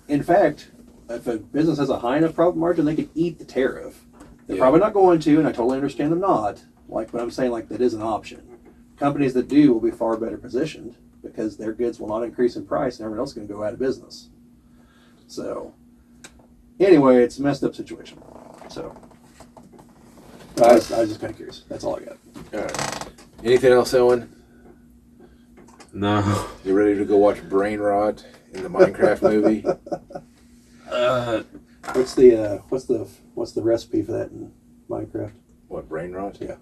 In fact, if a business has a high enough profit margin, they could eat the tariff. They're probably not going to, and I totally understand them not. Like, but I'm saying, like, that is an option. Companies that do will be far better positioned because their goods will not increase in price, and everyone else is going to go out of business. So, anyway, it's a messed up situation. So, I was just kind of curious. That's all I got. All right. Anything else, Owen? No. You ready to go watch Brain Rot in the Minecraft movie? What's the recipe for that in Minecraft? What, Brain Rot? Yeah.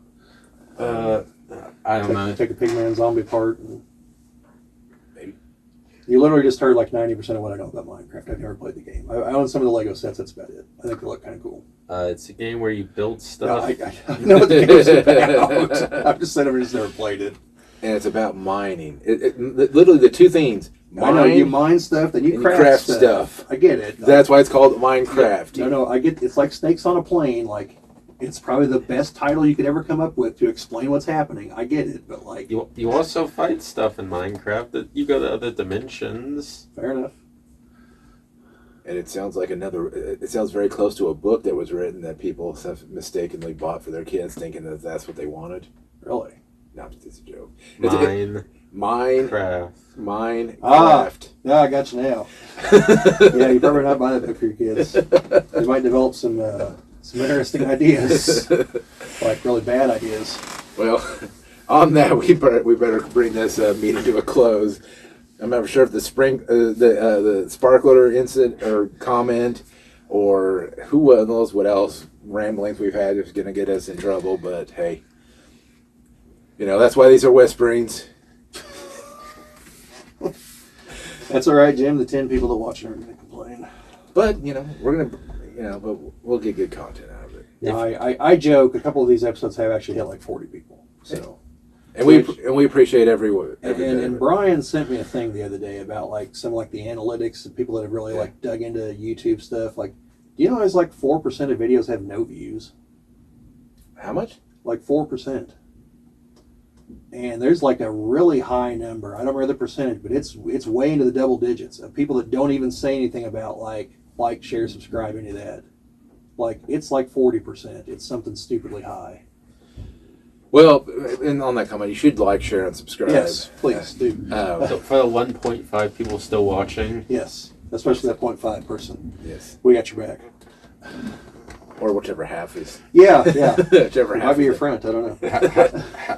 I don't know. Take a pigman zombie part. And Maybe. you literally just heard like 90% of what I know about Minecraft. I've never played the game. I own some of the Lego sets. That's about it. I think they look kind of cool. It's a game where you build No, stuff. I know what the game's about. I've just said I've just never played it. And it's about mining. Literally the two things. I know you mine stuff, then you and craft stuff. I get it. That's why it's called Minecraft. No, I get. It's like Snakes on a Plane. Like, it's probably the best title you could ever come up with to explain what's happening. I get it, but like, You also fight stuff in Minecraft that you go to other dimensions. fair enough. And it sounds like it sounds very close to a book that was written that people have mistakenly bought for their kids thinking that that's what they wanted. Really? No, it's a joke. Minecraft. Minecraft. Yeah, I got you now. Yeah, you probably not buy that book for your kids. They might develop some some interesting ideas, like really bad ideas. Well, on that, we better bring this meeting to a close. I'm not sure if the sparkler incident or comment or who knows what else ramblings we've had is going to get us in trouble. But hey, that's why these are whisperings. That's all right, Jim. The 10 people that watch it aren't going to complain. But we're gonna, but we'll get good content out of it. Yeah, I joke. A couple of these episodes have actually hit like 40 people. So. And we appreciate every bit of it. And Brian sent me a thing the other day about like some like the analytics of people that have really like dug into YouTube stuff. Like, do you know there's like 4% of videos have no views? How much? Like 4%. And there's like a really high number. I don't remember the percentage, but it's way into the double digits of people that don't even say anything about like, share, subscribe, any of that. Like it's like 40%. It's something stupidly high. Well, and on that comment, you should like, share, and subscribe. Yes, please do. So for the 1.5 people still watching, Yes, especially that 0.5 person. Yes. We got your back. Or whichever half is. Yeah. Whichever half. Might be your friend. I don't know.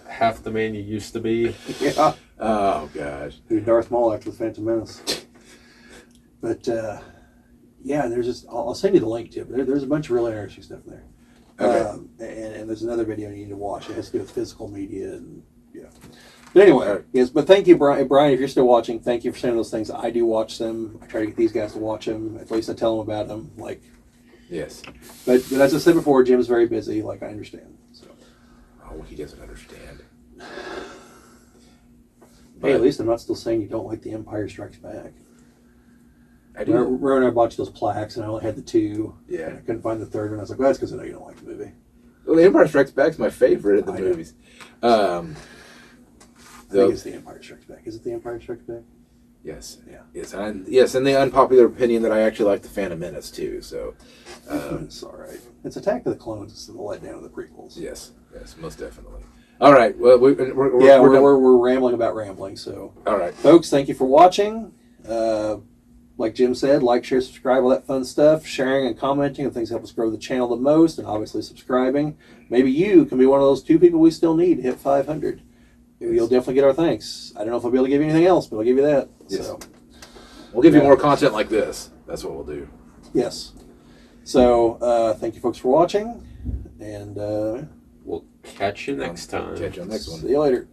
half the man you used to be. Yeah. Oh gosh. Who's Darth Maul after the Phantom Menace? But yeah, there's just. I'll send you the link to it. There's a bunch of really interesting stuff in there. Okay. And there's another video you need to watch. It has to do with physical media and yeah. But anyway, Right. yes. But thank you, Brian. Brian, if you're still watching, thank you for saying those things. I do watch them. I try to get these guys to watch them. At least I tell them about them. Like. Yes. But as I said before, Jim's very busy. Like I understand. So. Oh, he doesn't understand. Hey, at least I'm not still saying you don't like The Empire Strikes Back. I do. Remember when I bought you those plaques and I only had the 2. Yeah. And I couldn't find the 3rd one. I was like, well, that's because I know you don't like the movie. Well, The Empire Strikes Back is my favorite of the I know. movies. I think it's The Empire Strikes Back. Is it The Empire Strikes Back? Yes. Yeah. Yes, and the unpopular opinion that I actually like the Phantom Menace too. So. It's all right. It's Attack of the Clones instead of the letdown of the prequels. Yes, most definitely. All right. Well, we're we're rambling about rambling. So, all right, folks, thank you for watching. Like Jim said, like, share, subscribe, all that fun stuff. Sharing and commenting and things help us grow the channel the most, and obviously subscribing. Maybe you can be one of those 2 people we still need to hit 500. You'll definitely get our thanks. I don't know if I'll be able to give you anything else, but I'll give you that. Yes. So, we'll give you more content like this. That's what we'll do. yes. So, thank you folks for watching, and We'll catch you next time. Catch you on the next one. see you later.